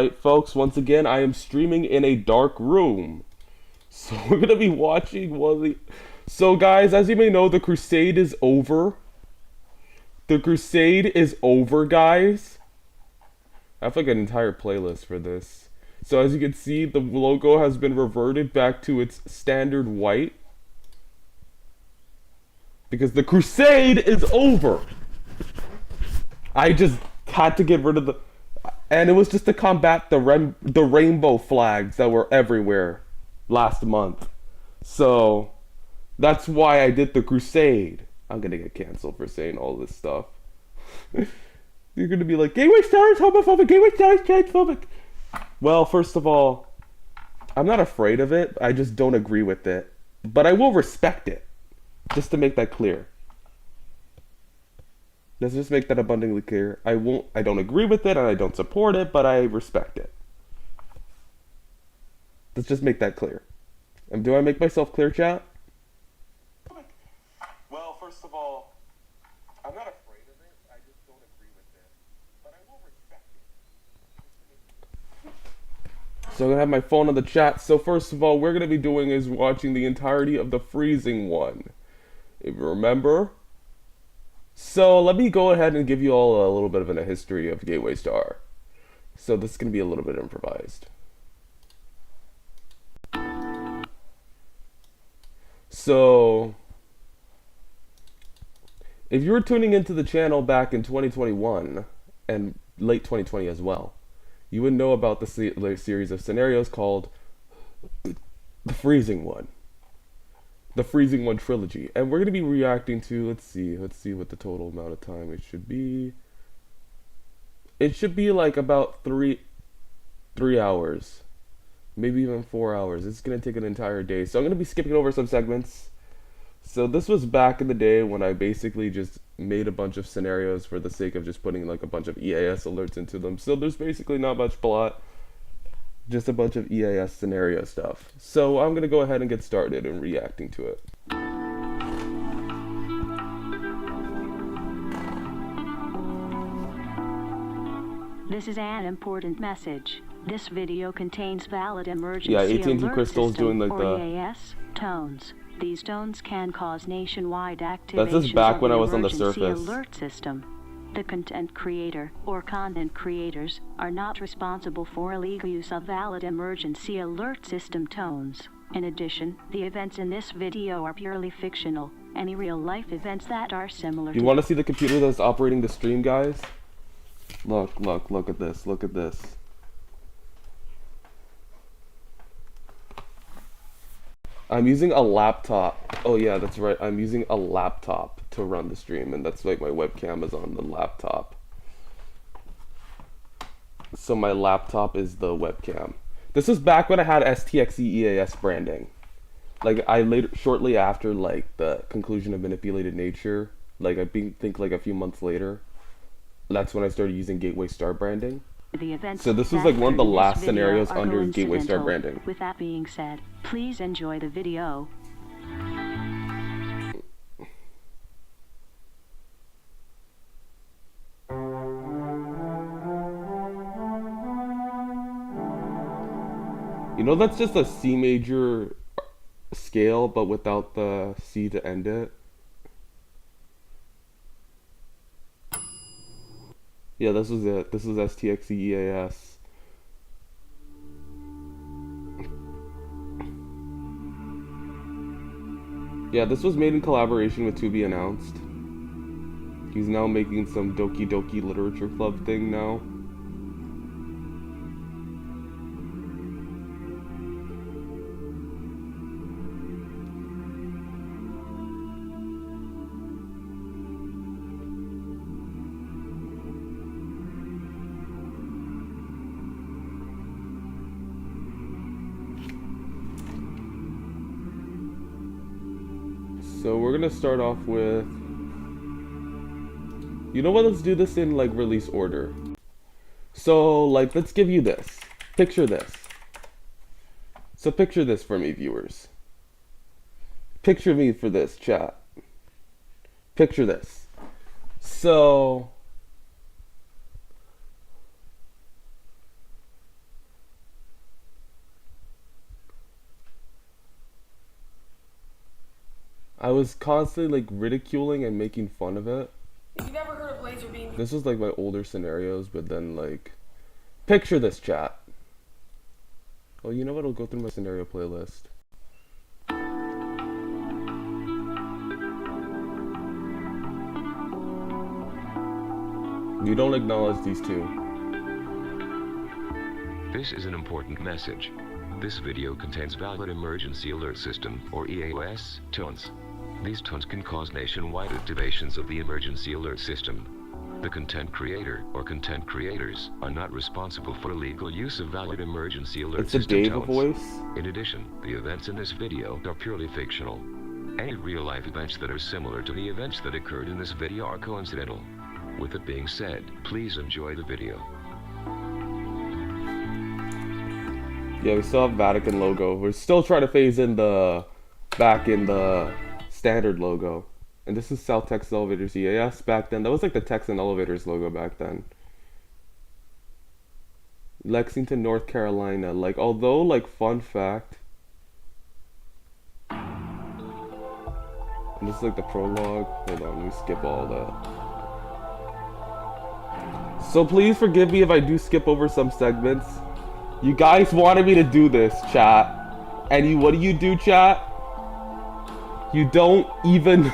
Alright folks, once again I am streaming in a dark room. So we're gonna be watching one of the... So guys, as you may know, the crusade is over. The crusade is over, guys. I have like an entire playlist for this. So as you can see, the logo has been reverted back to its standard white. Because the crusade is over. I just had to get rid of the... And it was just to combat the rainbow flags that were everywhere last month. So that's why I did the crusade. I'm gonna get canceled for saying all this stuff. You're gonna be like, Gateway Star is homophobic, Gateway Star is transphobic. Well, first of all, I'm not afraid of it. I just don't agree with it. But I will respect it. Just to make that clear. Let's just make that abundantly clear. I don't agree with it and I don't support it, but I respect it. Let's just make that clear. And do I make myself clear, chat? Well, first of all, I'm not afraid of it. I just don't agree with it. But I will respect it. So I'm gonna have my phone on the chat. So first of all, we're gonna be doing is watching the entirety of the Freezing One. If you remember. So let me go ahead and give you all a little bit of a history of Gateway Star. So this is going to be a little bit improvised. So if you were tuning into the channel back in 2021 and late 2020 as well, you would know about the series of scenarios called the Freezing One. The Freezing One trilogy, and we're going to be reacting to, let's see what the total amount of time it should be. It should be like about three hours, maybe even 4 hours. It's going to take an entire day, so I'm going to be skipping over some segments. So this was back in the day when I basically just made a bunch of scenarios for the sake of just putting like a bunch of EAS alerts into them. So there's basically not much plot. Just a bunch of EAS scenario stuff. So I'm going to go ahead and get started in reacting to it. This is an important message. This video contains valid emergency AT&T alert Crystal's system, doing like or the EAS tones. These tones can cause nationwide activation. That's just back of when the I was on the emergency surface. alert system. The content creator or content creators are not responsible for illegal use of valid emergency alert system tones. In addition, the events in this video are purely fictional. Any real-life events that are similar You want to see the computer that's operating the stream, guys? Look at this, look at this. I'm using a laptop. Oh yeah, that's right. I'm using a laptop to run the stream, and that's like my webcam is on the laptop. So my laptop is the webcam. This was back when I had STXE EAS branding. Like shortly after like the conclusion of Manipulated Nature, like I think like a few months later, that's when I started using Gateway Star branding. So this was like one of the last scenarios under Gateway Star branding. With that being said, please enjoy the video. You know, that's just a C major scale, but without the C to end it. Yeah, this was it. This was STXE EAS. Yeah, this was made in collaboration with To Be Announced. He's now making some Doki Doki Literature Club thing now. So we're gonna start off with, you know what, let's do this in like release order. So like, let's give you this. Picture this. So picture this for me, viewers. Picture me for this, chat. Picture this. So I was constantly like ridiculing and making fun of it. If you've never heard of laser beam, This was like my older scenarios, but then like, picture this, chat. Oh, you know what? I'll go through my scenario playlist. You don't acknowledge these two. This is an important message. This video contains valid emergency alert system, or EAS, tones. These tones can cause nationwide activations of the emergency alert system. The content creator or content creators are not responsible for illegal use of valid emergency alert It's a system Dave tones. voice. In addition, the events in this video are purely fictional. Any real-life events that are similar to the events that occurred in this video are coincidental. With it being said, please enjoy the video. Yeah, we still have Vatican logo. We're still trying to phase in the back in the standard logo. And this is South Texas Elevators EAS back then. That was like the Texan Elevators logo back then. Lexington, North Carolina. Like, although, like, fun fact. And this is like the prologue. Hold on, let me skip all that. So please forgive me if I do skip over some segments. You guys wanted me to do this, chat. And what do, chat? You don't even...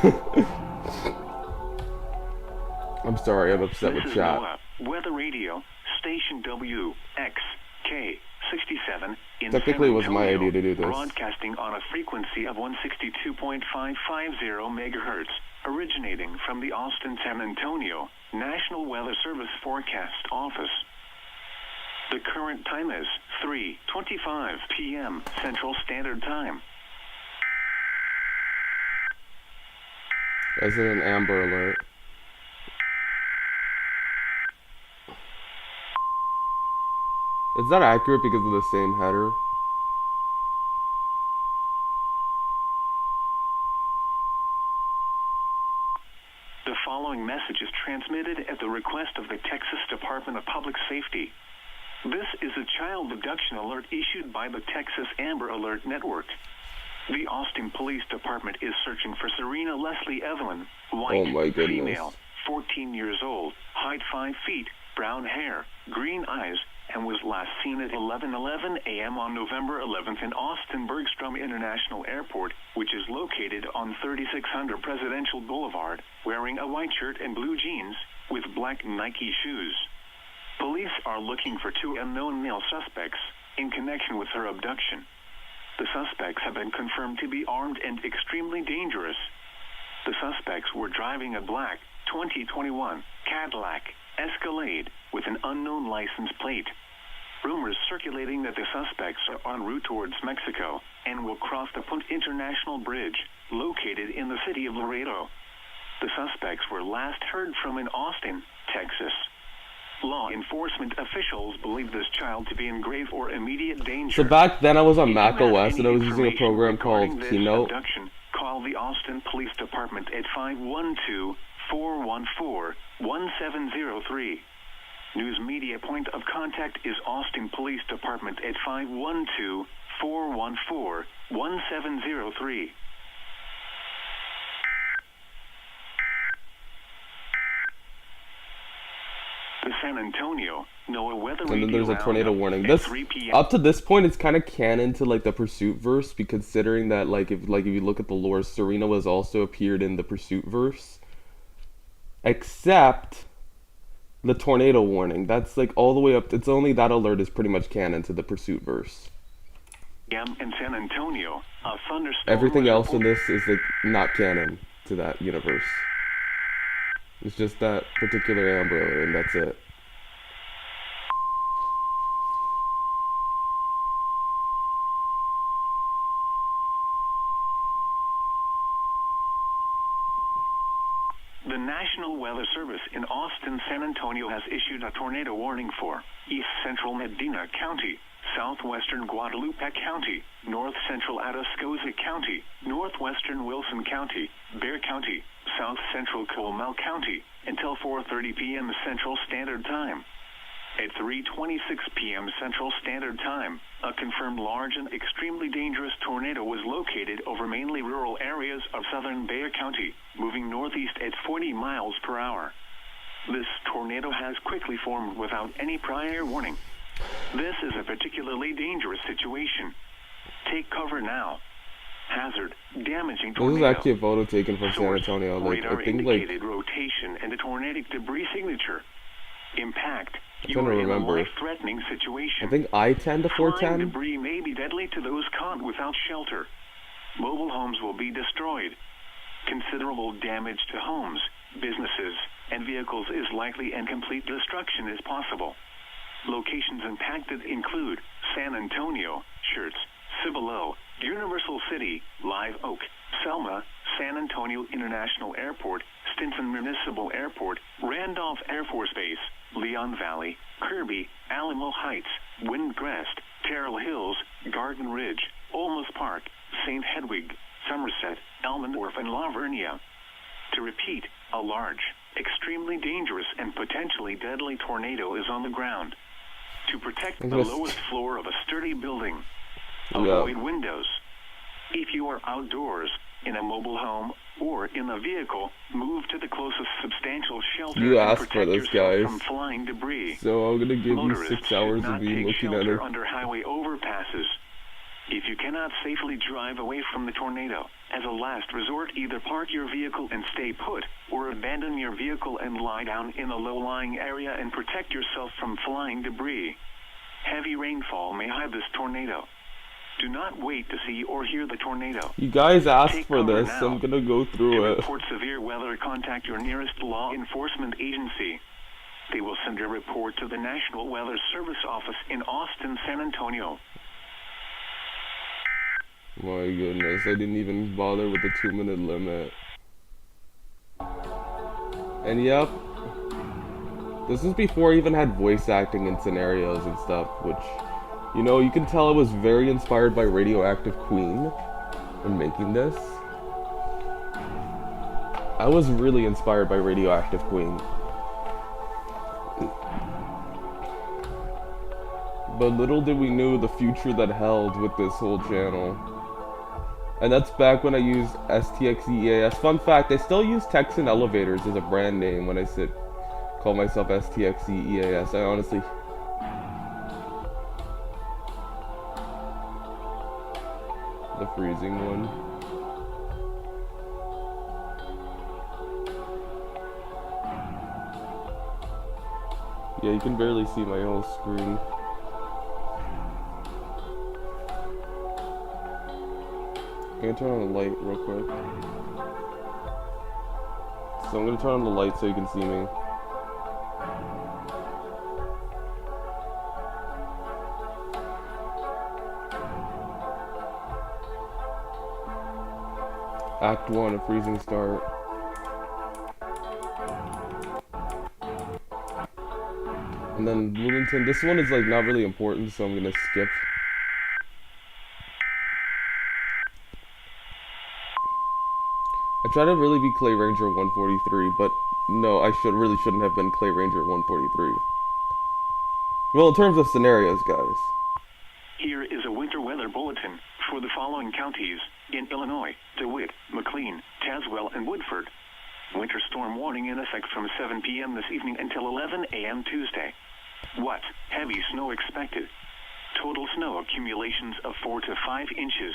I'm sorry, I'm upset with chat. Noah, Weather Radio, Station WXK67 in Technically, it was my San idea to do this. Broadcasting on a frequency of 162.550 megahertz, originating from the Austin San Antonio National Weather Service Forecast Office. The current time is 3:25 p.m. Central Standard Time. As in an Amber Alert. Is that accurate because of the same header? The following message is transmitted at the request of the Texas Department of Public Safety. This is a child abduction alert issued by the Texas Amber Alert Network. The Austin Police Department is searching for Serena Leslie Evelyn, white, Oh my goodness. female, 14 years old, height 5 feet, brown hair, green eyes, and was last seen at 11:11 a.m. on November 11th in Austin Bergstrom International Airport, which is located on 3600 Presidential Boulevard, wearing a white shirt and blue jeans with black Nike shoes. Police are looking for two unknown male suspects in connection with her abduction. The suspects have been confirmed to be armed and extremely dangerous. The suspects were driving a black 2021 Cadillac Escalade with an unknown license plate. Rumors circulating that the suspects are en route towards Mexico and will cross the Punt International Bridge, located in the city of Laredo. The suspects were last heard from in Austin, Texas. Law enforcement officials believe this child to be in grave or immediate danger. So back then I was on If you Mac have OS any and I was using a information program regarding called this Keynote. abduction, call the Austin Police Department at 512-414-1703. News media point of contact is Austin Police Department at 512-414-1703. The San Antonio NOAA Weather And then Radio there's a tornado roundup warning. at This 3 p.m. up to this point, it's kind of canon to like the Pursuit verse, because considering that if you look at the lore, Serena was also appeared in the Pursuit verse, except the tornado warning. That's like all the way up. It's only that alert is pretty much canon to the Pursuit verse. In San Antonio, a thunderstorm. Everything was else in reported. this is like not canon to that universe. It's just that particular Amber Alert, and that's it. The National Weather Service in Austin, San Antonio has issued a tornado warning for East Central Medina County, Southwestern Guadalupe County, North Central Atascosa County, Northwestern Wilson County, Bexar County, South Central Comal County, until 4:30 p.m. Central Standard Time. At 3:26 p.m. Central Standard Time, a confirmed large and extremely dangerous tornado was located over mainly rural areas of southern Bexar County, moving northeast at 40 miles per hour. This tornado has quickly formed without any prior warning. This is a particularly dangerous situation. Take cover now. Hazard, damaging tornado. This is actually a photo taken from San Source, Antonio. Like, radar I think, like, indicated rotation and a tornadic debris signature. Impact. I'm You trying are to in a remember. life-threatening situation. I think I-10 to Flying 410. debris may be deadly to those caught without shelter. Mobile homes will be destroyed. Considerable damage to homes, businesses, and vehicles is likely, and complete destruction is possible. Locations impacted include San Antonio, Schertz, Cibolo, Universal City, Live Oak, Selma, San Antonio International Airport, Stinson Municipal Airport, Randolph Air Force Base, Leon Valley, Kirby, Alamo Heights, Windcrest, Terrell Hills, Garden Ridge, Olmos Park, St. Hedwig, Somerset, Elmendorf, and La Vernia. To repeat, a large, extremely dangerous, and potentially deadly tornado is on the ground. To protect the lowest floor of a sturdy building, avoid windows. If you are outdoors, in a mobile home, or in a vehicle, move to the closest substantial shelter You and asked for protect this, yourself guys. from flying debris. So I'm gonna give you Motorists 6 hours should of not me take looking at shelter it. under highway overpasses. If you cannot safely drive away from the tornado, as a last resort, either park your vehicle and stay put, or abandon your vehicle and lie down in a low-lying area and protect yourself from flying debris. Heavy rainfall may hide this tornado. Do not wait to see or hear the tornado. You guys asked Take for cover this, now. so I'm gonna go To through it. report severe weather, contact your nearest law enforcement agency. They will send a report to the National Weather Service office in Austin, San Antonio. My goodness, I didn't even bother with the 2-minute limit. And yep, this is before I even had voice acting in scenarios and stuff, which, you know, you can tell I was very inspired by Radioactive Queen when making this. I was really inspired by Radioactive Queen. But little did we know the future that held with this whole channel. And that's back when I used STXEAS. Fun fact, I still use Texan Elevators as a brand name when I call myself STXEAS. I honestly... The freezing one. Yeah, you can barely see my whole screen. I'm gonna turn on the light real quick. So I'm gonna turn on the light so you can see me. Act 1, a freezing start. And then Bloomington, this one is like not really important, so I'm gonna skip. I try to really be Clay Ranger 143, but no, I really shouldn't have been Clay Ranger 143. Well, in terms of scenarios, guys. Here is a winter weather bulletin for the following counties in Illinois: DeWitt, McLean, Tazewell, and Woodford. Winter storm warning in effect from 7 p.m. this evening until 11 a.m. Tuesday. What? Heavy snow expected. Total snow accumulations of 4 to 5 inches.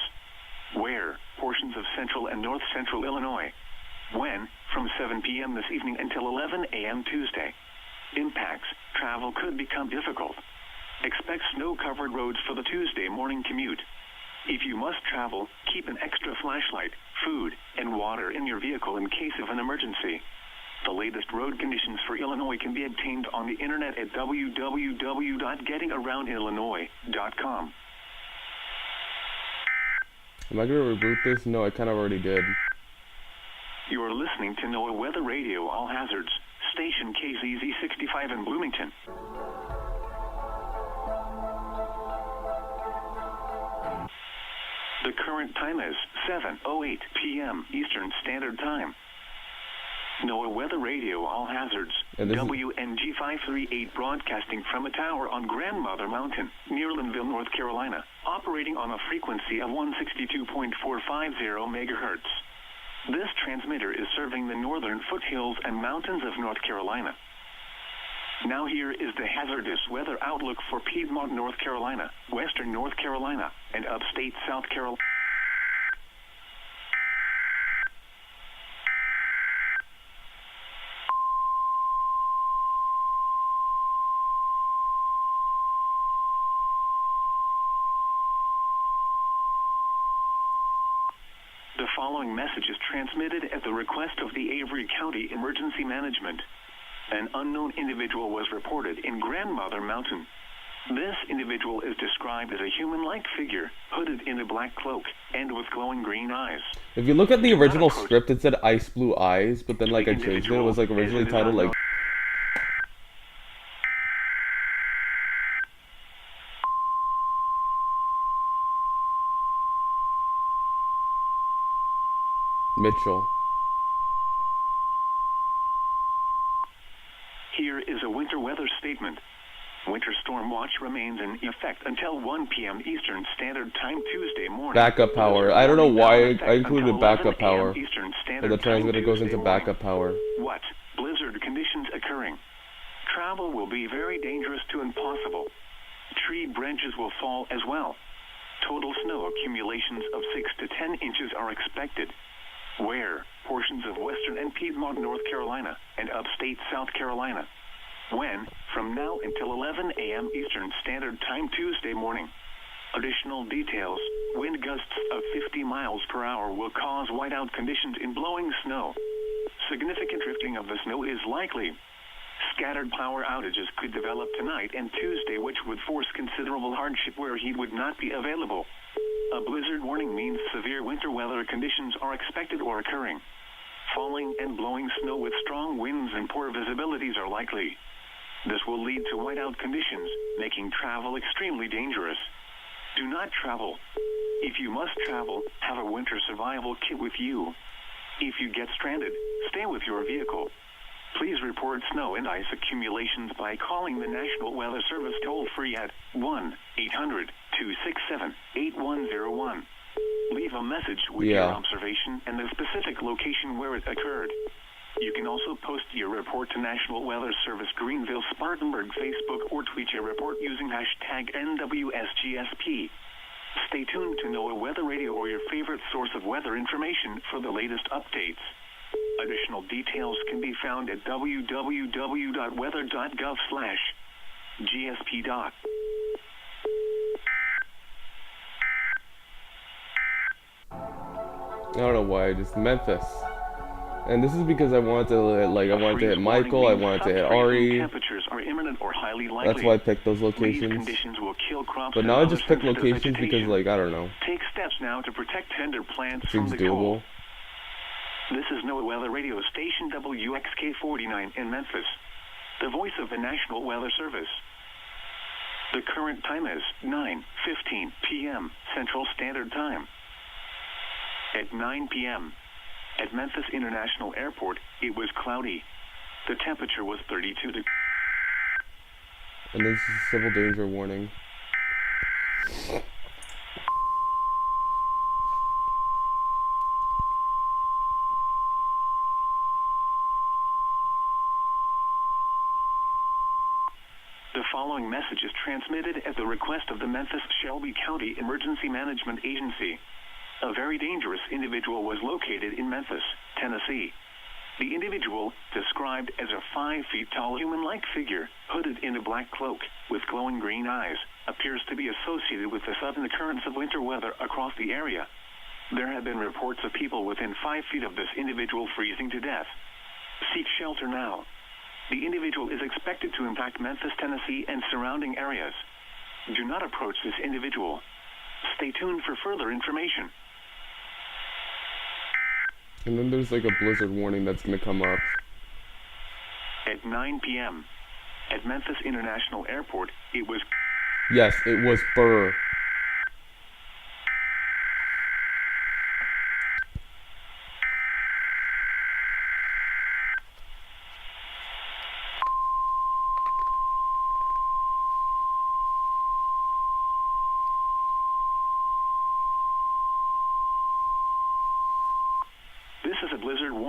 Where? Portions of central and north central Illinois. When? From 7 p.m. this evening until 11 a.m. Tuesday. Impacts. Travel could become difficult. Expect snow-covered roads for the Tuesday morning commute. If you must travel, keep an extra flashlight, food, and water in your vehicle in case of an emergency. The latest road conditions for Illinois can be obtained on the internet at www.gettingaroundillinois.com. Am I gonna reboot this? No, I kind of already did. You are listening to NOAA Weather Radio All Hazards, station KZZ65 in Bloomington. The current time is 7:08 p.m. Eastern Standard Time. NOAA Weather Radio All Hazards, And this is, WNG 538 broadcasting from a tower on Grandmother Mountain, near Linville, North Carolina, operating on a frequency of 162.450 megahertz. This transmitter is serving the northern foothills and mountains of North Carolina. Now here is the hazardous weather outlook for Piedmont, North Carolina, western North Carolina, and upstate South Carolina. The following message is transmitted at the request of the Avery County Emergency Management. An unknown individual was reported in Grandmother Mountain. This individual is described as a human-like figure, hooded in a black cloak, and with glowing green eyes. if you look at the original script, it said Ice Blue Eyes, but then like I changed it. It was like originally titled like Mitchell. Here is a winter weather statement. Winter storm watch remains in effect until 1 p.m. Eastern Standard Time Tuesday morning. Backup power. I don't know why I included Until backup 11 power. Eastern But Standard the transmitter Time goes into Tuesday backup morning. power. What? Blizzard conditions occurring. Travel will be very dangerous to impossible. Tree branches will fall as well. Total snow accumulations of 6 to 10 inches are expected. Where? Portions of western and Piedmont, North Carolina, and upstate South Carolina. When? From now until 11 a.m. Eastern Standard Time Tuesday morning. Additional details. Wind gusts of 50 miles per hour will cause whiteout conditions in blowing snow. Significant drifting of the snow is likely. Scattered power outages could develop tonight and Tuesday, which would force considerable hardship where he would not be available. A blizzard warning means severe winter weather conditions are expected or occurring. Falling and blowing snow with strong winds and poor visibilities are likely. This will lead to whiteout conditions, making travel extremely dangerous. Do not travel. If you must travel, have a winter survival kit with you. If you get stranded, stay with your vehicle. Please report snow and ice accumulations by calling the National Weather Service toll-free at 1-800-267-8101. Leave a message with your observation and the specific location where it occurred. You can also post your report to National Weather Service Greenville Spartanburg Facebook or tweet your report using hashtag NWSGSP. Stay tuned to NOAA Weather Radio or your favorite source of weather information for the latest updates. Additional details can be found at www.weather.gov/GSP. I don't know why, just Memphis. And this is because I wanted to hit Michael, I wanted to hit Ari. Temperatures are imminent or highly likely. That's why I picked those These locations. conditions will kill crops But and now I other just picked sensitive locations because vegetation. like I don't know. Take steps now to protect tender plants Seems from the cold. doable. This is NOAA Weather Radio Station WXK49 in Memphis, the voice of the National Weather Service. The current time is 9:15 p.m. Central Standard Time. At 9 p.m. at Memphis International Airport, it was cloudy. The temperature was 32 degrees. And this is a civil danger warning. The following message is transmitted at the request of the Memphis Shelby County Emergency Management Agency. A very dangerous individual was located in Memphis, Tennessee. The individual, described as a 5 feet tall human-like figure, hooded in a black cloak, with glowing green eyes, appears to be associated with the sudden occurrence of winter weather across the area. There have been reports of people within 5 feet of this individual freezing to death. Seek shelter now. The individual is expected to impact Memphis, Tennessee, and surrounding areas. Do not approach this individual. Stay tuned for further information. And then there's like a blizzard warning that's gonna come up. At 9 p.m. at Memphis International Airport, it was... Yes, it was Burr.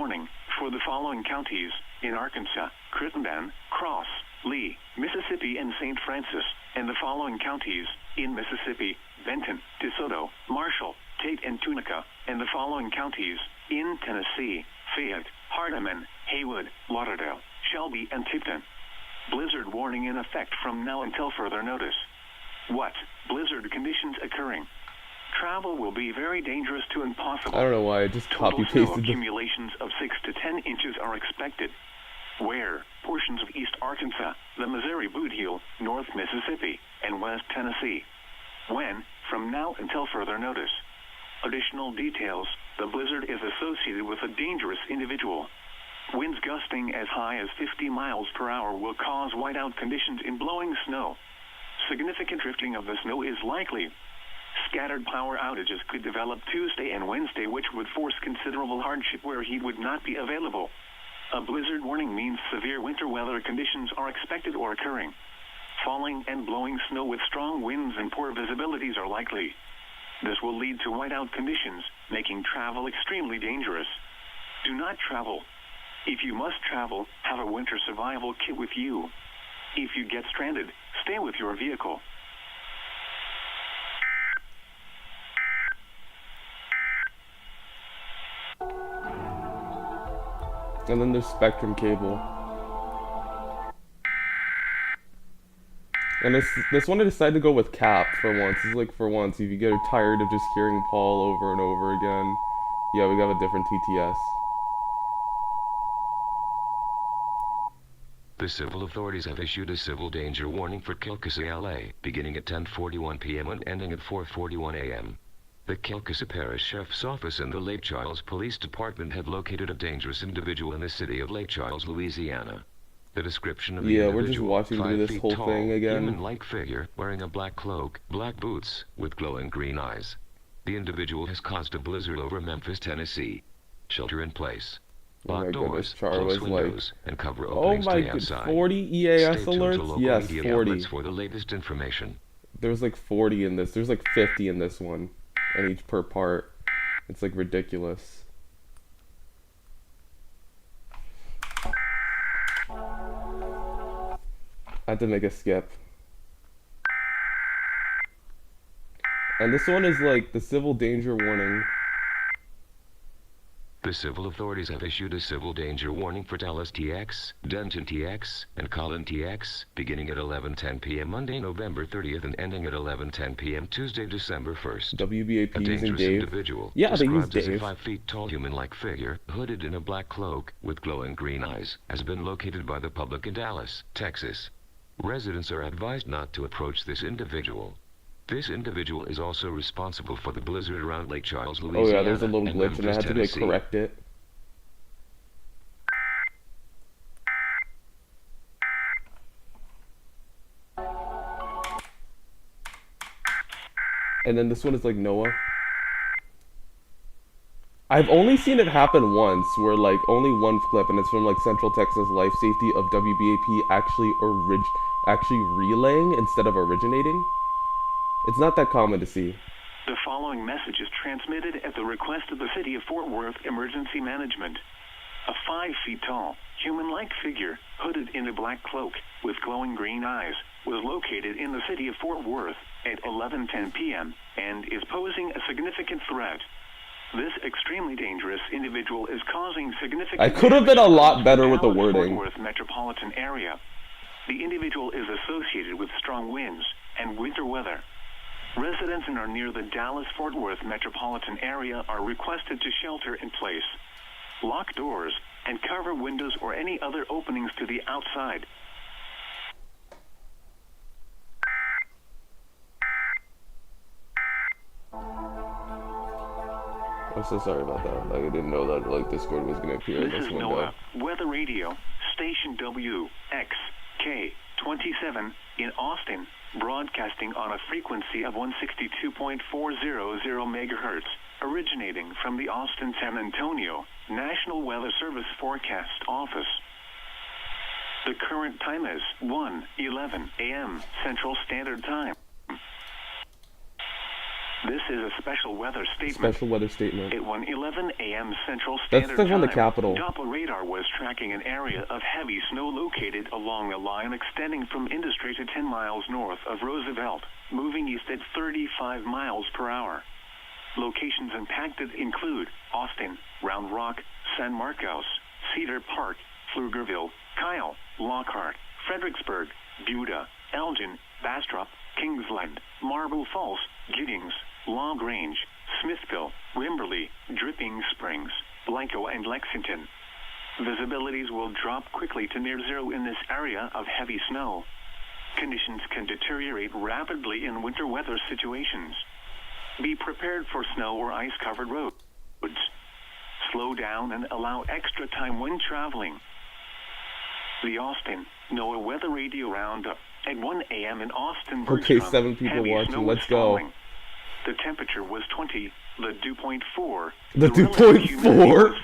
warning for the following counties in Arkansas: Crittenden, Cross, Lee, Mississippi, and St. Francis, and the following counties in Mississippi: Benton, DeSoto, Marshall, Tate, and Tunica, and the following counties in Tennessee: Fayette, Hardeman, Haywood, Lauderdale, Shelby, and Tipton. Blizzard warning in effect from now until further notice. What? Blizzard conditions occurring. Travel will be very dangerous to impossible. I don't know why I just Total copy snow pasted the. accumulations of 6 to 10 inches are expected. Where? Portions of East Arkansas, the Missouri Boot Heel, North Mississippi, and West Tennessee. When? From now until further notice. Additional details: the blizzard is associated with a dangerous individual. Winds gusting as high as 50 miles per hour will cause whiteout conditions in blowing snow. Significant drifting of the snow is likely. Scattered power outages could develop Tuesday and Wednesday, which would force considerable hardship where heat would not be available. A blizzard warning means severe winter weather conditions are expected or occurring. Falling and blowing snow with strong winds and poor visibilities are likely. This will lead to whiteout conditions, making travel extremely dangerous. Do not travel. If you must travel, have a winter survival kit with you. If you get stranded, stay with your vehicle. And then there's Spectrum cable. And this one I decided to go with Cap for once. It's like for once, if you get tired of just hearing Paul over and over again, yeah, we got a different TTS. The civil authorities have issued a civil danger warning for Kilkassie, LA, beginning at 10:41 p.m. and ending at 4:41 a.m. The Kilkassie Parish Sheriff's Office and the Lake Charles Police Department have located a dangerous individual in the city of Lake Charles, Louisiana. The description of the Yeah, individual: we're just watching 5 through this feet whole tall, thing again. human-like figure, wearing a black cloak, black boots, with glowing green eyes. The individual has caused a blizzard over Memphis, Tennessee. Shelter in place. Oh Lock my doors, goodness, Char close was like, windows, and cover oh openings my to the god, outside. 40 Stay EAS tuned to alerts? local Yes, media 40. outlets for the latest information. There's like 40 in this. There's like 50 in this one. And each per part. It's like ridiculous. I had to make a skip. And this one is like the civil danger warning. The civil authorities have issued a civil danger warning for Dallas TX, Denton TX, and Collin TX, beginning at 11:10 p.m. Monday, November 30th, and ending at 11:10 p.m. Tuesday, December 1st. WBAP A using dangerous Dave. individual, Yeah, they use described as a Dave. 5 feet tall human-like figure, hooded in a black cloak, with glowing green eyes, has been located by the public in Dallas, Texas. Residents are advised not to approach this individual. This individual is also responsible for the blizzard around Lake Charles, Louisiana. Oh yeah, there's a little and glitch and I Memphis, had to like Tennessee. correct it. And then this one is like Noah. I've only seen it happen once, where like only one clip, and it's from like Central Texas Life Safety of WBAP actually relaying instead of originating. It's not that common to see. The following message is transmitted at the request of the City of Fort Worth Emergency Management. A 5 feet tall, human-like figure, hooded in a black cloak, with glowing green eyes, was located in the city of Fort Worth at 11:10 p.m. and is posing a significant threat. This extremely dangerous individual is causing significant I could have been a lot better with the Dallas wording. Fort Worth metropolitan area. The individual is associated with strong winds and winter weather. Residents in or near the Dallas-Fort Worth metropolitan area are requested to shelter in place. Lock doors and cover windows or any other openings to the outside. I'm so sorry about that. Like I didn't know that like Discord was gonna appear in This this is window. NOAA Weather Radio, Station WXK27 in Austin, broadcasting on a frequency of 162.400 megahertz, originating from the Austin-San Antonio National Weather Service Forecast Office. The current time is 1:11 a.m. Central Standard Time. This is a special weather statement. Special weather statement. At 1:11 a.m. Central That's Standard from the Time, capital. Doppler radar was tracking an area of heavy snow located along a line extending from Industry to 10 miles north of Roosevelt, moving east at 35 miles per hour. Locations impacted include Austin, Round Rock, San Marcos, Cedar Park, Pflugerville, Kyle, Lockhart, Fredericksburg, Buda, Elgin, Bastrop, Kingsland, Marble Falls, Giddings, La Grange, Smithville, Wimberley, Dripping Springs, Blanco, and Lexington. Visibilities will drop quickly to near zero in this area of heavy snow. Conditions can deteriorate rapidly in winter weather situations. Be prepared for snow or ice-covered roads. Slow down and allow extra time when traveling. The Austin NOAA Weather Radio Roundup at 1 a.m. in Austin. Okay, Bergstrom, 7 people heavy watching. snow was Let's go. falling. The temperature was 20, the dew point 4. The dew relative point humidity 4? was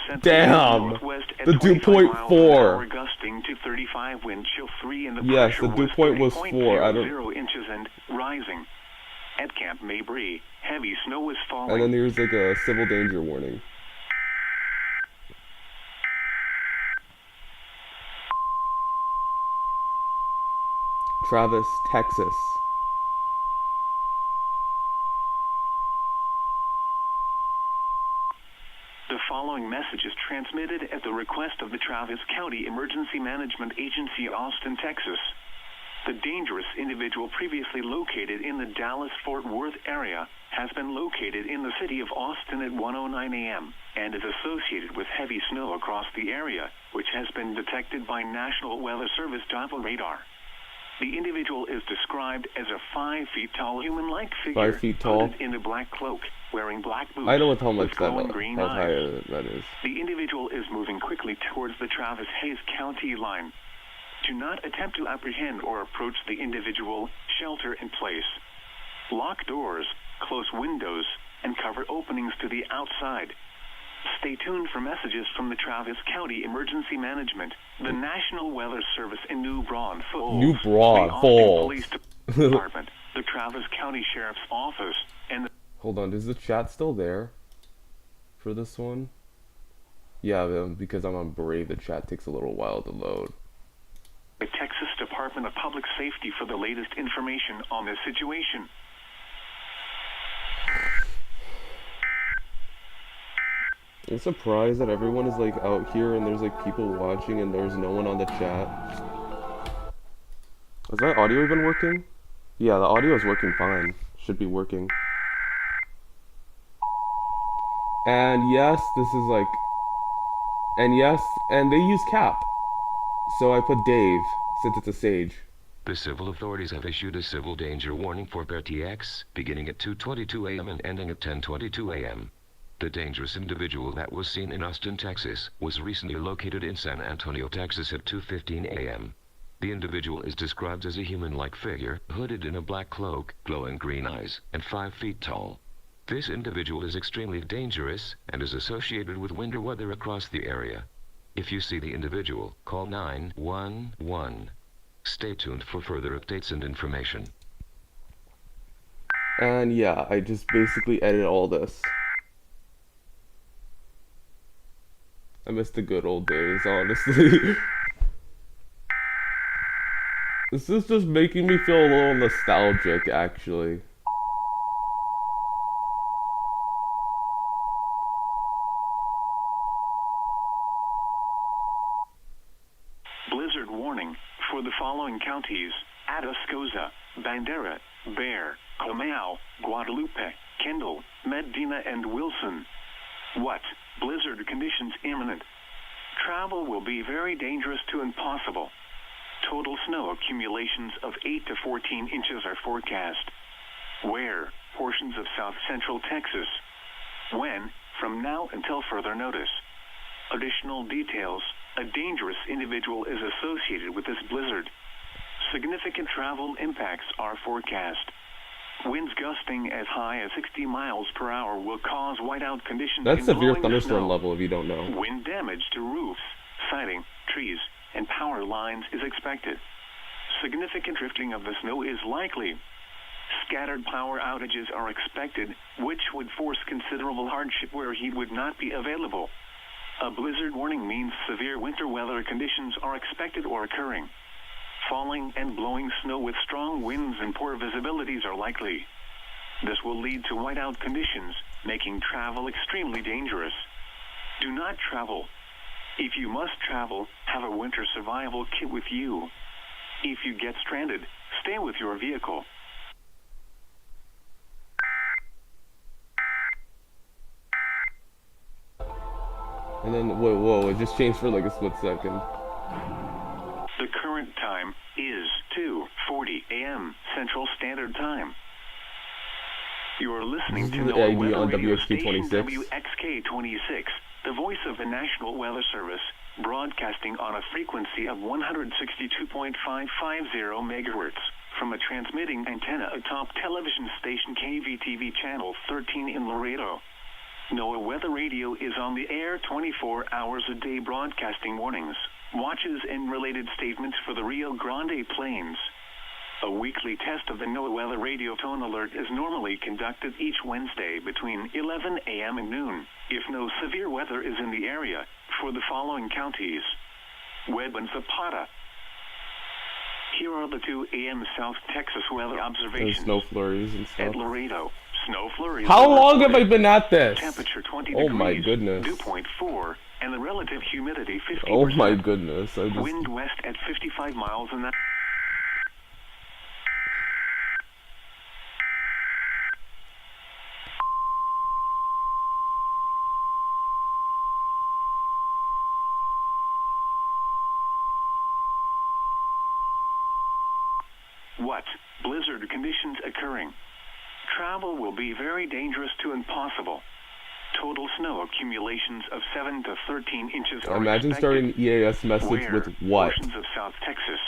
50%. Damn. Northwest at The dew 25 point miles 4. per hour, gusting to 35, wind chill 3, and the Yes, pressure the dew point was 4. I don't. 0 inches and rising. At Camp Mabry, heavy snow was falling. And then there's like a civil danger warning. Travis, Texas. The following message is transmitted at the request of the Travis County Emergency Management Agency, Austin, Texas. The dangerous individual previously located in the Dallas-Fort Worth area has been located in the city of Austin at 1:09 a.m. and is associated with heavy snow across the area, which has been detected by National Weather Service Doppler radar. The individual is described as a 5 feet tall human-like figure 5 feet tall. hooded in a black cloak, wearing black boots. I know how with much glowing that green how eyes. high that is. The individual is moving quickly towards the Travis Hayes County line. Do not attempt to apprehend or approach the individual. Shelter in place. Lock doors, close windows, and cover openings to the outside. Stay tuned for messages from the Travis County Emergency Management, the National Weather Service in New Braunfels, New Braunfels. the Austin Police Department, the Travis County Sheriff's Office, and the Hold on, is the chat still there for this one? Yeah, because I'm on Brave, the chat takes a little while to load. Texas Department of Public Safety for the latest information on this situation. I'm surprised that everyone is like out here and there's like people watching and there's no one on the chat. Is my audio even working? Yeah, the audio is working fine. Should be working. And yes, this is like... And yes, and they use cap. So I put Dave, since it's a Sage. The civil authorities have issued a civil danger warning for Bear TX, beginning at 2:22 a.m. and ending at 10:22 a.m. The dangerous individual that was seen in Austin, Texas, was recently located in San Antonio, Texas at 2:15 a.m. The individual is described as a human-like figure, hooded in a black cloak, glowing green eyes, and 5 feet tall. This individual is extremely dangerous and is associated with winter weather across the area. If you see the individual, call 911. Stay tuned for further updates and information. And yeah, I just basically edit all this. I miss the good old days, honestly. This is just making me feel a little nostalgic, actually. Blizzard warning for the following counties: Atascosa, Bandera, Bexar, Comau, Guadalupe, Kendall, Medina, and Wilson. What? Blizzard conditions imminent. Travel will be very dangerous to impossible. Total snow accumulations of 8 to 14 inches are forecast. Where? Portions of south central Texas. When? From now until further notice. Additional details: a dangerous individual is associated with this blizzard. Significant travel impacts are forecast. Winds gusting as high as 60 miles per hour will cause whiteout conditions. That's severe involving thunderstorm snow. level if you don't know. Wind damage to roofs, siding, trees, and power lines is expected. Significant drifting of the snow is likely. scattered power outages are expected, which would force considerable hardship where he would not be available. A blizzard warning means severe winter weather conditions are expected or occurring. Falling and blowing snow with strong winds and poor visibilities are likely. This will lead to whiteout conditions, making travel extremely dangerous. Do not travel. If you must travel, have a winter survival kit with you. If you get stranded, stay with your vehicle. And then, whoa, it just changed for like a split second. The current time is 2:40 a.m. Central Standard Time. You are listening to the NOAA ID Weather on Radio WXK Station 26. WXK26, the voice of the National Weather Service, broadcasting on a frequency of 162.550 megahertz from a transmitting antenna atop television station KVTV Channel 13 in Laredo. NOAA Weather Radio is on the air 24 hours a day, broadcasting warnings, watches, and related statements for the Rio Grande Plains. A weekly test of the NOAA Weather Radio tone alert is normally conducted each Wednesday between 11 a.m. and noon, if no severe weather is in the area, for the following counties: Webb and Zapata. Here are the 2 a.m. South Texas weather There's observations. snow flurries and stuff. At Laredo, snow flurries. How are long have I reported. been at this? Temperature 20 Oh degrees. my goodness. Dew point 4, and the relative humidity 50%. Oh my goodness. I just... Wind west at 55 miles an hour. What? Blizzard conditions occurring. Travel will be very dangerous to impossible. Total snow accumulations of 7 to 13 inches are Imagine expected. starting EAS message Where? with what? Portions of South Texas.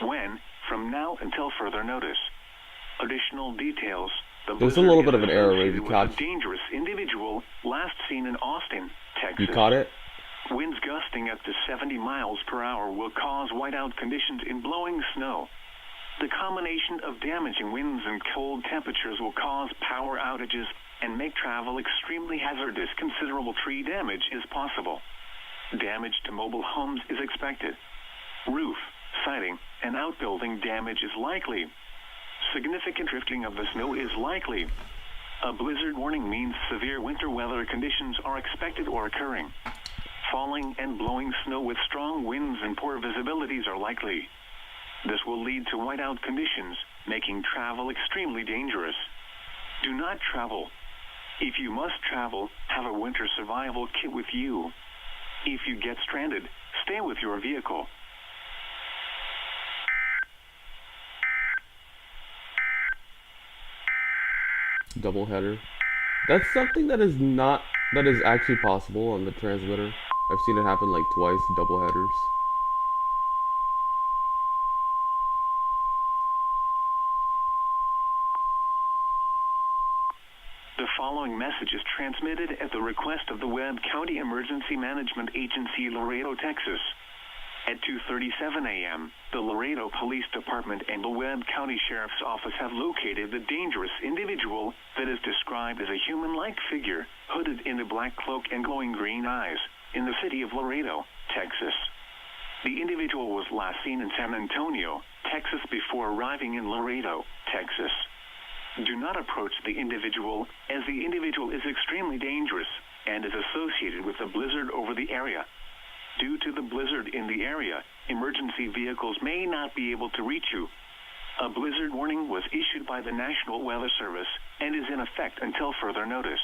When? From now until further notice. Additional details. The There's a blizzard little is bit of an error where associated you with caught- a dangerous individual last seen in Austin, Texas. You caught it? Winds gusting up to 70 miles per hour will cause whiteout conditions in blowing snow. The combination of damaging winds and cold temperatures will cause power outages and make travel extremely hazardous. Considerable tree damage is possible. Damage to mobile homes is expected. Roof, siding, and outbuilding damage is likely. Significant drifting of the snow is likely. A blizzard warning means severe winter weather conditions are expected or occurring. Falling and blowing snow with strong winds and poor visibilities are likely. This will lead to whiteout conditions, making travel extremely dangerous. Do not travel. If you must travel, have a winter survival kit with you. If you get stranded, stay with your vehicle. Double header. That's something that is actually possible on the transmitter. I've seen it happen like twice, double headers. The following message is transmitted at the request of the Webb County Emergency Management Agency, Laredo, Texas. At 2:37 a.m., the Laredo Police Department and the Webb County Sheriff's Office have located the dangerous individual that is described as a human-like figure, hooded in a black cloak and glowing green eyes, in the city of Laredo, Texas. The individual was last seen in San Antonio, Texas, before arriving in Laredo, Texas. Do not approach the individual, as the individual is extremely dangerous and is associated with a blizzard over the area. Due to the blizzard in the area, emergency vehicles may not be able to reach you. A blizzard warning was issued by the National Weather Service and is in effect until further notice.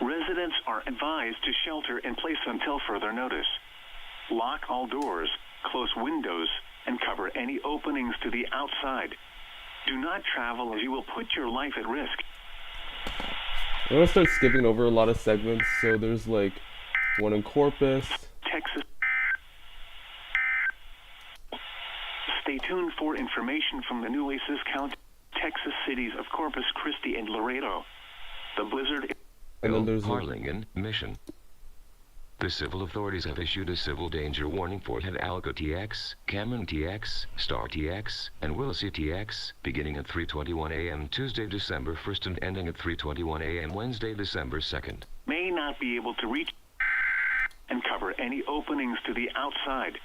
Residents are advised to shelter in place until further notice. Lock all doors, close windows, and cover any openings to the outside. Do not travel, as you will put your life at risk. I'm gonna start skipping over a lot of segments. So there's like one in Corpus. Texas. Stay tuned for information from the Nueces County, Texas cities of Corpus Christi and Laredo. The blizzard. And then there's Harlingen, Mission. The civil authorities have issued a civil danger warning for Hidalgo TX, Cameron TX, Star TX, and Willacy TX, beginning at 3:21 a.m. Tuesday, December 1st and ending at 3:21 a.m. Wednesday, December 2nd. May not be able to reach and cover any openings to the outside.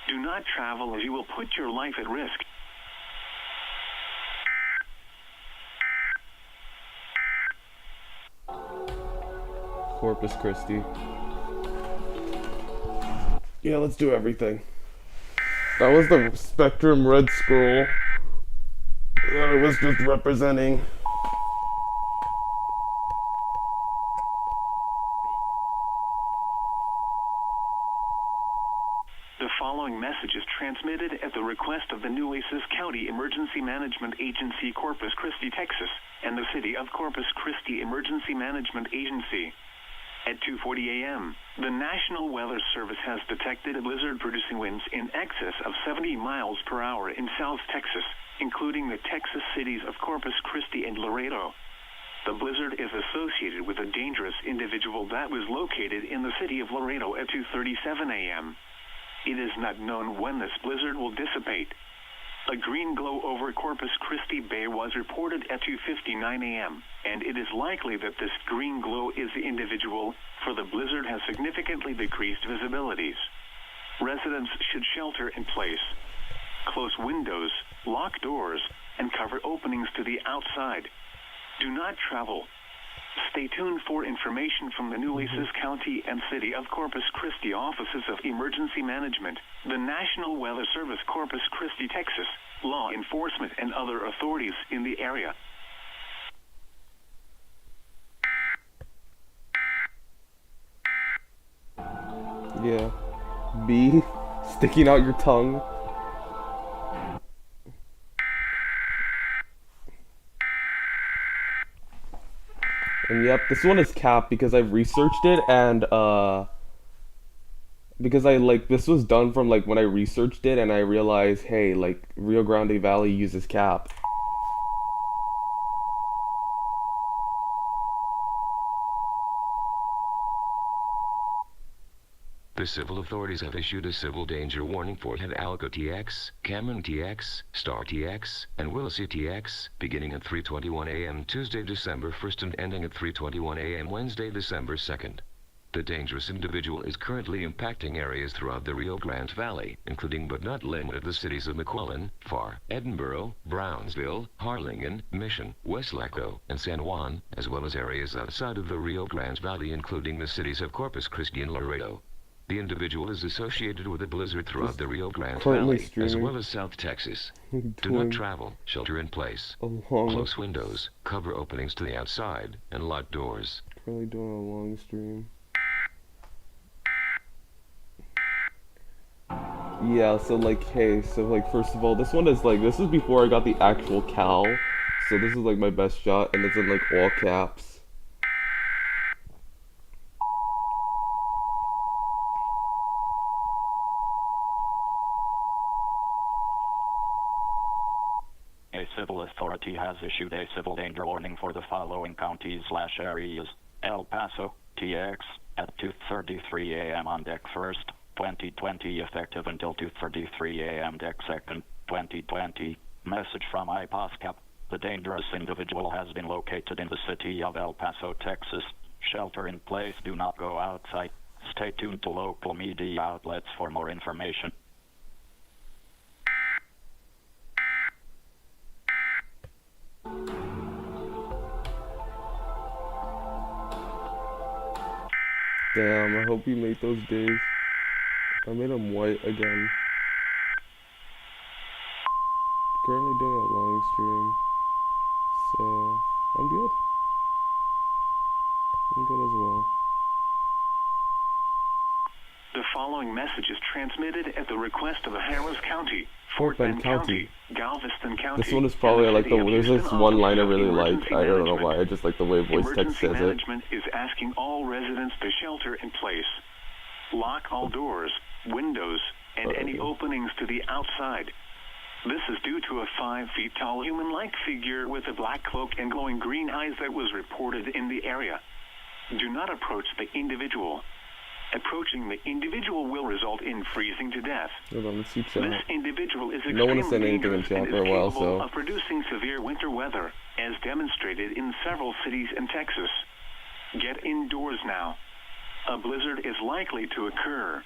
Do not travel as you will put your life at risk. Corpus Christi. Yeah, let's do everything. That was the Spectrum red scroll that it was just representing. The following message is transmitted at the request of the Nueces County Emergency Management Agency, Corpus Christi, Texas, and the City of Corpus Christi Emergency Management Agency. At 2:40 a.m., the National Weather Service has detected blizzard-producing winds in excess of 70 miles per hour in South Texas, including the Texas cities of Corpus Christi and Laredo. The blizzard is associated with a dangerous individual that was located in the city of Laredo at 2:37 a.m. It is not known when this blizzard will dissipate. A green glow over Corpus Christi Bay was reported at 2:59 a.m., and it is likely that this green glow is the individual, for the blizzard has significantly decreased visibilities. Residents should shelter in place. Close windows, lock doors, and cover openings to the outside. Do not travel. Stay tuned for information from the Nueces County and City of Corpus Christi Offices of Emergency Management, the National Weather Service, Corpus Christi, Texas, law enforcement, and other authorities in the area. Yeah. B. Sticking out your tongue. And yep, this one is capped because I've researched it and because this was done from like when I researched it and I realized, hey, like Rio Grande Valley uses cap. The civil authorities have issued a civil danger warning for Hidalgo TX, Cameron TX, Star TX, and Willacy TX, beginning at 3:21 a.m. Tuesday, December 1st and ending at 3:21 a.m. Wednesday, December 2nd. The dangerous individual is currently impacting areas throughout the Rio Grande Valley, including but not limited to the cities of McClellan, Pharr, Edinburgh, Brownsville, Harlingen, Mission, West Laco, and San Juan, as well as areas outside of the Rio Grande Valley, including the cities of Corpus Christi and Laredo. The individual is associated with a blizzard throughout the Rio Grande Valley, as well as South Texas. Do not travel, shelter in place, close windows, cover openings to the outside, and lock doors. Currently doing a long stream. Yeah, so like, hey, so like, first of all, this is before I got the actual cal, so this is like my best shot, and it's in like all caps. A civil authority has issued a civil danger warning for the following counties/areas. El Paso, TX, at 2:33 a.m. on deck 1st, 2020, effective until 2:33 a.m. deck 2nd, 2020. Message from IPOSCAP. The dangerous individual has been located in the city of El Paso, Texas. Shelter in place. Do not go outside. Stay tuned to local media outlets for more information. Damn, I hope you made those days. I made them white again. Currently doing a long stream, so I'm good. I'm good as well. The following message is transmitted at the request of Harris County, Fort Bend County, Galveston County. This one is probably like there's this one line I really like. I don't know why. I just like the way voice text says it. Emergency management is asking all residents to shelter in place. Lock all doors, windows, and any openings to the outside. This is due to a 5 feet tall human-like figure with a black cloak and glowing green eyes that was reported in the area. Do not approach the individual. Approaching the individual will result in freezing to death. Hold on, let's see chat. This individual is No one has said extremely anything in dangerous chat and for a is while, capable so of producing severe winter weather, as demonstrated in several cities in Texas. Get indoors now. A blizzard is likely to occur.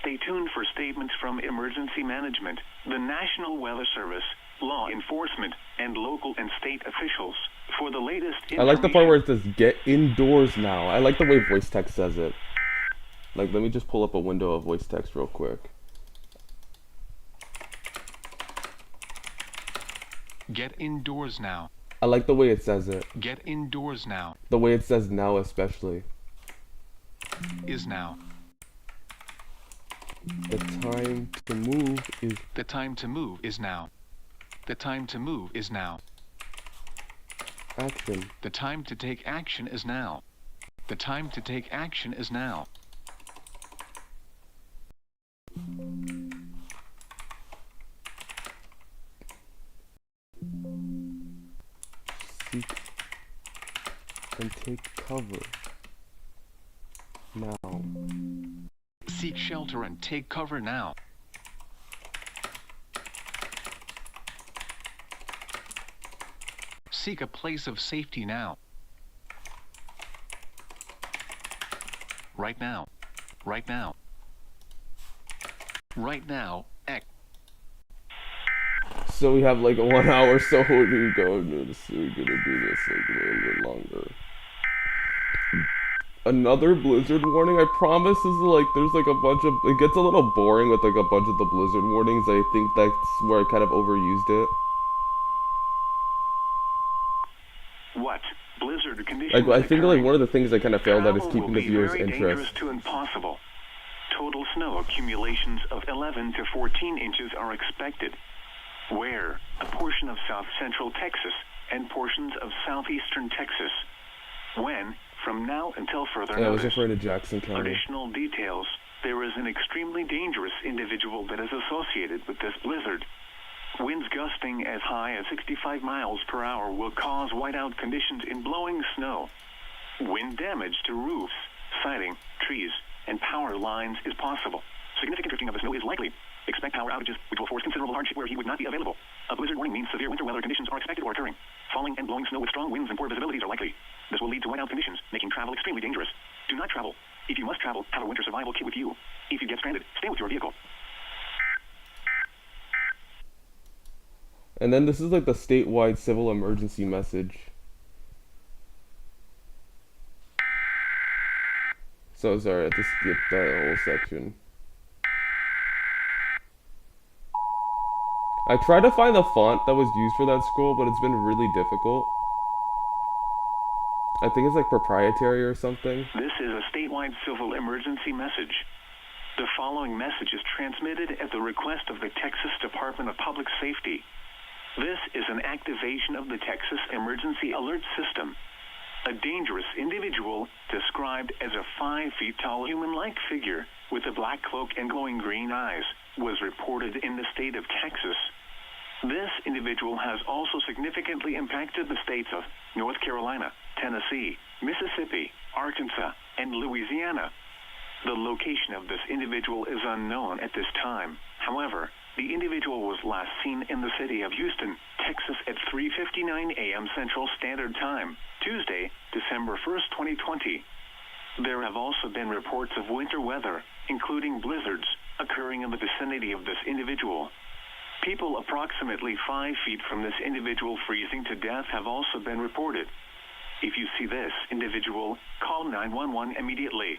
Stay tuned for statements from emergency management, the National Weather Service, law enforcement, and local and state officials for the latest information. I like the part where it says "get indoors now." I like the way voice text says it. Like, let me just pull up a window of voice text real quick. Get indoors now. I like the way it says it. Get indoors now. The way it says now, especially. Is now. The time to move is. The time to move is now. The time to move is now. Action. The time to take action is now. The time to take action is now. Seek and take cover. Now. Seek shelter and take cover now. Seek a place of safety now. Right now. Right now. Right now. So we have like 1 hour, so we're gonna go into this. We're gonna do this like a little bit longer. Another blizzard warning. I promise is like there's like a bunch of. It gets a little boring with like a bunch of the blizzard warnings. I think that's where I kind of overused it. What? Blizzard conditions. Like I think like occurring. one of the things I kind of failed at is Travel keeping will the be viewers' very dangerous interest. to impossible. Total snow accumulations of 11 to 14 inches are expected. Where? A portion of south central Texas and portions of southeastern Texas. When? From now until further Yeah, I was notice. referring to Jackson County. Additional details. There is an extremely dangerous individual that is associated with this blizzard. Winds gusting as high as 65 miles per hour will cause whiteout conditions in blowing snow. Wind damage to roofs, siding, trees, and power lines is possible. Significant drifting of the snow is likely. Expect power outages, which will force considerable hardship where he would not be available. A blizzard warning means severe winter weather conditions are expected or occurring. Falling and blowing snow with strong winds and poor visibilities are likely. This will lead to whiteout conditions, making travel extremely dangerous. Do not travel. If you must travel, have a winter survival kit with you. If you get stranded, stay with your vehicle. And then this is like the statewide civil emergency message. So sorry, I just skipped that whole section. I tried to find the font that was used for that scroll, but it's been really difficult. I think it's like proprietary or something. This is a statewide civil emergency message. The following message is transmitted at the request of the Texas Department of Public Safety. This is an activation of the Texas Emergency Alert System. A dangerous individual, described as a 5 feet tall human-like figure with a black cloak and glowing green eyes, was reported in the state of Texas. This individual has also significantly impacted the states of North Carolina, Tennessee, Mississippi, Arkansas, and Louisiana. The location of this individual is unknown at this time. However, the individual was last seen in the city of Houston, Texas at 3:59 a.m. Central Standard Time, Tuesday, December 1st, 2020. There have also been reports of winter weather, including blizzards, occurring in the vicinity of this individual. People approximately 5 feet from this individual freezing to death have also been reported. If you see this individual, call 911 immediately.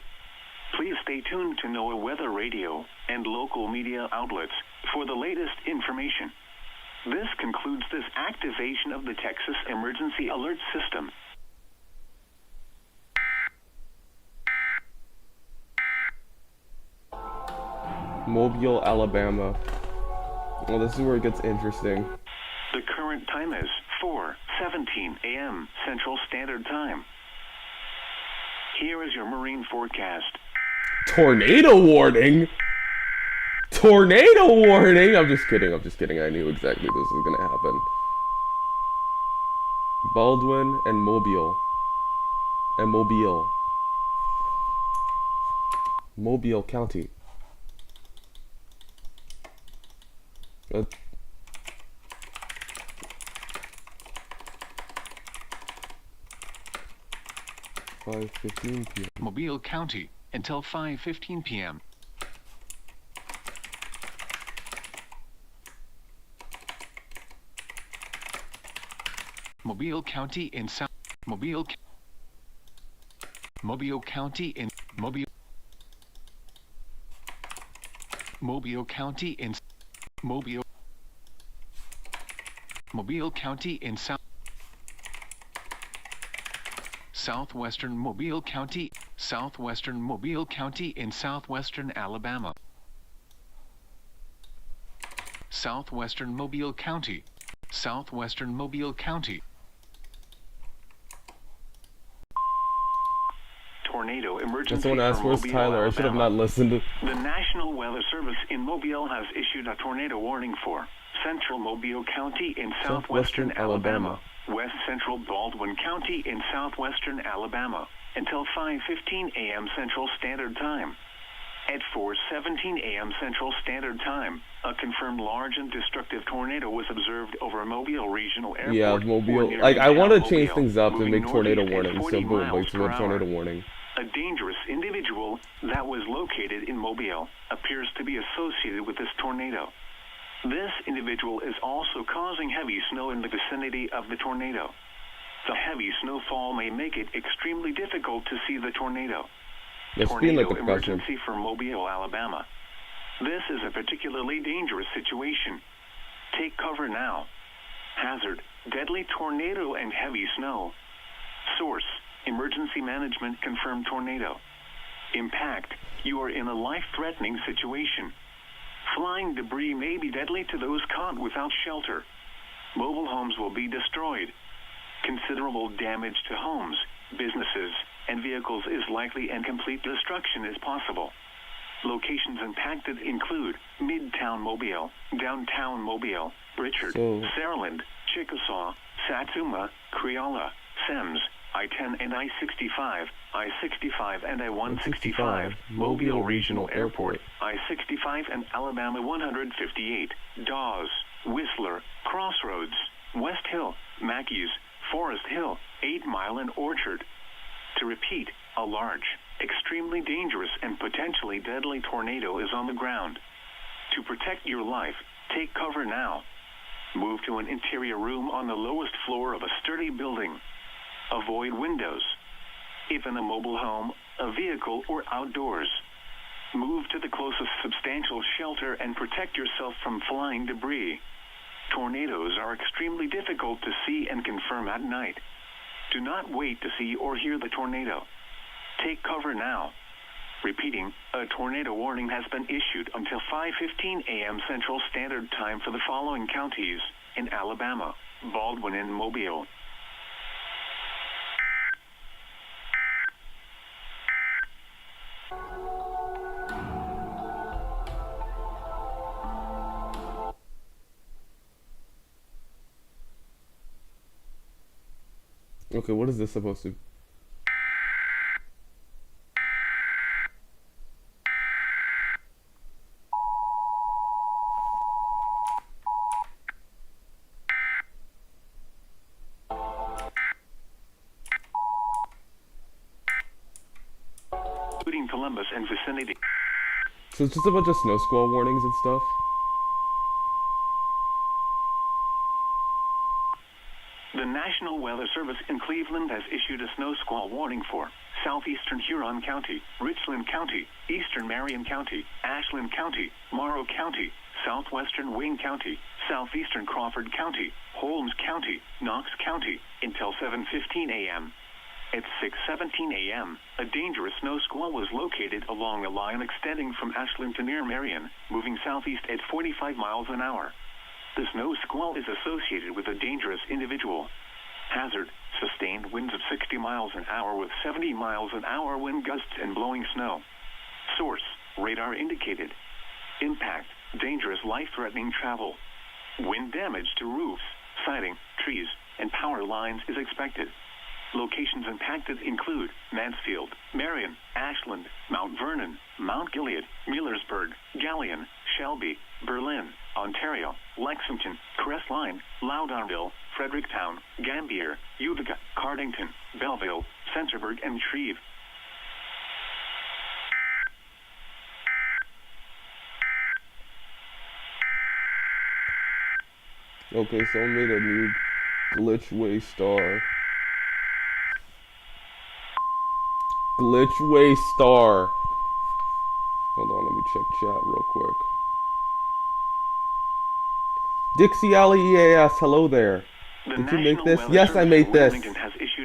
Please stay tuned to NOAA Weather Radio and local media outlets for the latest information. This concludes this activation of the Texas Emergency Alert System. Mobile, Alabama. Well, this is where it gets interesting. The current time is 4:17 a.m. Central Standard Time. Here is your marine forecast. Tornado warning? Tornado warning? I'm just kidding. I knew exactly this was gonna happen. Baldwin and Mobile. Mobile County. 5:15 p.m. Mobile County until 5:15 p.m. Mobile County in South Mobile County in Mobile County in Mobile County in Southwestern Mobile County in southwestern Alabama. Southwestern Mobile County. Tornado emergency. That's the one I asked, where's Tyler? I should have not listened. The National Weather Service in Mobile has issued a tornado warning for Central Mobile County in southwestern Alabama, West Central Baldwin County in southwestern Alabama, until 5:15 a.m. Central Standard Time. At 4:17 a.m. Central Standard Time, a confirmed large and destructive tornado was observed over Mobile Regional Airport. Yeah, Mobile. Like, I want to change things up and make tornado warnings. So boom, like a tornado warning. A dangerous individual that was located in Mobile appears to be associated with this tornado. This individual is also causing heavy snow in the vicinity of the tornado. The heavy snowfall may make it extremely difficult to see the tornado. Tornado emergency for Mobile, Alabama. This is a particularly dangerous situation. Take cover now. Hazard, deadly tornado and heavy snow. Source, emergency management confirmed tornado. Impact, you are in a life-threatening situation. Flying debris may be deadly to those caught without shelter. Mobile homes will be destroyed. Considerable damage to homes, businesses, and vehicles is likely, and complete destruction is possible. Locations impacted include Midtown Mobile, Downtown Mobile, Richard, Saraland, Chickasaw, Satsuma, Creola, Semmes, I-10 and I-65, I-65 and I-165, Mobile Regional Airport, I-65 and Alabama 158, Dawes, Whistler, Crossroads, West Hill, Mackey's, Forest Hill, 8 Mile and Orchard. To repeat, a large, extremely dangerous and potentially deadly tornado is on the ground. To protect your life, take cover now. Move to an interior room on the lowest floor of a sturdy building. Avoid windows. If in a mobile home, a vehicle, or outdoors. Move to the closest substantial shelter and protect yourself from flying debris. Tornadoes are extremely difficult to see and confirm at night. Do not wait to see or hear the tornado. Take cover now. Repeating, a tornado warning has been issued until 5:15 a.m. Central Standard Time for the following counties in Alabama: Baldwin and Mobile. Okay, what is this supposed to? Including Columbus and vicinity. So it's just a bunch of snow squall warnings and stuff? The National Weather Service in Cleveland has issued a snow squall warning for southeastern Huron County, Richland County, eastern Marion County, Ashland County, Morrow County, southwestern Wayne County, southeastern Crawford County, Holmes County, Knox County, until 7:15 a.m. At 6:17 a.m., a dangerous snow squall was located along a line extending from Ashland to near Marion, moving southeast at 45 miles an hour. The snow squall is associated with a dangerous individual. Hazard, sustained winds of 60 miles an hour with 70 miles an hour wind gusts and blowing snow. Source, radar indicated. Impact, dangerous life-threatening travel. Wind damage to roofs, siding, trees, and power lines is expected. Locations impacted include Mansfield, Marion, Ashland, Mount Vernon, Mount Gilead, Millersburg, Galion, Shelby, Berlin, Ontario, Lexington, Crestline, Loudonville, Fredericktown, Gambier, Utica, Cardington, Belleville, Centerburg, and Shreve. Okay, someone made a new glitchway star. Glitchway star. Hold on, let me check chat real quick. Dixie Alley EAS, hello there. Did you make this? Yes, I made this.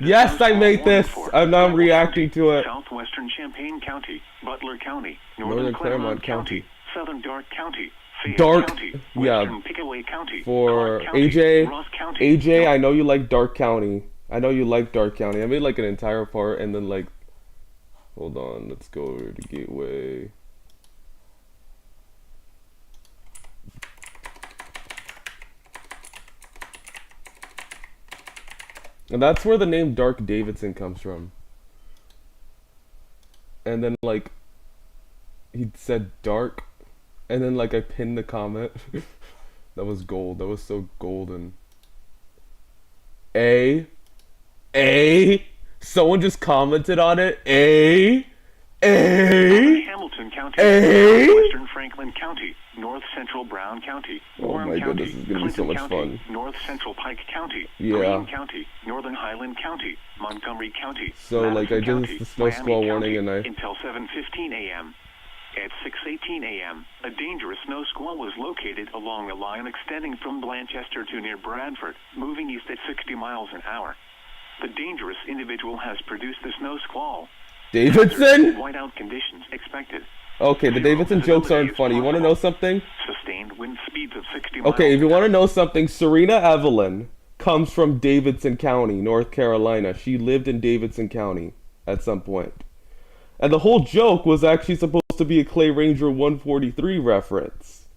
Yes, I made this. I'm now reacting to it. Southwestern Champaign County, Butler County, Northern Claremont County, Southern Dark County, Fayette Dark, County, yeah. Western Pickaway County, For Clark County, AJ, Ross County, AJ, I know you like Dark County. I know you like Dark County. I made like an entire part and then like, hold on, let's go to Gateway. And that's where the name Dark Davidson comes from. And then like, he said dark, and then like I pinned the comment. That was gold. That was so golden. Someone just commented on it. Hamilton County, Western Franklin County, North Central Brown County, Oh my god, this is gonna be so much fun. North Central Pike County, Yeah. Greene County, Northern Highland County, Montgomery County. So, like, I Madison did County, the snow Miami squall County, warning and I... until 7:15 a.m. At 6:18 a.m., a dangerous snow squall was located along a line extending from Blanchester to near Bradford, moving east at 60 miles an hour. The dangerous individual has produced the snow squall. Davidson? Whiteout conditions expected. Okay, the Davidson jokes aren't funny. You wanna know something? Sustained wind speeds of 60 miles. Okay, if you wanna know something, Serena Evelyn comes from Davidson County, North Carolina. She lived in Davidson County at some point. And the whole joke was actually supposed to be a Clay Ranger 143 reference.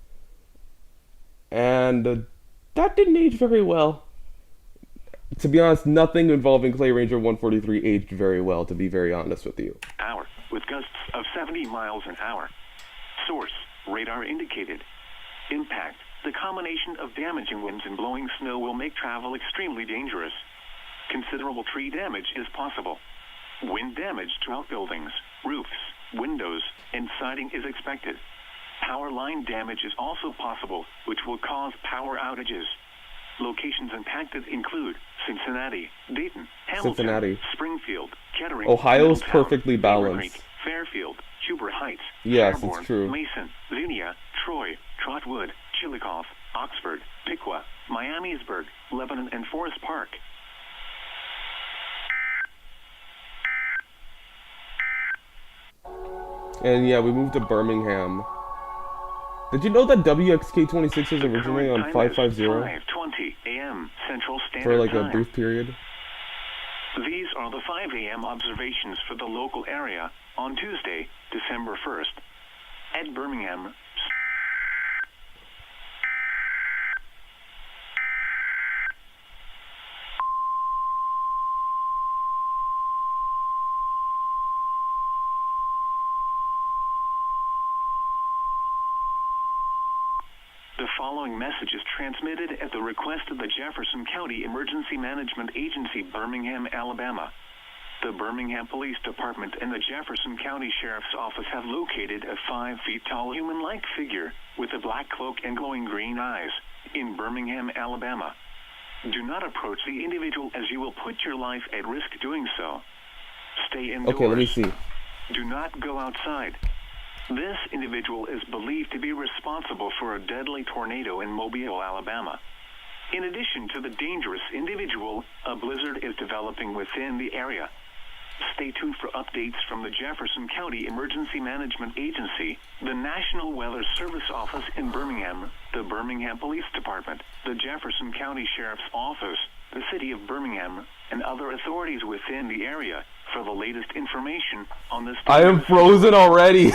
And that didn't age very well. To be honest, nothing involving Clay Ranger 143 aged very well, to be very honest with you. Hour, with gusts of 70 miles an hour. Source, radar indicated. Impact, the combination of damaging winds and blowing snow will make travel extremely dangerous. Considerable tree damage is possible. Wind damage to outbuildings, roofs, windows, and siding is expected. Power line damage is also possible, which will cause power outages. Locations impacted include Cincinnati, Dayton, Hamilton, Cincinnati. Springfield, Kettering, Ohio's Middletown, perfectly Beaver balanced. Creek, Fairfield, Huber Heights, Yes, Fairborn, it's true. Mason, Xenia, Troy, Trotwood, Chillicothe, Oxford, Piqua, Miamisburg, Lebanon, and Forest Park. And yeah, we moved to Birmingham. Did you know that WXK26 was originally on 550 5:20 a.m. Central Standard for like a Time. brief period? These are the 5 a.m. observations for the local area on Tuesday, December 1st. At Birmingham, the following message is transmitted at the request of the Jefferson County Emergency Management Agency, Birmingham, Alabama. The Birmingham Police Department and the Jefferson County Sheriff's Office have located a 5 feet tall human-like figure with a black cloak and glowing green eyes in Birmingham, Alabama. Do not approach the individual as you will put your life at risk doing so. Stay indoors. Okay, let me see. Do not go outside. This individual is believed to be responsible for a deadly tornado in Mobile, Alabama. In addition to the dangerous individual, a blizzard is developing within the area. Stay tuned for updates from the Jefferson County Emergency Management Agency, the National Weather Service Office in Birmingham, the Birmingham Police Department, the Jefferson County Sheriff's Office, the City of Birmingham, and other authorities within the area for the latest information on this. I am frozen already.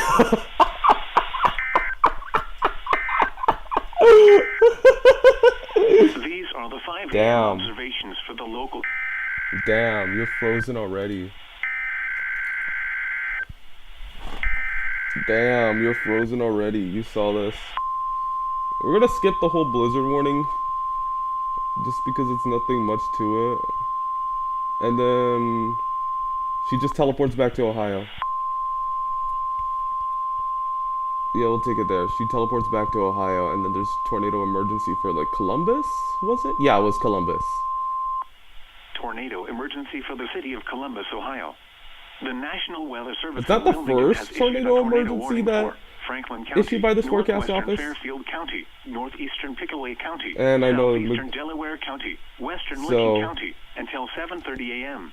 These are the 5 Damn. observations for the local. Damn, you're frozen already. Damn, you're frozen already. You saw this. We're gonna skip the whole blizzard warning just because it's nothing much to it. And then she just teleports back to Ohio. Yeah, we'll take it there. She teleports back to Ohio, and then there's tornado emergency for like Columbus, was it? Yeah, it was Columbus. Tornado emergency for the city of Columbus, Ohio. The National Weather Service Is that the of Wilmington has first issued a tornado emergency warning that for Franklin County, issued by this forecast northwestern office? Fairfield County, northeastern Pickaway County, And I know southeastern Delaware County, western So- Licking County until 7:30 a.m.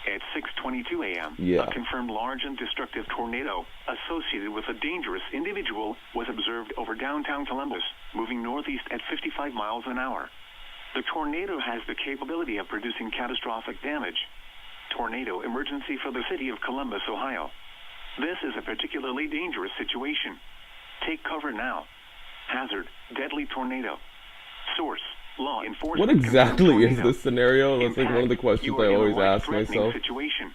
At 6:22 a.m., Yeah. a confirmed large and destructive tornado associated with a dangerous individual was observed over downtown Columbus, moving northeast at 55 miles an hour. The tornado has the capability of producing catastrophic damage. Tornado emergency for the city of Columbus, Ohio. This is a particularly dangerous situation. Take cover now. Hazard, deadly tornado. Source, law enforcement. What exactly confirmed is tornado. this scenario? That's like one of the Impact, questions you are I in a always ask life-threatening myself. Situation.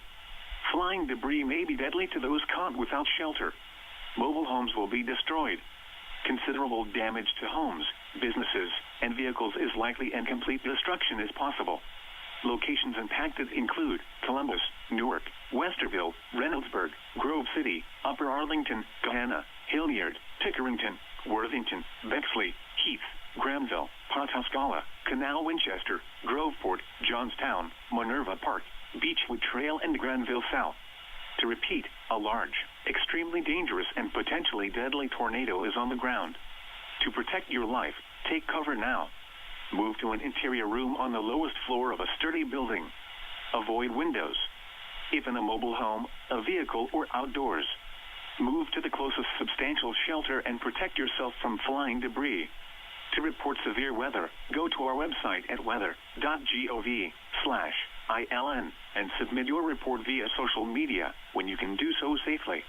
Flying debris may be deadly to those caught without shelter. Mobile homes will be destroyed. Considerable damage to homes, businesses, and vehicles is likely, and complete destruction is possible. Locations impacted include Columbus, Newark, Westerville, Reynoldsburg, Grove City, Upper Arlington, Gahanna, Hilliard, Pickerington, Worthington, Bexley, Heath, Granville, Pawhuska, Canal Winchester, Groveport, Johnstown, Minerva Park, Beechwood Trail, and Granville South. To repeat, a large, extremely dangerous, and potentially deadly tornado is on the ground. To protect your life, take cover now. Move to an interior room on the lowest floor of a sturdy building. Avoid windows. If in a mobile home, a vehicle, or outdoors. Move to the closest substantial shelter and protect yourself from flying debris. To report severe weather, go to our website at weather.gov/ILN and submit your report via social media when you can do so safely.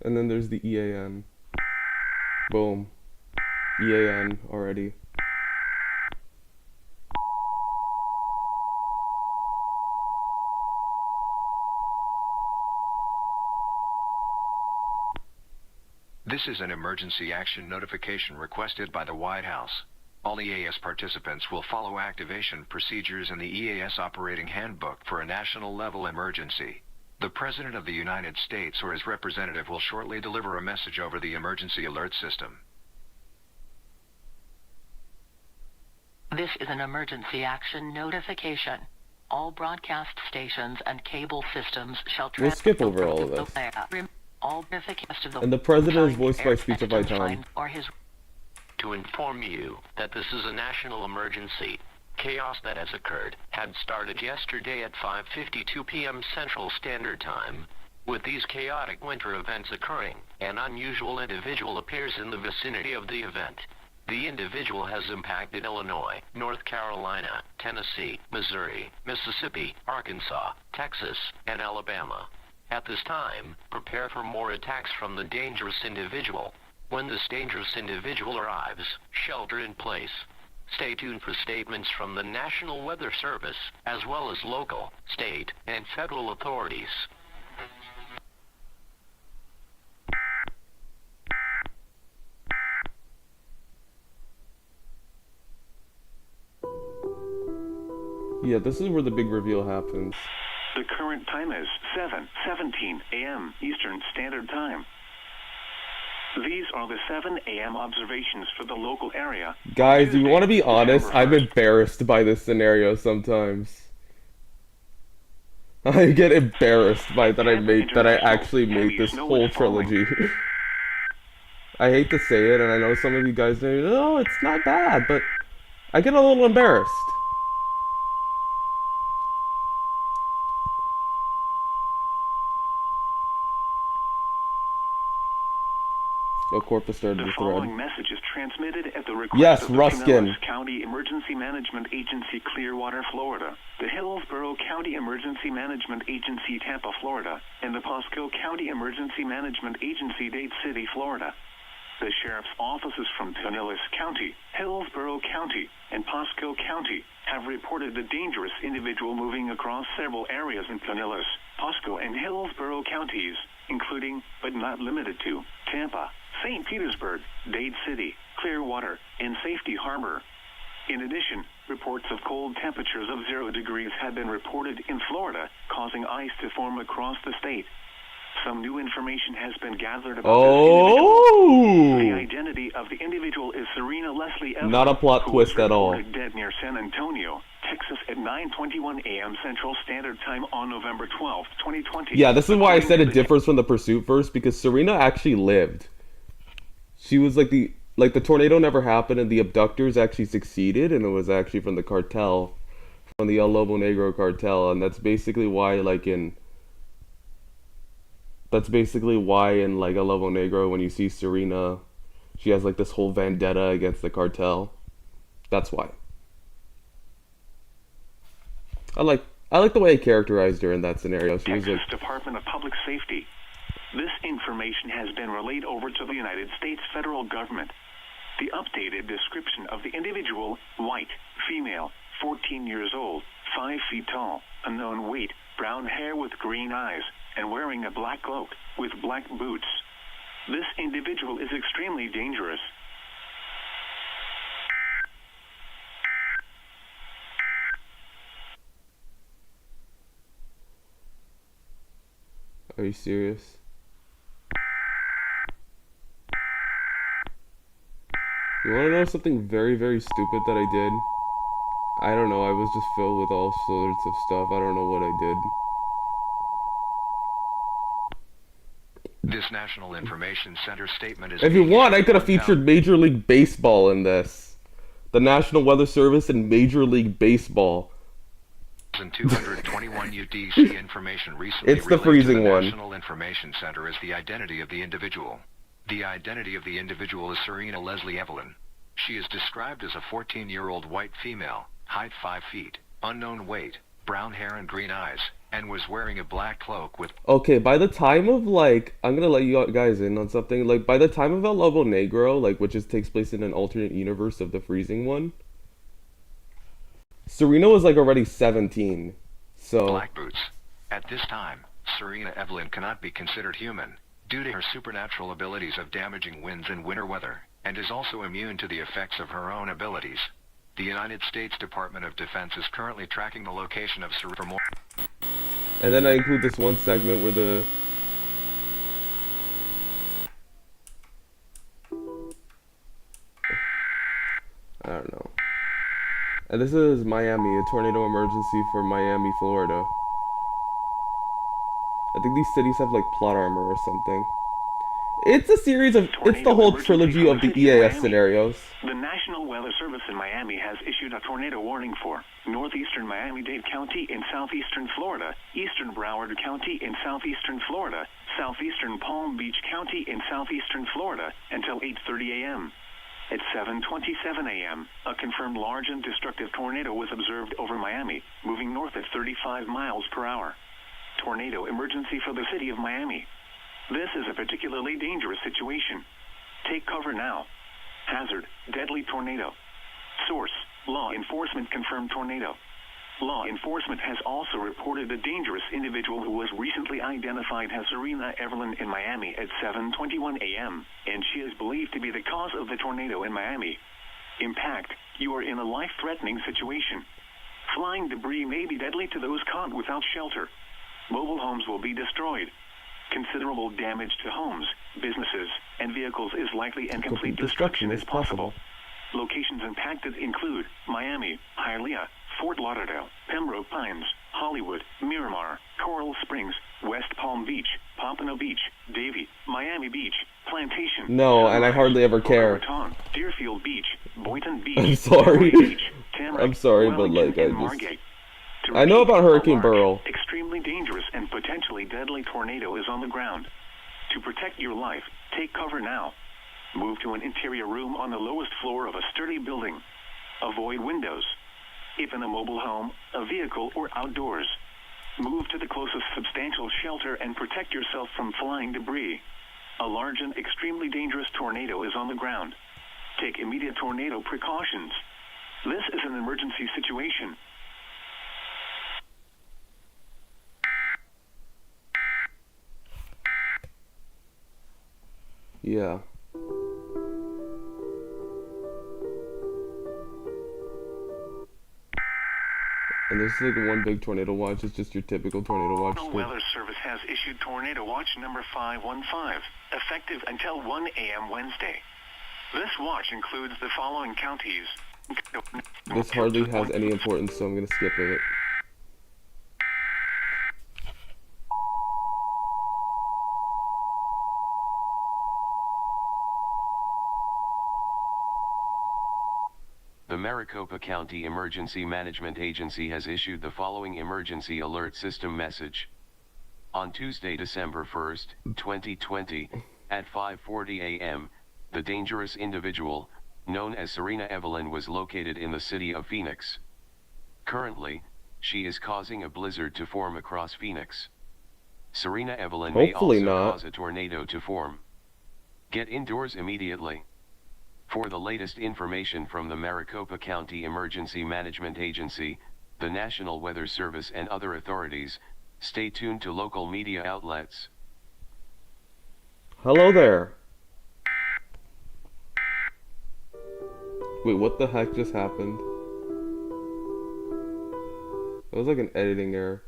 And then there's the EAN. Boom. EAN already. This is an emergency action notification requested by the White House. All EAS participants will follow activation procedures in the EAS Operating Handbook for a national level emergency. The President of the United States or his representative will shortly deliver a message over the emergency alert system. This is an emergency action notification. All broadcast stations and cable systems shall We'll skip over all of this. All notifications of the And the President is voiced by Speech of Iton. or his To inform you that this is a national emergency. Chaos that has occurred had started yesterday at 5:52 p.m. Central Standard Time. With these chaotic winter events occurring, an unusual individual appears in the vicinity of the event. The individual has impacted Illinois, North Carolina, Tennessee, Missouri, Mississippi, Arkansas, Texas, and Alabama. At this time, prepare for more attacks from the dangerous individual. When this dangerous individual arrives, shelter in place. Stay tuned for statements from the National Weather Service, as well as local, state, and federal authorities. Yeah, this is where the big reveal happens. The current time is 7:17 a.m. Eastern Standard Time. These are the 7 a.m. observations for the local area. Guys, you want to be honest? December I'm 1st. embarrassed by this scenario sometimes. I get embarrassed by that I actually made this whole trilogy. I hate to say it, and I know some of you guys say, oh, it's not bad, but I get a little embarrassed. Oh, Corpus started The the following thread. message is transmitted at the request Yes, of the Ruskin. Pinellas County Emergency Management Agency, Clearwater, Florida, the Hillsborough County Emergency Management Agency, Tampa, Florida, and the Pasco County Emergency Management Agency, Dade City, Florida. The sheriff's offices from Pinellas County, Hillsborough County, and Pasco County have reported a dangerous individual moving across several areas in Pinellas, Pasco, and Hillsborough counties, including, but not limited to, Tampa, St. Petersburg, Dade City, Clearwater, and Safety Harbor. In addition, reports of cold temperatures of 0 degrees have been reported in Florida, causing ice to form across the state. Some new information has been gathered about this individual. The identity of the individual is Serena Leslie Evelyn, Not a plot who was twist at all. reported dead near San Antonio, Texas at 9:21 a.m. Central Standard Time on November 12, 2020. Yeah, this is why I According said to it the differs from the Pursuit verse, because Serena actually lived. She was like the tornado never happened and the abductors actually succeeded, and it was actually from the cartel, from the El Lobo Negro cartel, and that's basically why in like El Lobo Negro, when you see Serena, she has like this whole vendetta against the cartel. That's why. I like the way I characterized her in that scenario. She was Texas like, Department of Public Safety. This information has been relayed over to the United States federal government. The updated description of the individual, white, female, 14 years old, 5 feet tall, unknown weight, brown hair with green eyes, and wearing a black cloak with black boots. This individual is extremely dangerous. are you serious? You want to know something very, very stupid that I did? I don't know, I was just filled with all sorts of stuff. I don't know what I did. This National Information Center statement is... If you being want, I issued could have 1,000 featured Major League Baseball in this. The National Weather Service and Major League Baseball. 221 UDC information recently It's the relayed freezing to the one. National Information Center is the identity of the individual. The identity of the individual is Serena Leslie Evelyn. She is described as a 14-year-old white female, height 5 feet, unknown weight, brown hair and green eyes, and was wearing a black cloak with... Okay, by the time of, like, I'm gonna let you guys in on something. Like, by the time of El Lobo Negro, like, which takes place in an alternate universe of the freezing one, Serena was, like, already 17. So... black boots. At this time, Serena Evelyn cannot be considered human, due to her supernatural abilities of damaging winds and winter weather, and is also immune to the effects of her own abilities. The United States Department of Defense is currently tracking the location of Serena for more... And then I include this one segment where the... I don't know. And this is Miami, a tornado emergency for Miami, Florida. I think these cities have like plot armor or something. It's a series of... It's the whole trilogy of the EAS scenarios. The National Weather Service in Miami has issued a tornado warning for northeastern Miami-Dade County in southeastern Florida, eastern Broward County in southeastern Florida, southeastern Palm Beach County in southeastern Florida until 8:30 a.m. At 7:27 a.m., a confirmed large and destructive tornado was observed over Miami, moving north at 35 miles per hour. Tornado emergency for the city of Miami. This is a particularly dangerous situation. Take cover now. Hazard, deadly tornado. Source, law enforcement confirmed tornado. Law enforcement has also reported a dangerous individual who was recently identified as Serena Evelyn in Miami at 7:21 a.m., and she is believed to be the cause of the tornado in Miami. Impact, you are in a life-threatening situation. Flying debris may be deadly to those caught without shelter. Mobile homes will be destroyed. Considerable damage to homes, businesses, and vehicles is likely, and complete destruction is possible. Locations impacted include Miami, Hialeah, Fort Lauderdale, Pembroke Pines, Hollywood, Miramar, Coral Springs, West Palm Beach, Pompano Beach, Davie, Miami Beach, Plantation. No, and I hardly ever care. Boca Raton, Deerfield Beach, Boynton Beach, I'm sorry. Newport Beach, Tamarack, I'm sorry, but Wellington, like I and just... Margate. To I know repeat, about Hurricane a large, Beryl. extremely dangerous and potentially deadly tornado is on the ground. To protect your life, take cover now. Move to an interior room on the lowest floor of a sturdy building. Avoid windows. If in a mobile home, a vehicle, or outdoors, move to the closest substantial shelter and protect yourself from flying debris. A large and extremely dangerous tornado is on the ground. Take immediate tornado precautions. This is an emergency situation. Yeah. And this is like one big tornado watch. It's just your typical tornado watch. National Weather Service has issued Tornado Watch number 515, effective until 1 a.m. Wednesday. This watch includes the following counties. This hardly has any importance, so I'm gonna skip it. The Maricopa County Emergency Management Agency has issued the following emergency alert system message. On Tuesday, December 1st, 2020, at 5:40 a.m., the dangerous individual, known as Serena Evelyn, was located in the city of Phoenix. Currently, she is causing a blizzard to form across Phoenix. Serena Evelyn may also cause a tornado to form. Get indoors immediately. For the latest information from the Maricopa County Emergency Management Agency, the National Weather Service, and other authorities, stay tuned to local media outlets. Hello there. Wait, what the heck just happened? It was like an editing error.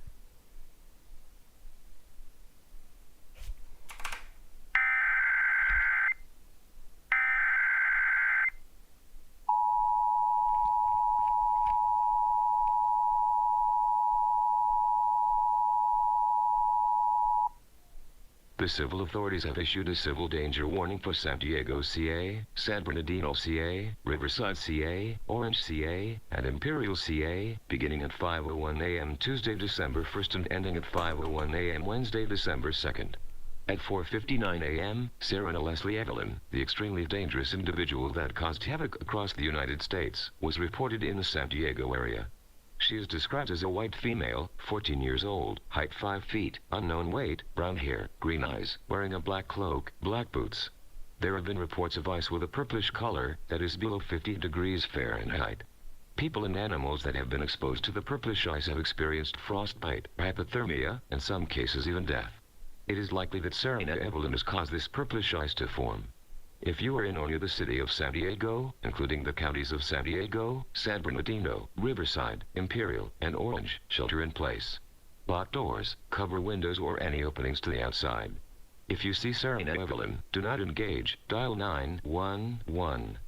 The civil authorities have issued a civil danger warning for San Diego, CA, San Bernardino, CA, Riverside, CA, Orange, CA, and Imperial, CA, beginning at 5:01 a.m. Tuesday, December 1st and ending at 5:01 a.m. Wednesday, December 2nd. At 4:59 a.m., Serena Leslie Evelyn, the extremely dangerous individual that caused havoc across the United States, was reported in the San Diego area. She is described as a white female, 14 years old, height 5 feet, unknown weight, brown hair, green eyes, wearing a black cloak, black boots. There have been reports of ice with a purplish color that is below 50 degrees Fahrenheit. People and animals that have been exposed to the purplish ice have experienced frostbite, hypothermia, and in some cases even death. It is likely that Serena Evelyn has caused this purplish ice to form. If you are in or near the city of San Diego, including the counties of San Diego, San Bernardino, Riverside, Imperial, and Orange, shelter in place. Lock doors, cover windows or any openings to the outside. If you see Serena Evelyn, do not engage, dial 911.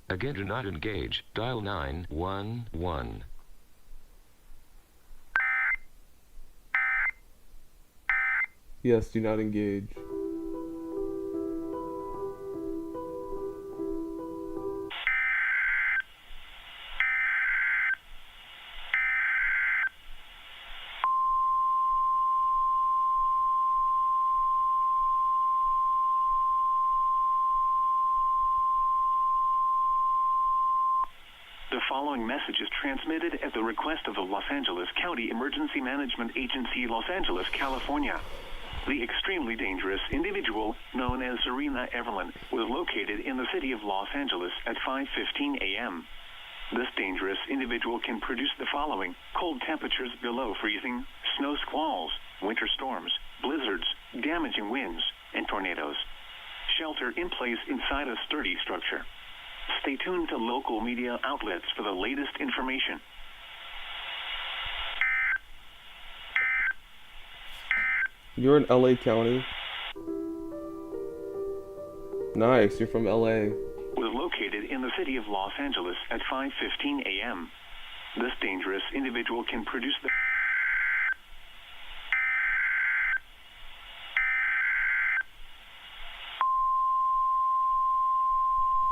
Again, do not engage, dial 911. Yes, do not engage. The following message is transmitted at the request of the Los Angeles County Emergency Management Agency, Los Angeles, California. The extremely dangerous individual, known as Serena Evelyn, was located in the city of Los Angeles at 5:15 a.m. This dangerous individual can produce the following: cold temperatures below freezing, snow squalls, winter storms, blizzards, damaging winds, and tornadoes. Shelter in place inside a sturdy structure. Stay tuned to local media outlets for the latest information. You're in LA County? Nice, you're from LA. Was located in the city of Los Angeles at 5:15 a.m. This dangerous individual can produce the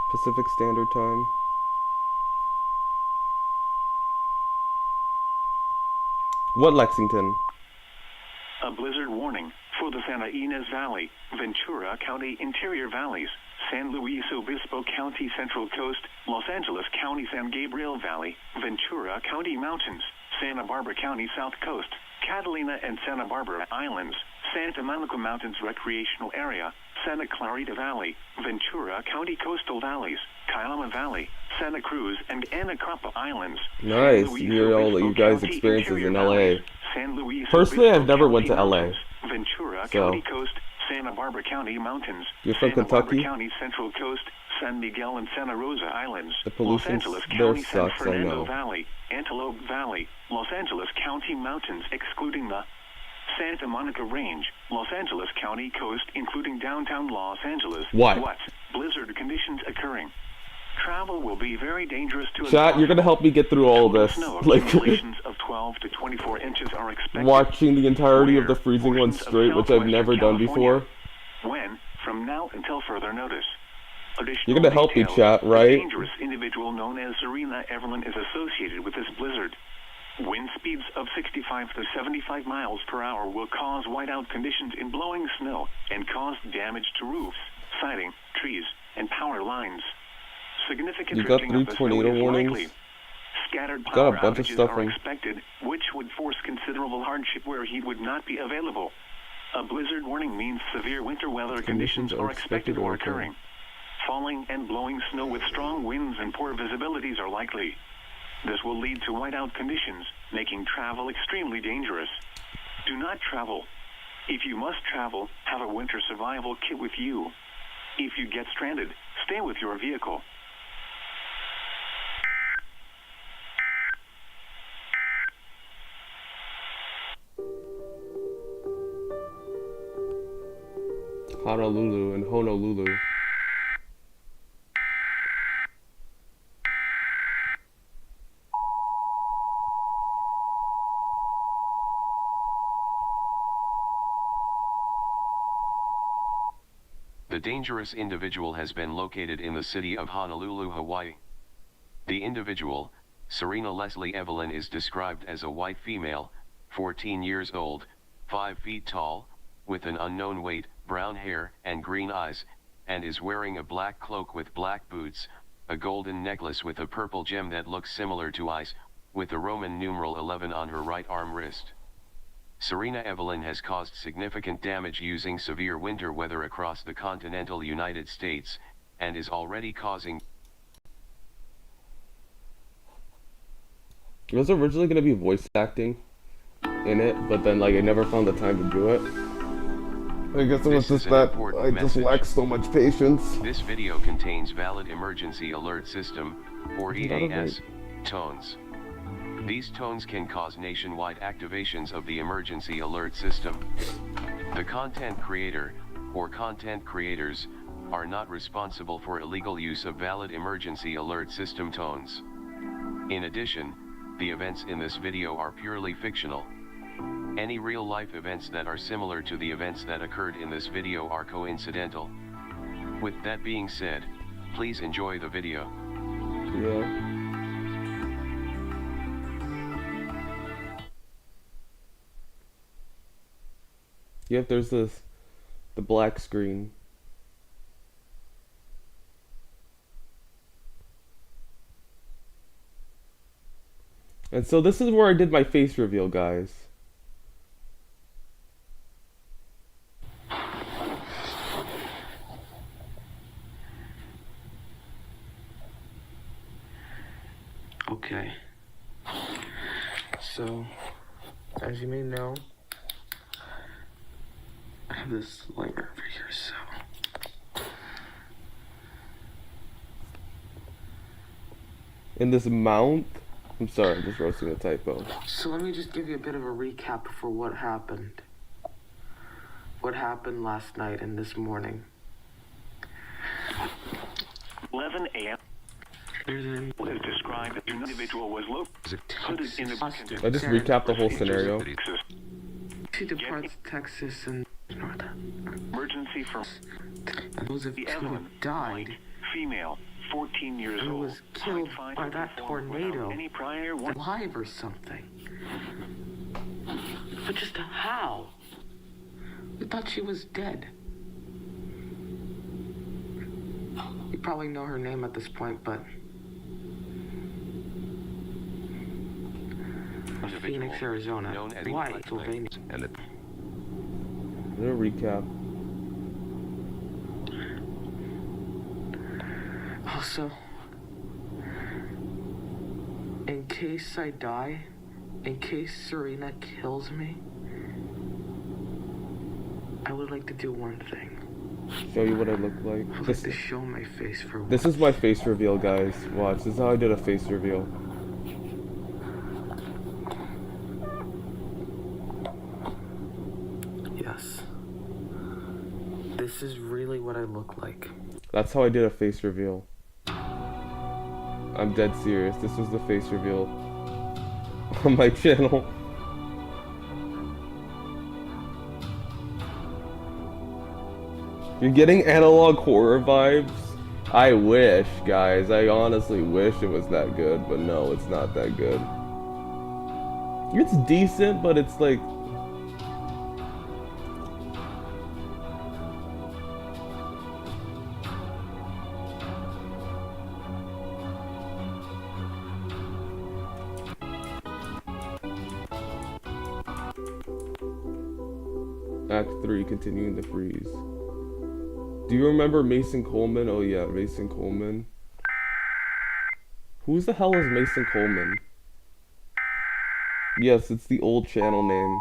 Pacific Standard Time. What Lexington? a blizzard warning For the Santa Ynez Valley, Ventura County Interior Valleys, San Luis Obispo County Central Coast, Los Angeles County San Gabriel Valley, Ventura County Mountains, Santa Barbara County South Coast, Catalina and Santa Barbara Islands, Santa Monica Mountains Recreational Area, Santa Clarita Valley, Ventura County Coastal Valleys, Kiama Valley, Santa Cruz, and Anacapa Islands. Nice. You hear all that you guys' experiences in LA. Personally, I've never went to LA. Ventura County Coast, Santa Barbara County Mountains, You're from Santa Kentucky? Barbara County Central Coast, San Miguel and Santa Rosa Islands, The Los pollution Angeles there County San sucks, I Fernando know. Valley, Antelope Valley, Los Angeles County Mountains excluding the Santa Monica Range, Los Angeles County Coast including downtown Los Angeles. What? Blizzard conditions occurring. Travel will be very dangerous to Chat, you're gonna help me get through all of this. Snow Like, accumulations of 12 to 24 inches are expected. watching the entirety of the Freezing One Portions of straight, which I've southwestern never done California. before. When? From now until further notice. Additional You're gonna help me, details. chat, A right? dangerous individual known as Serena Evelyn is associated with this blizzard. Wind speeds of 65 to 75 miles per hour will cause whiteout conditions in blowing snow and cause damage to roofs, siding, trees, and power lines. Significant You got drifting 3 of the snow tornado is warnings. likely. Scattered Got power a bunch of outages stuff are in- expected, which would force considerable hardship where he would not be available. A blizzard warning means severe winter weather conditions are expected or occurring. Falling and blowing snow with strong winds and poor visibilities are likely. This will lead to whiteout conditions, making travel extremely dangerous. Do not travel. If you must travel, have a winter survival kit with you. If you get stranded, stay with your vehicle. Honolulu and Honolulu. The dangerous individual has been located in the city of Honolulu, Hawaii. The individual, Serena Leslie Evelyn, is described as a white female, 14 years old, 5 feet tall, with an unknown weight, brown hair and green eyes, and is wearing a black cloak with black boots, a golden necklace with a purple gem that looks similar to ice, with the Roman numeral 11 on her right arm wrist. Serena Evelyn has caused significant damage using severe winter weather across the continental United States, and is already causing... It was originally gonna be voice acting in it, but then like I never found the time to do it. I guess it was This is just an that important I just message. lack so much patience. This video contains valid emergency alert system, or Not a EAS, tones. These tones can cause nationwide activations of the emergency alert system. The content creator, or content creators, are not responsible for illegal use of valid emergency alert system tones. In addition, the events in this video are purely fictional. Any real-life events that are similar to the events that occurred in this video are coincidental. With that being said, please enjoy the video. Yeah. Yep, there's the black screen. And so this is where I did my face reveal, guys. Okay. So, as you may know, I have this light over here, so. In this mount, I'm sorry, I'm just roasting a typo. So let me just give you a bit of a recap for what happened. What happened last night and this morning. 11 a.m. There's an is described that an individual was located in the I just recapped the whole scenario. She departs Texas and north. Emergency from And those of the you who Evelyn, died white, female, 14 years and old, was killed height 5 by foot that 4 without tornado any prior warning. alive or something. But just how? I thought she was dead. You probably know her name at this point, but Phoenix, Arizona, Hawaii, Pennsylvania. A little recap. Also, in case I die, in case Serena kills me, I would like to do one thing. Show you what I look like. I'd like to show my face for once. This is my face reveal, guys. Watch. This is how I did a face reveal. Yes. This is really what I look like. That's how I did a face reveal. I'm dead serious. This was the face reveal on my channel. You're getting analog horror vibes? I wish, guys. I honestly wish it was that good, but no, it's not that good. It's decent, but it's like... Act 3, continuing the freeze. Do you remember Mason Coleman? Oh yeah, Mason Coleman. Who the hell is Mason Coleman? Yes, it's the old channel name.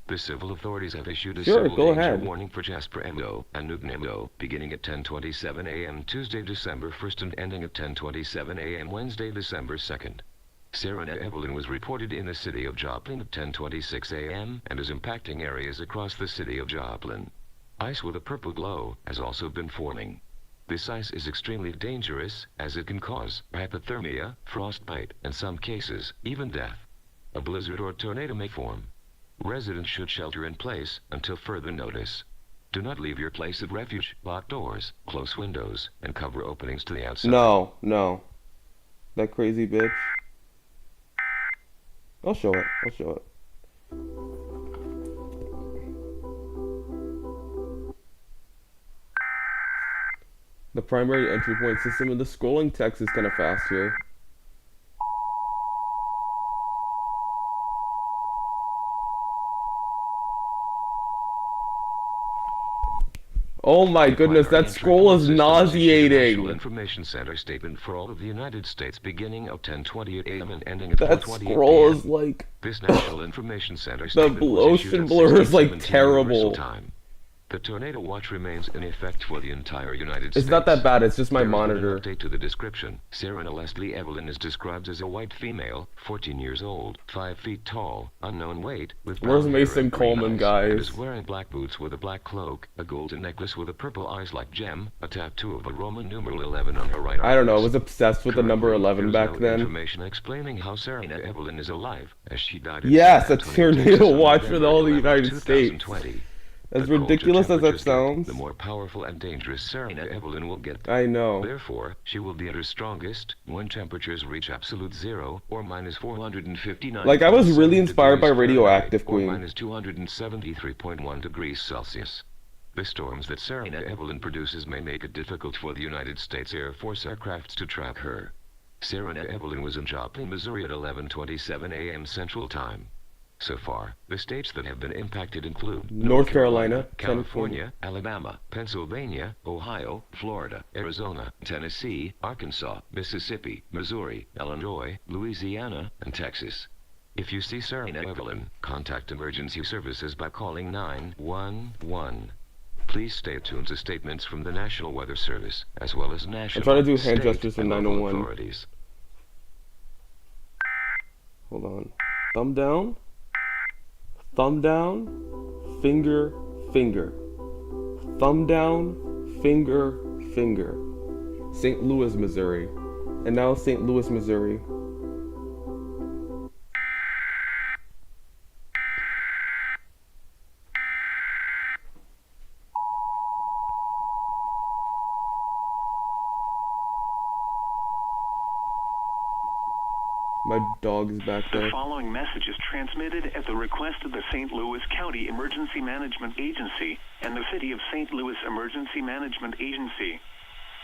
The civil authorities have issued a Sure, civil go danger ahead. warning for Jasper Endo and Nugnemdo, beginning at 10:27 a.m. Tuesday, December 1st and ending at 10:27 a.m. Wednesday, December 2nd. Serena Evelyn was reported in the city of Joplin at 10:26 a.m. and is impacting areas across the city of Joplin. Ice with a purple glow has also been forming. This ice is extremely dangerous as it can cause hypothermia, frostbite, and in some cases, even death. A blizzard or tornado may form. Residents should shelter in place until further notice. Do not leave your place of refuge, lock doors, close windows, and cover openings to the outside. No, no. That crazy bitch. I'll show it. I'll show it. The primary entry point system, and the scrolling text is kind of fast here. Oh my goodness, that scroll is National nauseating. Information Center statement for all of the United States beginning at 10:28 a.m. and ending at That 12:28 scroll p.m. is like... This National Information Center The statement was issued ocean at blur is like 16:17 terrible. Universal Time. The tornado watch remains in effect for the entire United States. It's not that bad, it's just my There has been monitor. an update to the description. Serena Leslie Evelyn is described as a white female, 14 years old, 5 feet tall, unknown weight, with brown Where's hair Mason and green Coleman, eyes, guys? and is wearing black boots with a black cloak, a golden necklace with a purple eyes-like gem, a tattoo of a Roman numeral 11 on her right arm. I don't know, I was obsessed with the number 11 There's back no then. information explaining how Serena Evelyn is alive, as she died in Yes, San a Antonio, tornado Texas on watch for November all the 11, United States. 2020. As The colder ridiculous as that temperatures get, sounds. the more powerful and dangerous Serena Evelyn will get. I know. Therefore, she will be at her strongest when temperatures reach absolute zero or minus 459. Like, I was really inspired by Radioactive or Queen. minus 273.1 degrees Celsius. The storms that Serena Evelyn produces may make it difficult for the United States Air Force aircrafts to track her. Serena Evelyn was in Joplin, Missouri at 11:27 a.m. Central Time. So far, the states that have been impacted include North Carolina, California, Alabama, Pennsylvania, Ohio, Florida, Arizona, Tennessee, Arkansas, Mississippi, Missouri, Illinois, Louisiana, and Texas. If you see Serena Evelyn, contact emergency services by calling 911. Please stay tuned to statements from the National Weather Service, as well as national, I'm trying to do hand state, gestures for and local 911. authorities. Hold on. Thumb down. Thumb down. Finger, finger. Thumb down. Finger, finger. St. Louis, Missouri. And now St. Louis, Missouri. My dog is back The there. following message is transmitted at the request of the St. Louis County Emergency Management Agency and the City of St. Louis Emergency Management Agency.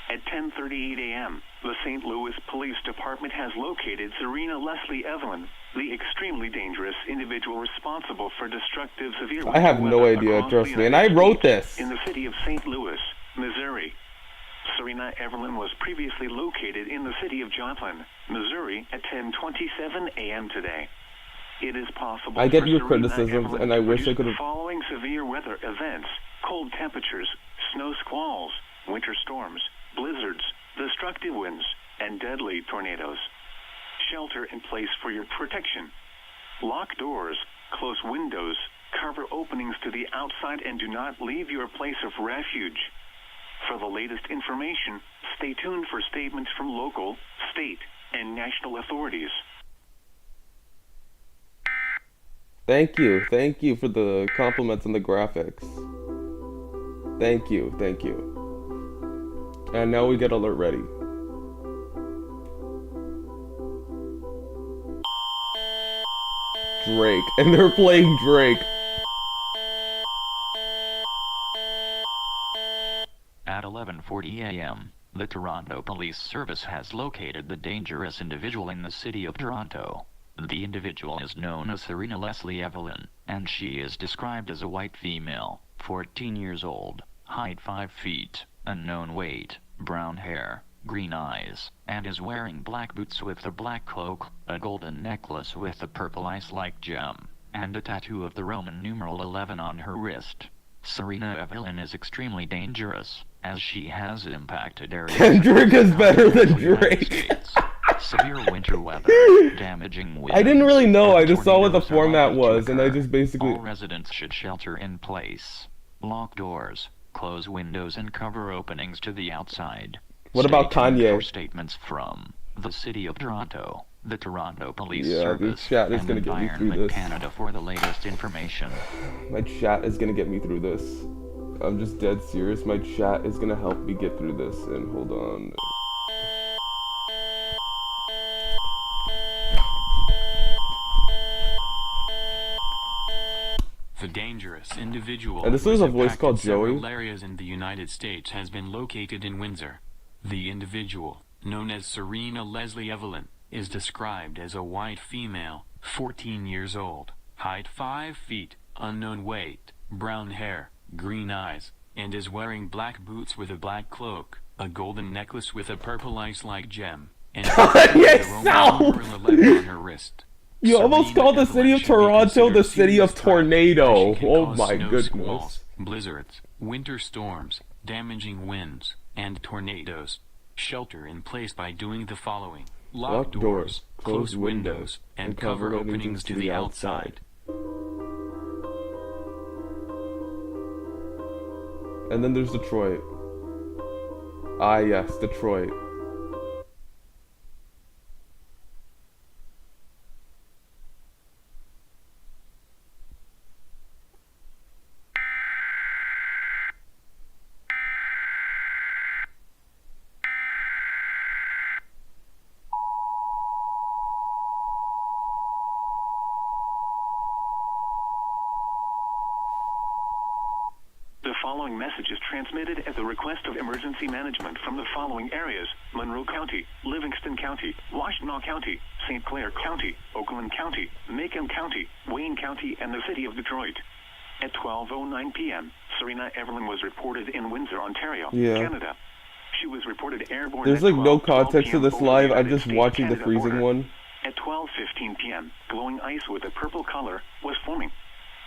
At 10:38 a.m., the St. Louis Police Department has located Serena Leslie Evelyn, the extremely dangerous individual responsible for destructive severe I have no weather idea, across trust the me, and I United wrote States this. in the city of St. Louis, Missouri. Serena Evelyn was previously located in the city of Joplin, Missouri at 10:27 a.m. today. It is possible I get for your Serena criticisms, Evelyn and I to wish I produce could the have... following severe weather events: cold temperatures, snow squalls, winter storms, blizzards, destructive winds, and deadly tornadoes. Shelter in place for your protection. Lock doors, close windows, cover openings to the outside, and do not leave your place of refuge. For the latest information, stay tuned for statements from local, state, and national authorities. Thank you for the compliments and the graphics. Thank you. And now we get alert ready. Drake, and they're playing Drake. At 11:40 a.m., the Toronto Police Service has located the dangerous individual in the city of Toronto. The individual is known as Serena Leslie Evelyn, and she is described as a white female, 14 years old, height 5 feet, unknown weight, brown hair, green eyes, and is wearing black boots with a black cloak, a golden necklace with a purple ice-like gem, and a tattoo of the Roman numeral 11 on her wrist. Serena Evelyn is extremely dangerous, as she has impacted areas... Kendrick is better than United Drake. States. Severe winter weather, damaging winds... I didn't really know, I and just saw what the tornadoes are format likely to was, and I occur. just basically... All residents should shelter in place. Lock doors, close windows, and cover openings to the outside. What about Stay tuned Kanye? for statements from the City of Toronto, the Toronto Police Yeah, this Service, chat is and gonna get me through Environment this. Canada for the latest information. My chat is gonna get me through this. I'm just dead serious. My chat is gonna help me get through this. And hold on. The dangerous individual And this who was has a voice impacted called several Joey. areas in the United States has been located in Windsor. The individual, known as Serena Leslie Evelyn, is described as a white female, 14 years old, height 5 feet, unknown weight, brown hair, green eyes, and is wearing black boots with a black cloak, a golden necklace with a purple ice-like gem, and Kanye a Roman South! numeral 11 on her wrist. You almost Serena called the Evelyn city of should be Toronto considered the city of serious threat, tornado. as she can Oh cause my snow goodness. squalls, blizzards, winter storms, damaging winds, and tornadoes. Shelter in place by doing the following: lock doors, close windows, and cover openings to the outside. And then there's Detroit. Ah yes, Detroit. The following message is transmitted at the request of emergency management from the following areas: Monroe County, Livingston County, Washtenaw County, St. Clair County, Oakland County, Macon County, Wayne County, and the city of Detroit. At 12:09 p.m., Serena Evelyn was reported in Windsor, Ontario, Yeah. Canada. She was reported airborne There's at like no 12:12 context to p.m. this over the live. I'm United just States watching the Canada freezing border. one. At 12:15 p.m., glowing ice with a purple color was forming.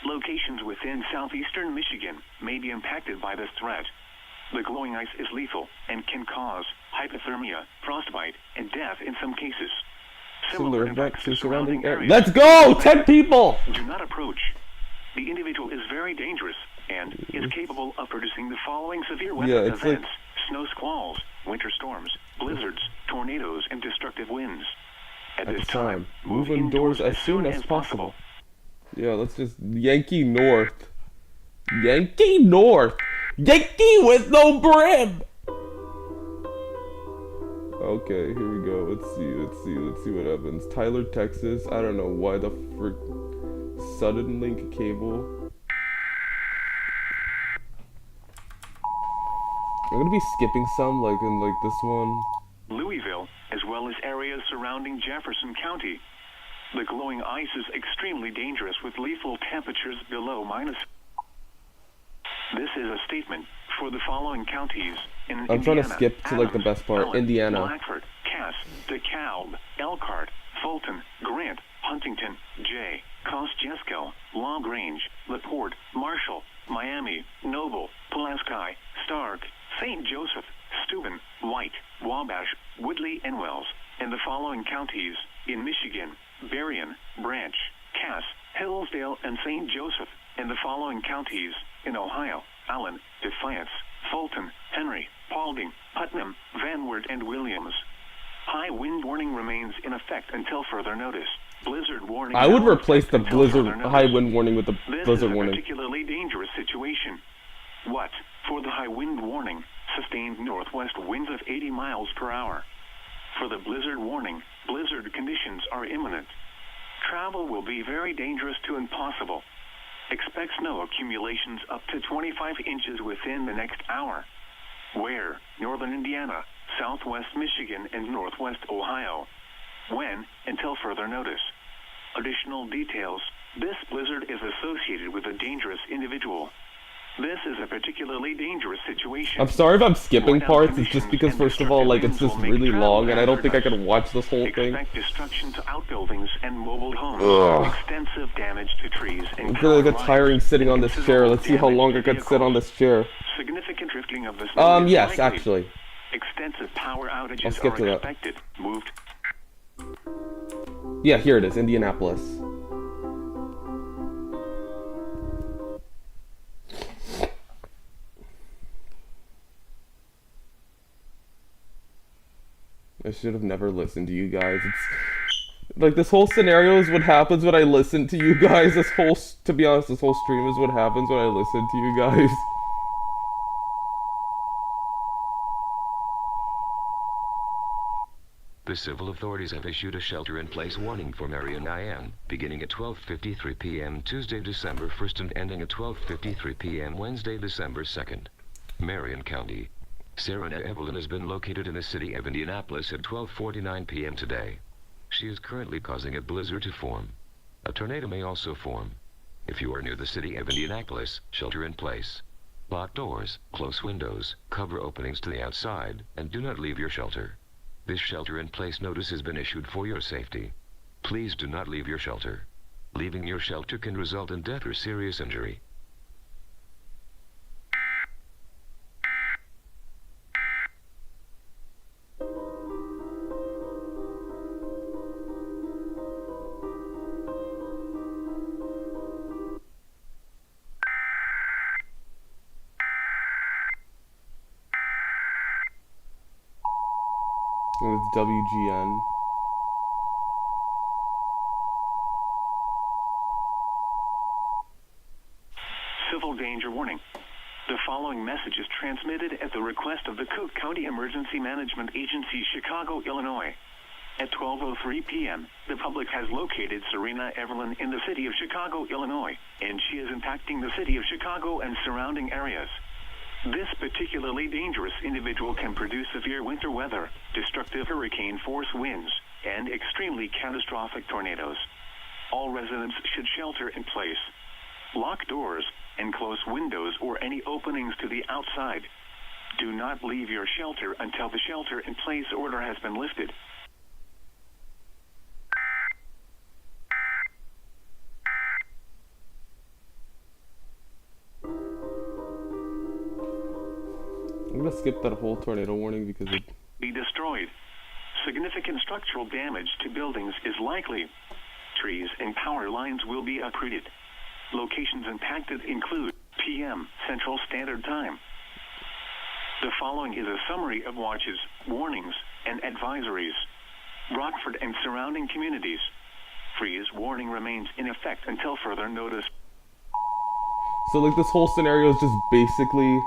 Locations within southeastern Michigan may be impacted by this threat. The glowing ice is lethal and can cause hypothermia, frostbite, and death in some cases. Similar impacts events to surrounding areas. areas. Let's go! 10 people! Do not approach. The individual is very dangerous and is capable of producing the following severe weather Yeah, it's like- events: snow squalls, winter storms, blizzards, tornadoes, and destructive winds. At At this this time, time, move indoors as soon as possible. Yeah, let's just Yankee North. Yankee North! Yankee with no brim! Okay, here we go. Let's see what happens. Tyler, Texas. I don't know why the frick. Sudden link cable. I'm gonna be skipping some, like in like this one. Louisville, as well as areas surrounding Jefferson County. The glowing ice is extremely dangerous with lethal temperatures below minus. This is a statement for the following counties in Indiana. I'm trying to skip to like the best part. Allen, Indiana. Blackford, Cass, DeKalb, Elkhart, Fulton, Grant, Huntington, Jay, Kosciuszko, LaGrange, LaPorte, Marshall, Miami, Noble, Pulaski, Stark, St. Joseph, Steuben, White, Wabash, Woodley, and Wells, and the following counties in Michigan: Berrien, Branch, Cass, Hillsdale, and St. Joseph, and the following counties in Ohio: Allen, Defiance, Fulton, Henry, Paulding, Putnam, Van Wert, and Williams. High wind warning remains in effect until further notice. Blizzard warning. I would replace the blizzard high wind warning with the blizzard warning. This is a particularly dangerous situation. What? For the high wind warning, sustained northwest winds of 80 miles per hour. For the blizzard warning, blizzard conditions are imminent. Travel will be very dangerous to impossible. Expect snow accumulations up to 25 inches within the next hour. Where? Northern Indiana, southwest Michigan, and northwest Ohio. When? Until further notice. Additional details. This blizzard is associated with a dangerous individual. This is a particularly dangerous situation. I'm sorry if I'm skipping parts. It's just because, first of all, like, it's just really long, and I don't think I can watch this whole thing. Expect destruction to outbuildings and mobile homes. Extensive damage to trees and I'm gonna get tiring sitting on this chair. Let's see how long I can sit on this chair. Significant drifting of the snow yes, is likely. actually. Extensive power I'll outages skip to are that. expected. Moved. Yeah, here it is, Indianapolis. I should have never listened to you guys. It's like this whole scenario is what happens when I listen to you guys. To be honest, this whole stream is what happens when I listen to you guys. The civil authorities have issued a shelter-in-place warning for Marion, IN, beginning at 12:53 p.m. Tuesday, December 1st and ending at 12:53 p.m. Wednesday, December 2nd. Marion County. Serena Evelyn has been located in the city of Indianapolis at 12:49 p.m. today. She is currently causing a blizzard to form. A tornado may also form. If you are near the city of Indianapolis, shelter in place. Lock doors, close windows, cover openings to the outside, and do not leave your shelter. This shelter-in-place notice has been issued for your safety. Please do not leave your shelter. Leaving your shelter can result in death or serious injury. It's WGN. Civil danger warning. The following message is transmitted at the request of the Cook County Emergency Management Agency, Chicago, Illinois. At 12:03 p.m., the public has located Serena Evelyn in the city of Chicago, Illinois, and she is impacting the city of Chicago and surrounding areas. This particularly dangerous individual can produce severe winter weather, destructive hurricane-force winds, and extremely catastrophic tornadoes. All residents should shelter in place. Lock doors and close windows or any openings to the outside. Do not leave your shelter until the shelter-in-place order has been lifted. I'm gonna skip that whole tornado warning because it... Be destroyed. Significant structural damage to buildings is likely. Trees and power lines will be uprooted. Locations impacted include PM Central Standard Time. The following is a summary of watches, warnings, and advisories. Rockford and surrounding communities. Freeze warning remains in effect until further notice. So like this whole scenario is just basically...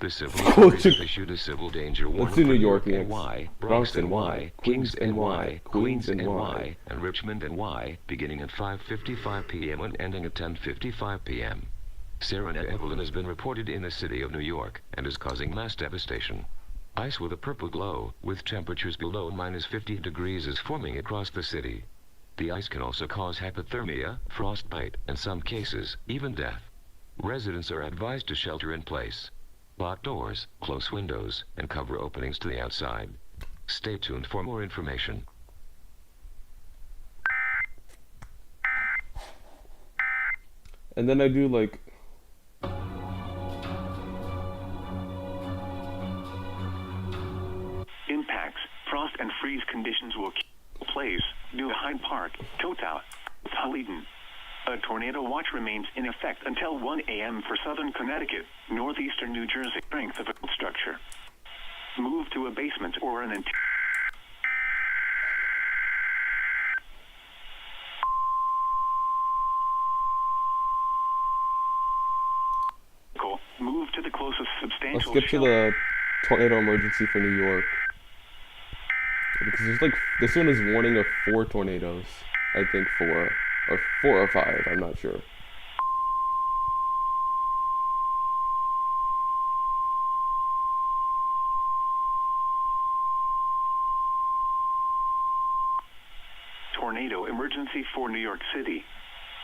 The civil authorities have issued a civil danger warning Let's do for New York NY, next. Bronx NY, Kings NY, Queens NY, and Richmond NY, beginning at 5:55 p.m. and ending at 10:55 p.m. Serena Evelyn has been reported in the city of New York and is causing mass devastation. Ice with a purple glow, with temperatures below -50 degrees, is forming across the city. The ice can also cause hypothermia, frostbite, and in some cases, even death. Residents are advised to shelter in place. Lock doors, close windows, and cover openings to the outside. Stay tuned for more information. And then I do like... Impacts, frost and freeze conditions will keep place due to Hyde Park, Totowa, Toledo. A tornado watch remains in effect until 1 a.m. for southern Connecticut, northeastern New Jersey. Strength of a structure. Move to a basement or an move to the closest substantial Let's skip to the tornado emergency for New York. Because there's like, this one is warning of 4 tornadoes. I think 4. Or 4 or 5, I'm not sure. Tornado emergency for New York City.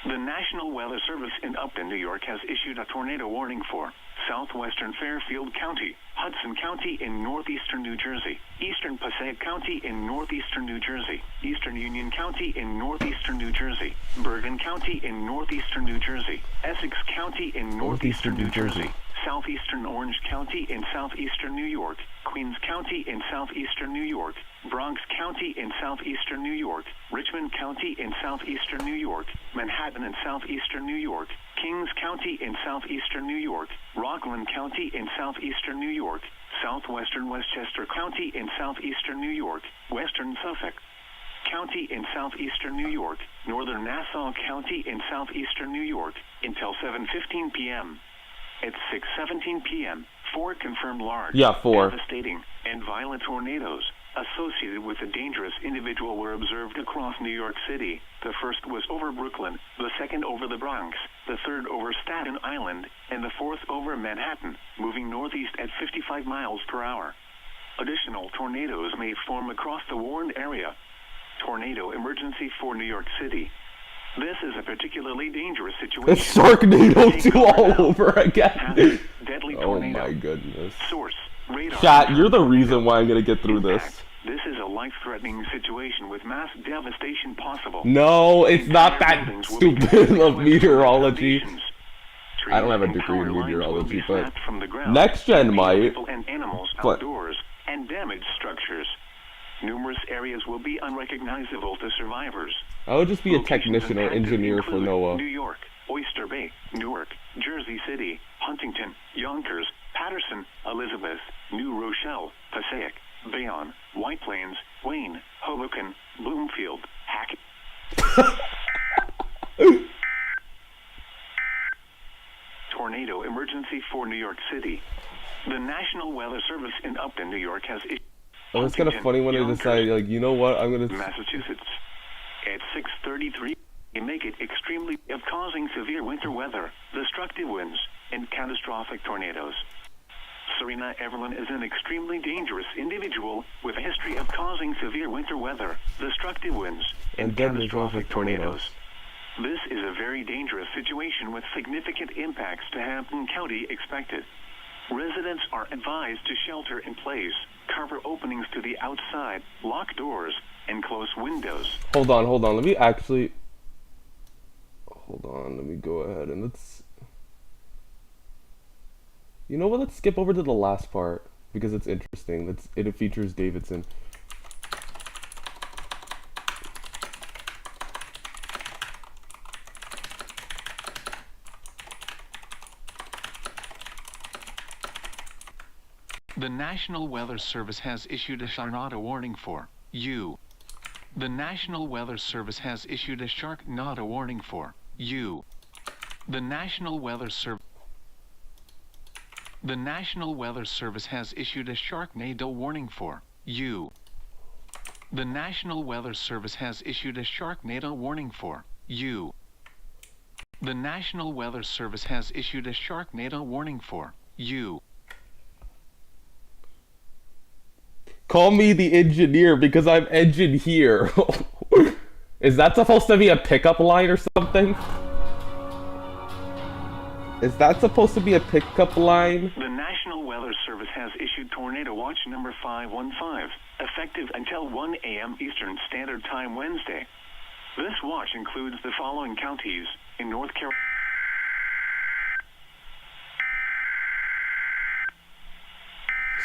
The National Weather Service in Upton, New York has issued a tornado warning for southwestern Fairfield County, Hudson County in northeastern New Jersey, eastern Passaic County in northeastern New Jersey, eastern Union County in northeastern New Jersey, Bergen County in northeastern New Jersey, Essex County in northeastern New Jersey, southeastern Orange County in southeastern New York, Queens County in southeastern New York, Bronx County in southeastern New York, Richmond County in southeastern New York, Manhattan in southeastern New York, Kings County in southeastern New York, Rockland County in southeastern New York, southwestern Westchester County in southeastern New York, western Suffolk County in southeastern New York, northern Nassau County in southeastern New York, until 7:15 p.m. At 6:17 p.m., 4 confirmed large, devastating, and violent tornadoes associated with a dangerous individual were observed across New York City. The first was over Brooklyn, the second over the Bronx, the third over Staten Island, and the fourth over Manhattan, moving northeast at 55 miles per hour. Additional tornadoes may form across the warned area. Tornado emergency for New York City. This is a particularly dangerous situation. It's Sharknado 2 all over again. Deadly Oh tornado. my goodness. Source, radar. Chat, you're the reason why I'm gonna get through this. This is a life-threatening situation with mass devastation possible. No, it's not that stupid of meteorology. I don't have a degree in meteorology, but next gen might. And animals outdoors and damaged structures. Numerous areas will be unrecognizable to survivors. I would just be a technician or engineer for NOAA. New York, Oyster Bay, Newark, Jersey City, Huntington, Yonkers, Patterson, Elizabeth, New Rochelle, Passaic, Bayonne, White Plains, Wayne, Hoboken, Bloomfield, Hackett. Tornado emergency for New York City. The National Weather Service in Upton, New York has issued. Oh, it's kind of funny when I decide, like, you know what, I'm gonna... Massachusetts. At 6:33, they make it extremely of causing severe winter weather, destructive winds, and catastrophic tornadoes. Serena Evelyn is an extremely dangerous individual with a history of causing severe winter weather, destructive winds, and catastrophic tornadoes. This is a very dangerous situation with significant impacts to Hampton County expected. Residents are advised to shelter in place, cover openings to the outside, lock doors, and close windows. Hold on, let me actually... Hold on, let me go ahead and let's... You know what, let's skip over to the last part, because it's interesting. It features Davidson. The National Weather Service has issued a Sharknado warning for you. The National Weather Service has issued a Sharknado warning for you. The National Weather Service. The National Weather Service has issued a Sharknado warning for you. The National Weather Service has issued a Sharknado warning for you. The National Weather Service has issued a Sharknado warning for you. Call me the engineer because I'm engine here. Is that supposed to be a pickup line or something? Is that supposed to be a pickup line? The National Weather Service has issued Tornado Watch number 515, effective until 1 a.m. Eastern Standard Time Wednesday. This watch includes the following counties in North Carolina.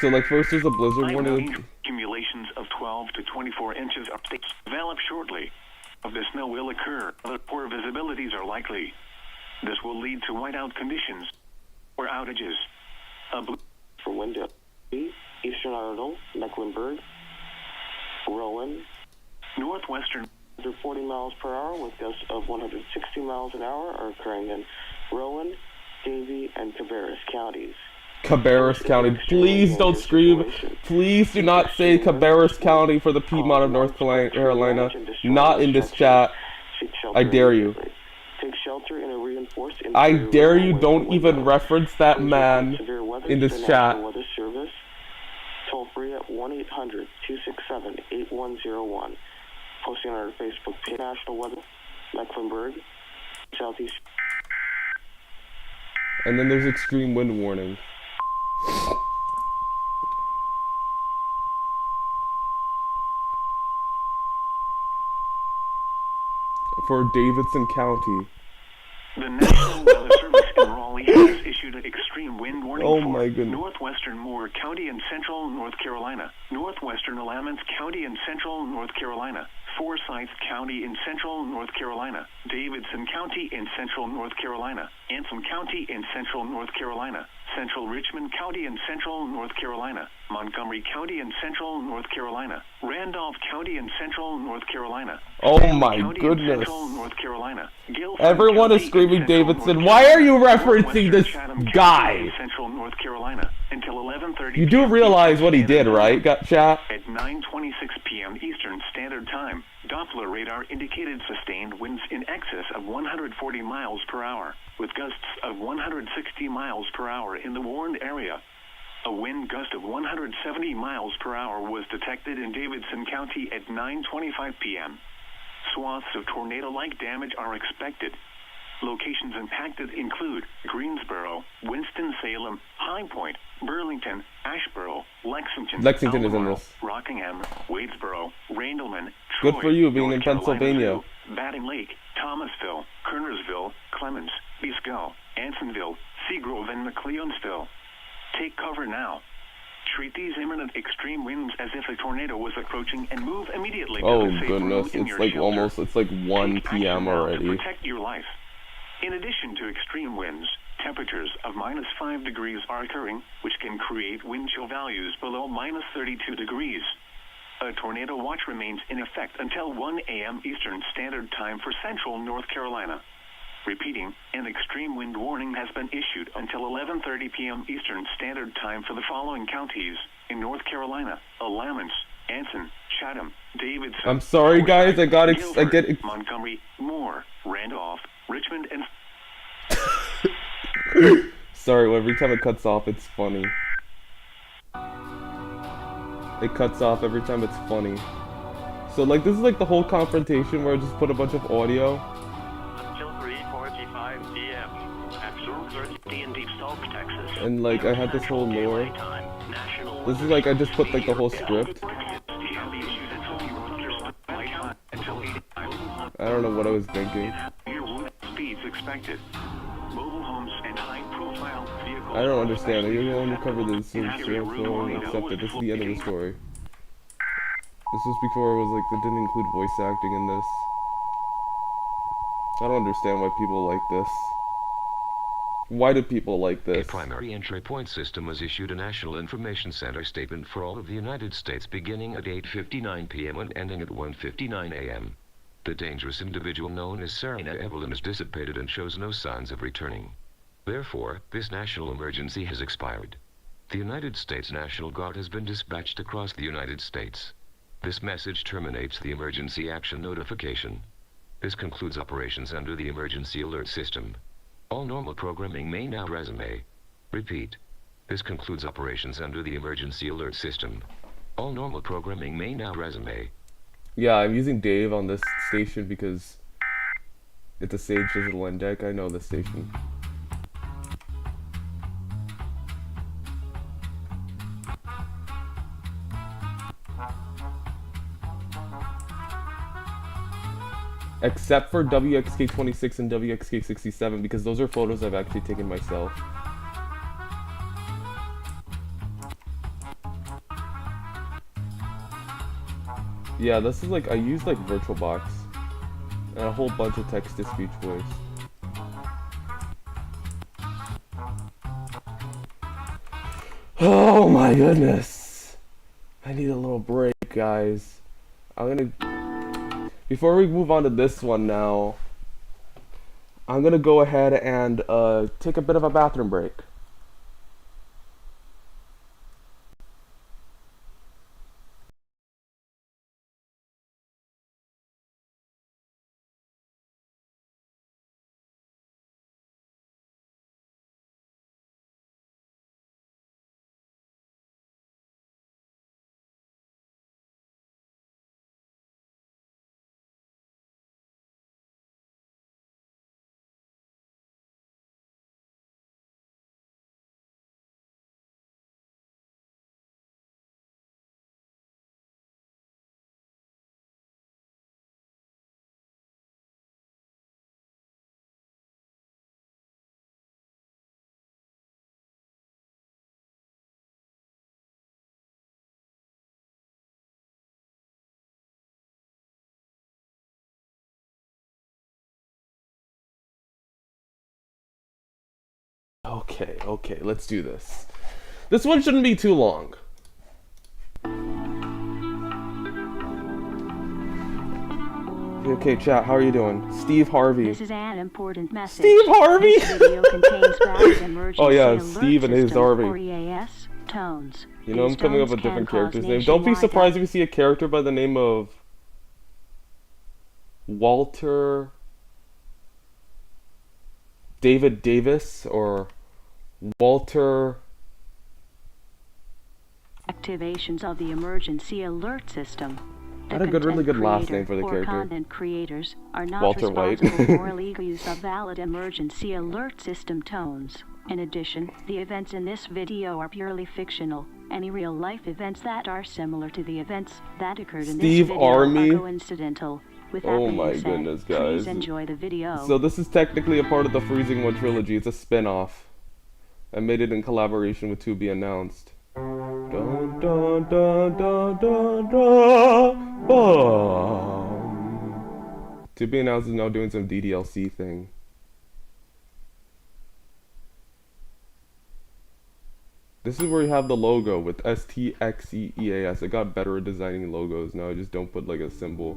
So like first there's a blizzard warning. Accumulations of 12 to 24 inches are develop shortly. Of the snow will occur. Other poor visibilities are likely. This will lead to whiteout conditions or outages. For wind Eastern Arnold, Mecklenburg, Rowan, northwestern 140 miles per hour with gusts of 160 miles an hour are occurring in Rowan, Davie, and Cabarrus counties. Cabarrus County. Please don't scream. Please do not say Cabarrus County for the Piedmont of North Carolina. Not in this chat. I dare you. Take shelter in a reinforced I dare you, don't even reference that man in this chat. Weather Service, toll free at 1-800-267-8101. Posting on our Facebook page, National Weather, Mecklenburg, Southeast. And then there's extreme wind warning. For Davidson County. The National Weather Service in Raleigh has issued an extreme wind warning for northwestern Moore County and central North Carolina, northwestern Alamance County and central North Carolina, Forsyth County in central North Carolina, Davidson County in central North Carolina, Anson County in central North Carolina, central Richmond County in central North Carolina, Montgomery County in central North Carolina, Randolph County in central North Carolina. Oh my goodness. Central North Carolina. Everyone is screaming Davidson. Why are you referencing this guy? Central North Carolina until 11:30. You do realize what he did, right? Got chat? At 9:26 p.m. Eastern Standard Time, Doppler radar indicated sustained winds in excess of 140 miles per hour, with gusts of 160 miles per hour in the warned area. A wind gust of 170 miles per hour was detected in Davidson County at 9:25 p.m. Swaths of tornado-like damage are expected. Locations impacted include Greensboro, Winston-Salem, High Point, Burlington, Asheboro, Lexington is in this. Rockingham, Wadesboro, Randleman, Good Troy, for you being North in Carolina Pennsylvania. Zoo, Batting Lake, Thomasville, Kernersville, Clemens, Biscoe, Ansonville, Seagrove, and McLeonsville. Take cover now. Treat these imminent extreme winds as if a tornado was approaching and move immediately to Oh a safe goodness, room in it's your like shelter. almost, it's like 1 Take action p.m. now to already. protect your life. In addition to extreme winds, temperatures of -5 degrees are occurring, which can create wind chill values below -32 degrees. A tornado watch remains in effect until 1 a.m. Eastern Standard Time for central North Carolina. Repeating, an extreme wind warning has been issued until 11:30 p.m. Eastern Standard Time for the following counties in North Carolina: Alamance, Anson, Chatham, Davidson. I'm sorry guys, I get Montgomery, Moore, Randolph, Richmond, and Sorry, every time it cuts off, it's funny. It cuts off every time it's funny. So like this is like the whole confrontation where I just put a bunch of audio. Until 3:45 p.m. at 0:30 in Deep South, Texas. And like I had this whole lore. This is like I just put like the whole script. I don't know what I was thinking. Speeds expected. Mobile homes and high-profile vehicles. I don't understand. You're the one who covered this. Except that this is the end of the story. This was before it was like, it didn't include voice acting in this. I don't understand why people like this. Why do people like this? A primary entry point system has issued a National Information Center statement for all of the United States beginning at 8:59 p.m. and ending at 1:59 a.m. The dangerous individual known as Serena Evelyn is dissipated and shows no signs of returning. Therefore, this national emergency has expired. The United States National Guard has been dispatched across the United States. This message terminates the emergency action notification. This concludes operations under the emergency alert system. All normal programming may now resume. Repeat. This concludes operations under the emergency alert system. All normal programming may now resume. Yeah, I'm using Dave on this station because it's a Sage Digital Index. I know this station. Except for WXK26 and WXK67 because those are photos I've actually taken myself. Yeah, this is like, I use like VirtualBox and a whole bunch of text-to-speech voice. Oh my goodness. I need a little break, guys. Before we move on to this one now, I'm gonna go ahead and take a bit of a bathroom break. Okay, let's do this. This one shouldn't be too long. Okay, chat, how are you doing? Steve Harvey. This is an important message. Steve Harvey? This video contains valid emergency oh yeah, alert Steve and his system, Harvey. or EAS tones. You know, These I'm coming up tones with different can cause characters' names. Don't be nationwide surprised if you see a character by the name of Walter David Davis or Walter. activations of the emergency alert system. I had a really good last name for the character. Content creators are not Walter White. responsible for illegal use of valid emergency alert system tones. In addition, the events in this video are purely fictional. Any real-life events that are similar to the events that occurred in Steve this video Army? are coincidental. With that Oh being my said, goodness, guys. please enjoy the video. So this is technically a part of the Freezing One trilogy. It's a spin-off. I made it in collaboration with To Be Announced. Dun, dun, dun, dun, dun, dun, bum. To Be Announced is now doing some DDLC thing. This is where you have the logo with STXEEAS. I got better at designing logos. Now I just don't put like a symbol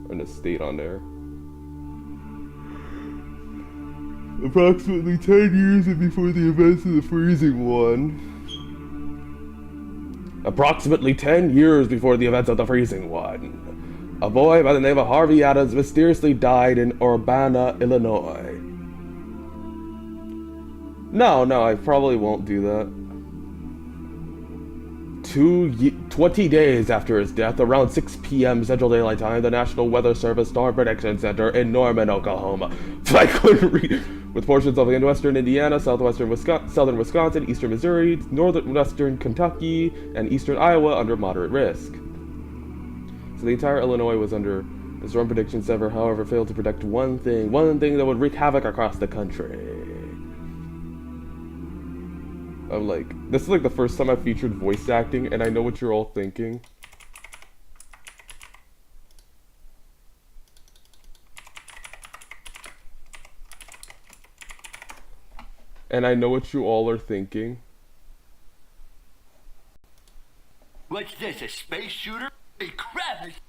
and a state on there. Approximately 10 years before the events of the Freezing One. Approximately 10 years before the events of the Freezing One. A boy by the name of Harvey Adams mysteriously died in Urbana, Illinois. No, I probably won't do that. 20 days after his death, around 6 p.m. Central Daylight Time, the National Weather Service Storm Prediction Center in Norman, Oklahoma. I couldn't read. With portions of western Indiana, southern Wisconsin, eastern Missouri, northwestern Kentucky, and eastern Iowa under moderate risk. So the entire Illinois was under the Storm Prediction Center, however, failed to predict one thing that would wreak havoc across the country. I'm like, this is like the first time I've featured voice acting, and I know what you're all thinking. And I know what you all are thinking. What's this, a space shooter? Hey, crap, it's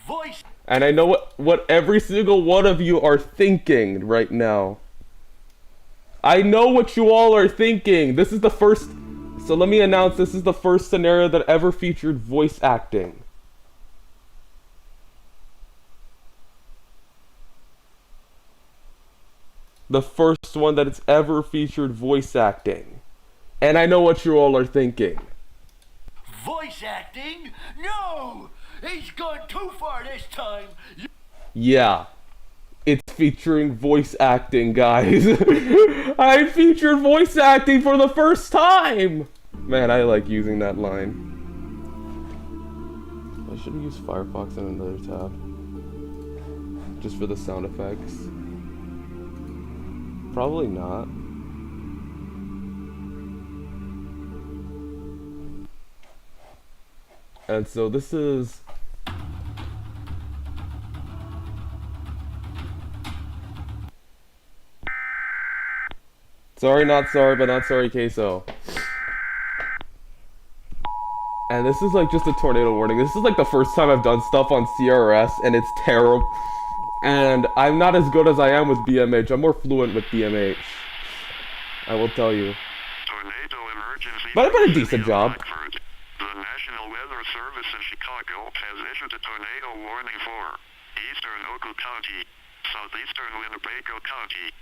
voice. And I know what every single one of you are thinking right now. I know what you all are thinking. This is the first... So let me announce, this is the first scenario that ever featured voice acting. The first one that it's ever featured voice acting. And I know what you all are thinking. Voice acting? No! He's gone too far this time. Yeah. It's featuring voice acting, guys. I featured voice acting for the first time! Man, I like using that line. I should have used Firefox in another tab. Just for the sound effects. Probably not. And so this is... Sorry, not sorry, but not sorry, queso. And this is like just a tornado warning. This is like the first time I've done stuff on CRS, and it's terrible. And I'm not as good as I am with BMH. I'm more fluent with BMH. I will tell you. But I've done a decent job. The National Weather Service in Chicago has issued a tornado warning for eastern Ogle County, southeastern Winnebago County,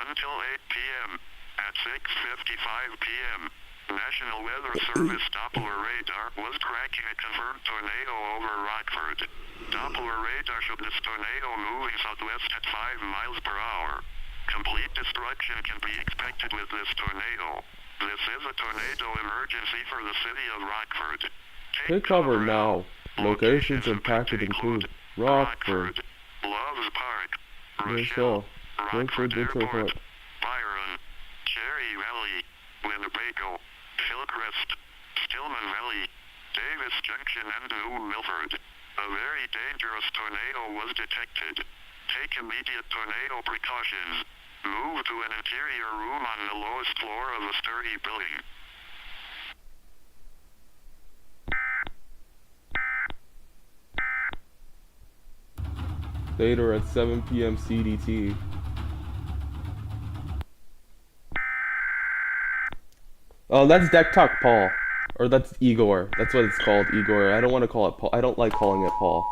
until 8 p.m. At 6:55 p.m., National Weather Service Doppler radar was tracking a confirmed tornado over Rockford. Doppler radar showed this tornado moving southwest at 5 miles per hour. Complete destruction can be expected with this tornado. This is a tornado emergency for the city of Rockford. Take cover now. Locations impacted include Rockford, Loves Park, Rochelle, Rockford Airport, Byron, Cherry Valley, Winnebago, Hillcrest, Stillman Valley, Davis Junction, and New Milford. A very dangerous tornado was detected. Take immediate tornado precautions. Move to an interior room on the lowest floor of a sturdy building. Later at 7 p.m. CDT. Oh, that's Deck Talk Paul. Or that's Igor. That's what it's called, Igor. I don't want to call it Paul. I don't like calling it Paul.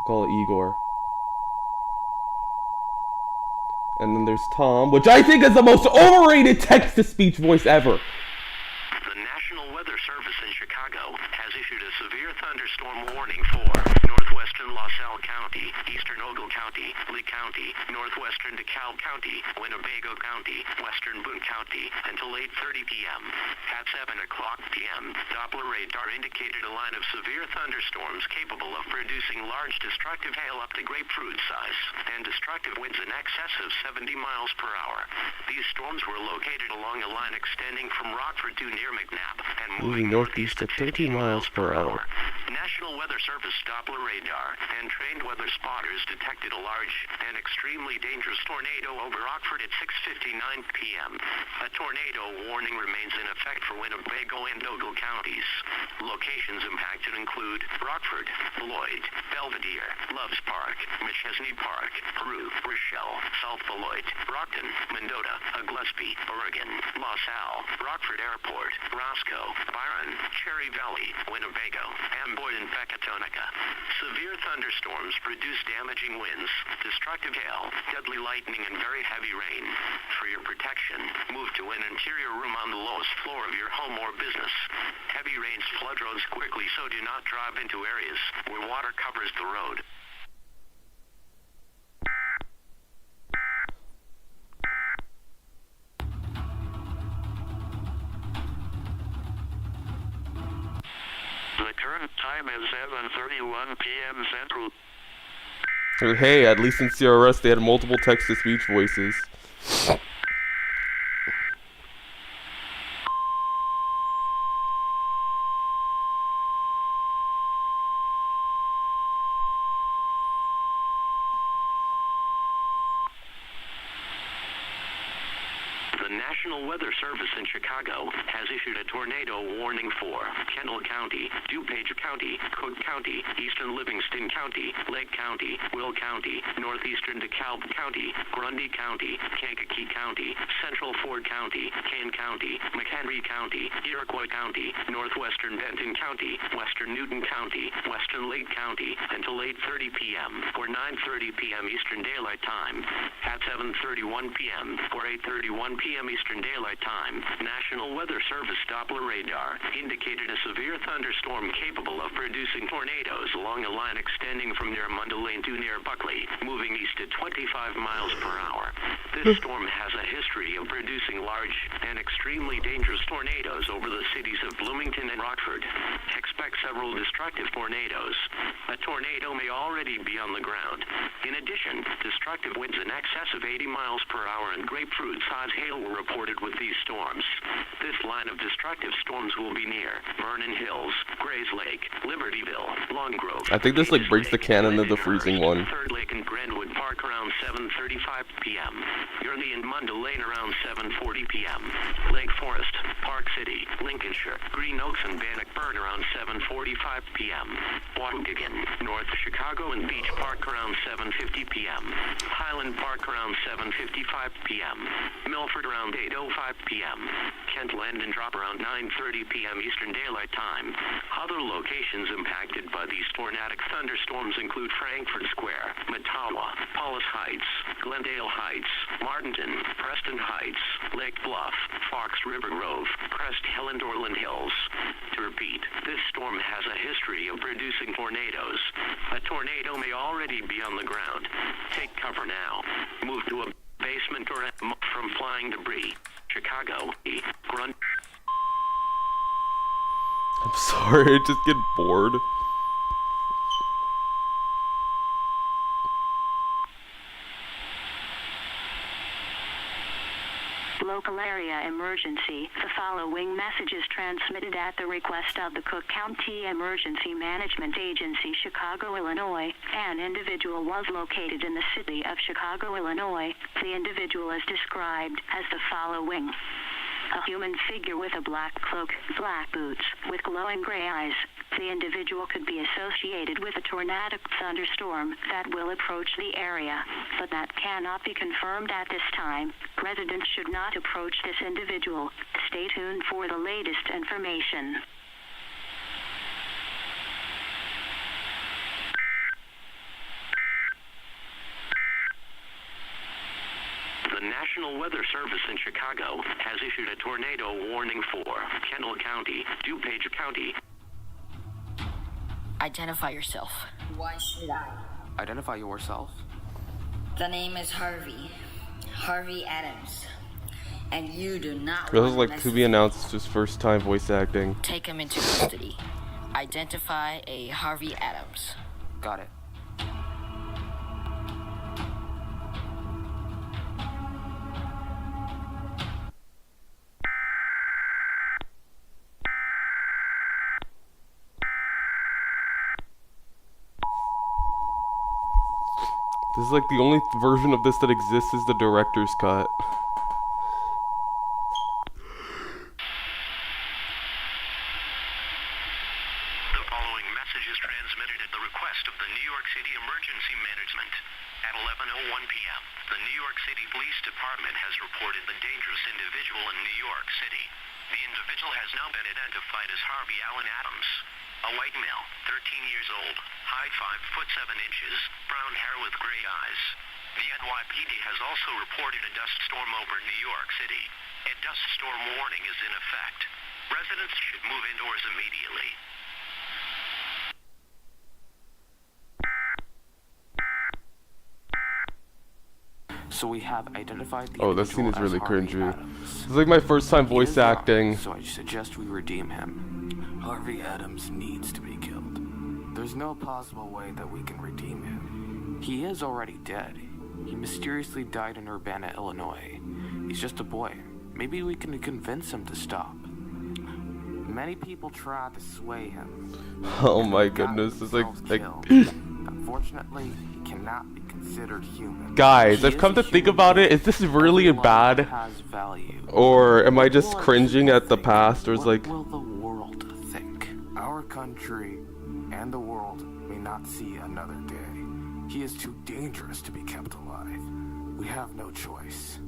I call it Igor. And then there's Tom, which I think is the most overrated text-to-speech voice ever. The National Weather Service in Chicago has issued a severe thunderstorm warning for northwestern LaSalle County, eastern Ogle County, Lee County, northwestern DeKalb County, Winnebago County, western Boone County, until 8:30 p.m. At 7 o'clock p.m., Doppler radar indicated a line of severe thunderstorms capable of producing large destructive hail up to grapefruit size and destructive winds in excess of 70 miles per hour. These storms were located along a line extending from Rockford to near McNabb and moving northeast at 50 miles per hour. National Weather Service Doppler radar and trained weather spotters detected a large and extremely dangerous tornado over Rockford at 6:59 p.m. A tornado warning remains in effect for Winnebago and Ogle counties. Locations impacted include Rockford, Beloit, Belvedere, Loves Park, McChesney Park, Peru, Rochelle, South Beloit, Brockton, Mendota, Gillespie, Oregon, LaSalle, Rockford Airport, Roscoe, Byron, Cherry Valley, Winnebago, Amboy, and Pecatonica. Severe thunderstorms produce damaging winds, destructive hail, deadly lightning, and very heavy rain. For your protection, move to an interior room on the lowest floor of your home or business. Heavy rains flood roads quickly, so do not drive into areas where water covers the road. The current time is 7:31 p.m. Central. Hey, at least in CRS they had multiple text-to-speech voices. The The National Weather Service in Chicago has issued a tornado warning for Kendall County, DuPage County, Cook County, Eastern Livingston County, Lake County, Will County, Northeastern DeKalb County, Grundy County, Kankakee County, Central Ford County, Kane County, McHenry County, Iroquois County, Northwestern Benton County, Western Newton County, Western Lake County, until 8:30 p.m. or 9:30 p.m. Eastern Daylight Time. At 7:31 p.m. or 8:31 p.m. Eastern Daylight Time, National Weather Service Doppler radar indicated a severe thunderstorm capable of producing tornadoes along a line extending from near Mundelein to near Buckley, moving east at 25 miles per hour. This storm has a history of producing large and extremely dangerous tornadoes over the cities of Bloomington and Rockford. Expect several destructive tornadoes. A tornado may already be on the ground. In addition, destructive winds in excess of 80 miles per hour and grapefruit-sized hail were reported with these storms. This line of destructive storms will be near Vernon Hills, Grays Lake, Libertyville, Long Grove. I think this like breaks the canon of the Freezing One. Third Lake and Grandwood Park around 7:35 p.m. Gurney and Mundelein around 7:40 p.m. Lake Forest, Park City, Lincolnshire, Green Oaks and Bannockburn around 7:45 p.m. Waukegan, North Chicago and Beach Park around 7:50 p.m. Highland Park around 7:55 p.m. Milford around 8:05 p.m. Kent Land and Drop around 9:30 p.m. Eastern Daylight Time. Other locations impacted by these tornadic thunderstorms include Frankfurt Square, Mattawa, Paulus Heights, Glendale Heights, Martinton, Preston Heights, Lake Bluff, Fox River Grove, Crest Hill and Orland Hills. To repeat, this storm has a history of producing tornadoes. A tornado may already be on the ground. Take cover now. Move to a basement or from flying debris. Chicago, Grunt. I'm sorry, I just get bored. Local area emergency. The following message is transmitted at the request of the Cook County Emergency Management Agency, Chicago, Illinois. An individual was located in the city of Chicago, Illinois. The individual is described as the following. A human figure with a black cloak, black boots, with glowing gray eyes. The individual could be associated with a tornadic thunderstorm that will approach the area, but that cannot be confirmed at this time. Residents should not approach this individual. Stay tuned for the latest information. The National Weather Service in Chicago has issued a tornado warning for Kendall County, DuPage County. Identify yourself. Why should I? Identify yourself. The name is Harvey. Harvey Adams. And you do not This want is like to be announced. It's his first time voice acting. Take him into custody. Identify a Harvey Adams. Got it. This is like the only version of this that exists is the director's cut. The following message is transmitted at the request of the New York City Emergency Management. At 11:01 p.m., the New York City Police Department has reported the dangerous individual in New York City. The individual has now been identified as Harvey Allen Adams. A white male, 13 years old, height 5 foot 7 inches, brown hair with gray eyes. The NYPD has also reported a dust storm over New York City. A dust storm warning is in effect. Residents should move indoors immediately. So we have identified the Oh, this scene is individual really as Harvey cringy. Adams. This is like my first time He voice is young, acting. So I suggest we redeem him. Harvey Adams needs to be killed. There's no possible way that we can redeem him. He is already dead. He mysteriously died in Urbana, Illinois. He's just a boy. Maybe we can convince him to stop. Many people tried to sway him. Oh my goodness, it's like Unfortunately, he cannot be considered human. Guys, I've come to think about it. Is this really bad? Or am I just cringing at the past? Or is like... What will the world think? Our country and the world may not see another day. He is too dangerous to be kept alive. We have no choice.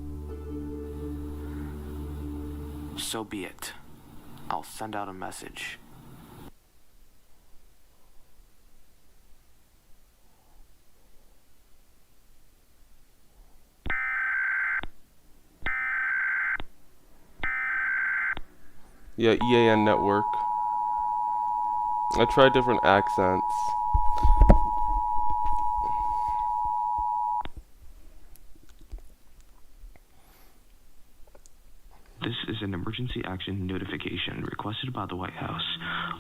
So be it. I'll send out a message. Yeah, EAN network. I tried different accents. This is an emergency action notification requested by the White House.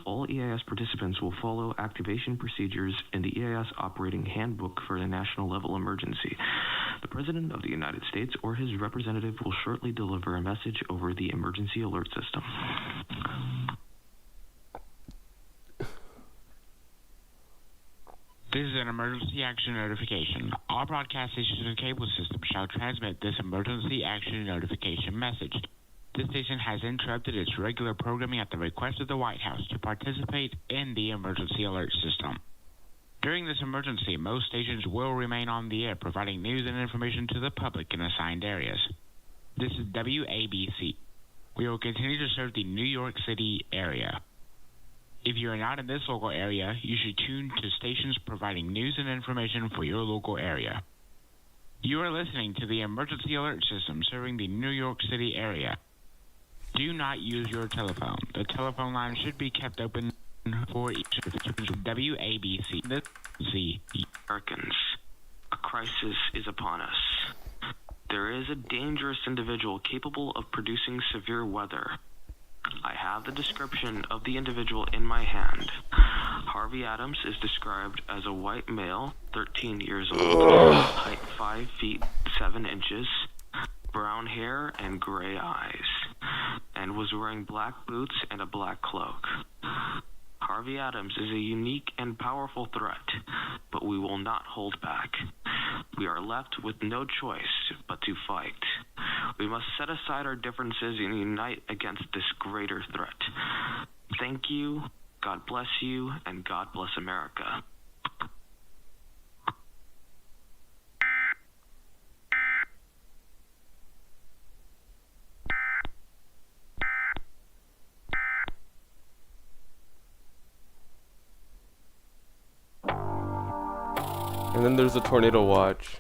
All EAS participants will follow activation procedures in the EAS Operating Handbook for the National Level Emergency. The President of the United States or his representative will shortly deliver a message over the emergency alert system. This is an emergency action notification. All broadcast stations and cable systems shall transmit this emergency action notification message. This station has interrupted its regular programming at the request of the White House to participate in the emergency alert system. During this emergency, most stations will remain on the air, providing news and information to the public in assigned areas. This is WABC. We will continue to serve the New York City area. If you are not in this local area, you should tune to stations providing news and information for your local area. You are listening to the emergency alert system serving the New York City area. Do not use your telephone. The telephone line should be kept open for each WABC. Americans, a crisis is upon us. There is a dangerous individual capable of producing severe weather. I have the description of the individual in my hand. Harvey Adams is described as a white male, 13 years old, height 5 feet 7 inches, brown hair and gray eyes, and was wearing black boots and a black cloak. Harvey Adams is a unique and powerful threat, but we will not hold back. We are left with no choice but to fight. We must set aside our differences and unite against this greater threat. Thank you, God bless you, and God bless America. And then there's a tornado watch.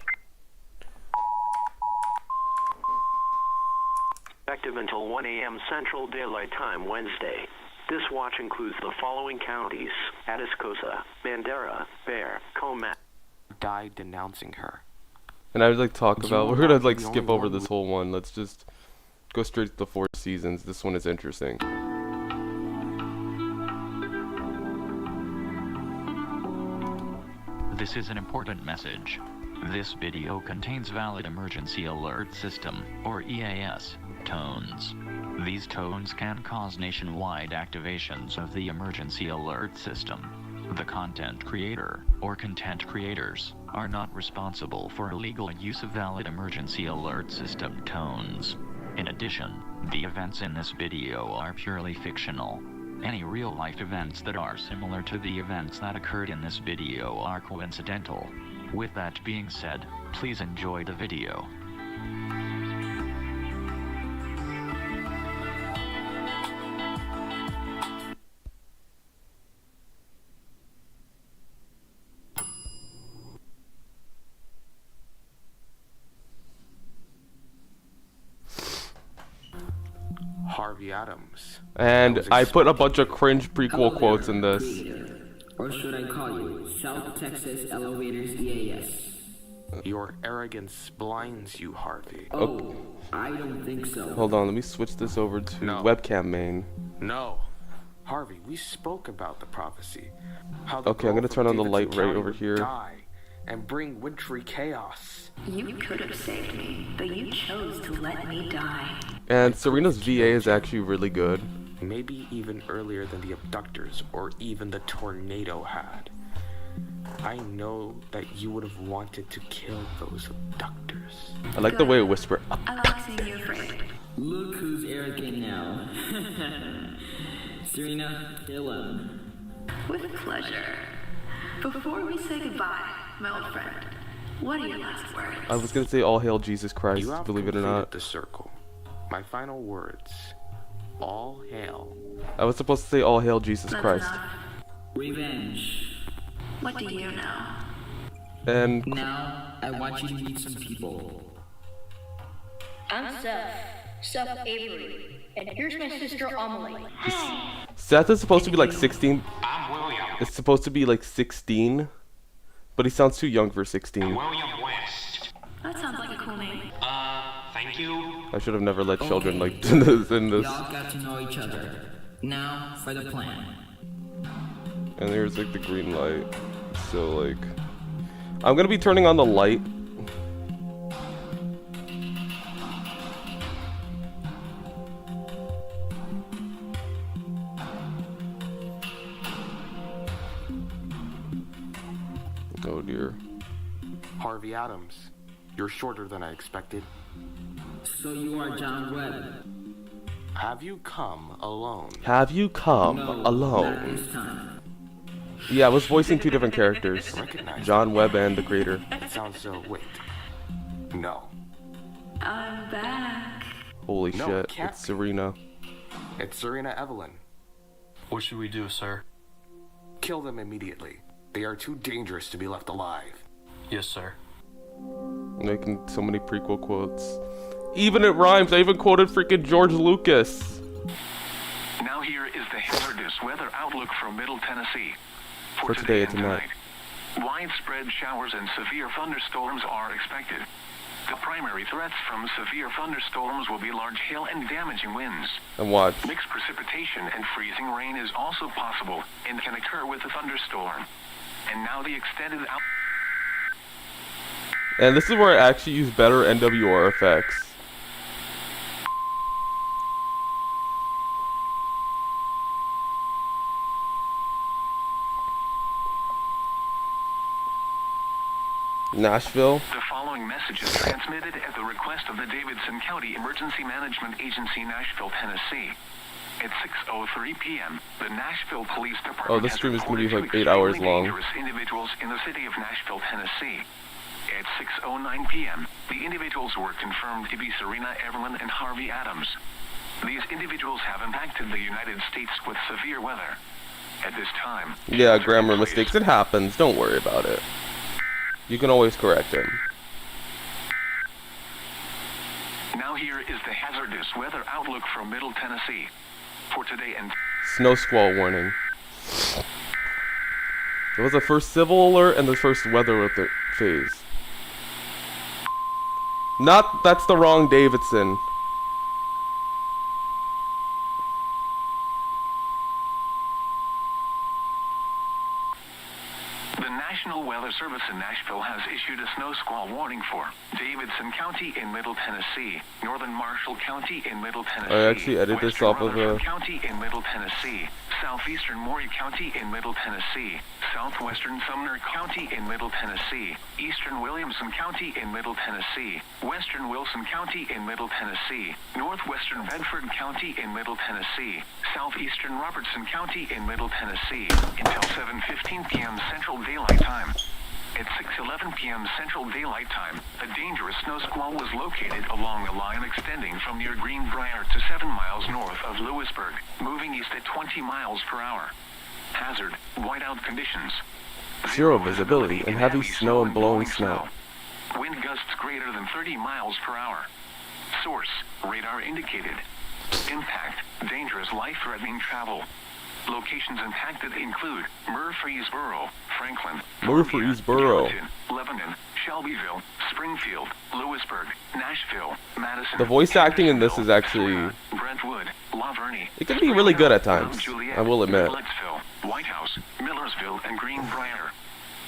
Active until 1 a.m. Central Daylight Time Wednesday. This watch includes the following counties: Atascosa, Bandera, Bexar, Comal. Died denouncing her. And I would like talk about, we're gonna like skip over this whole one. Let's just go straight to the 4 seasons. This one is interesting. This is an important message. This video contains valid emergency alert system, or EAS, tones. These tones can cause nationwide activations of the emergency alert system. The content creator, or content creators, are not responsible for illegal use of valid emergency alert system tones. In addition, the events in this video are purely fictional. Any real-life events that are similar to the events that occurred in this video are coincidental. With that being said, please enjoy the video. Harvey Adams. And I put a bunch of cringe prequel quotes in this. Or should I call you South Texas Elevators EAS? Your arrogance blinds you, Harvey. Oh, I don't think so. Hold on, let me switch this over to webcam main. No. Harvey, we spoke about the prophecy. How Okay, I'm gonna turn on the light right over here. Die and bring wintry chaos. You could have saved me, but you chose to let me die. And Serena's VA is actually really good. Maybe even earlier than the abductors or even the tornado had. I know that you would have wanted to kill those abductors. I like the way it whisper. I like seeing you afraid. Look who's arrogant now. Serena, Dylan. With pleasure. Before we say goodbye, my old friend, what are your last words? I was gonna say all hail Jesus Christ, You have believe it or not. the circle. My final words. All hail. I was supposed to say all hail Jesus That's Christ. enough. Revenge. What do you know? And Now, I want you to meet some people. I'm Seth Avery, and here's my sister Amelie. Seth is supposed to be like 16. I'm William. It's supposed to be like 16, but he sounds too young for 16. William West. That sounds like a cool name. Thank you. I should have never let children like in this. Y'all got to know each other. Now for the plan. And there's like the green light. So like, I'm gonna be turning on the light. Oh dear. Harvey Adams, you're shorter than I expected. So you are John Webb. Have you come alone? Have you come No, alone? not this time. Yeah, I was voicing two different characters. Recognize John Webb and the creator. It sounds so. Wait. No. I'm back. Holy No, shit, it can't it's Serena. It's Serena Evelyn. What should we do, sir? Kill them immediately. They are too dangerous to be left alive. Yes, sir. Making so many prequel quotes. Even it rhymes. I even quoted freaking George Lucas. Now here is the hazardous weather outlook from Middle Tennessee. For today and tonight. Widespread showers and severe thunderstorms are expected. The primary threats from severe thunderstorms will be large hail and damaging winds. And watch. Mixed precipitation and freezing rain is also possible and can occur with a thunderstorm. And now the extended out. And this is where I actually use better NWR effects. Nashville. The following message is transmitted at the request of the Davidson County Emergency Management Agency, Nashville, Tennessee. At 6:03 p.m., the Nashville Police Department Oh, this stream is going to be like 8 hours long. dangerous individuals in the city of Nashville, Tennessee. At 6:09 p.m., the individuals were confirmed to be Serena Evelyn and Harvey Adams. These individuals have impacted the United States with severe weather. At this time, Yeah, grammar mistakes. It happens. Don't worry about it. You can always correct him. now here is the hazardous weather outlook from Middle Tennessee. For today and Snow squall warning. It was the first civil alert and the first weather phase. That's the wrong Davidson. the National Weather Service in Nashville has issued a snow squall warning for Davidson County in Middle Tennessee, Northern Marshall County in Middle Tennessee, I actually edited this off of Rutherford County in Middle Tennessee, Southeastern Maury County in Middle Tennessee, Southwestern Sumner County in Middle Tennessee, Eastern Williamson County in Middle Tennessee, Western Wilson County in Middle Tennessee, Northwestern Bedford County in Middle Tennessee, Southeastern Robertson County in Middle Tennessee, until 7:15 p.m. Central Daylight Time. At 6:11 p.m. Central Daylight Time, a dangerous snow squall was located along a line extending from near Greenbrier to 7 miles north of Lewisburg, moving east at 20 miles per hour. Hazard, whiteout conditions. Zero visibility and heavy snow and blowing snow. Wind gusts greater than 30 miles per hour. Source, radar indicated. Impact, dangerous life-threatening travel. Locations impacted include Murfreesboro, Franklin, Murfreesboro, Gallatin, Lebanon, Shelbyville, Springfield, Lewisburg, Nashville, Madison. The voice acting in this is actually... Brentwood, La Vernie. It can be really good at times, I will admit. Millettsville, White House, Millersville, and Greenbrier.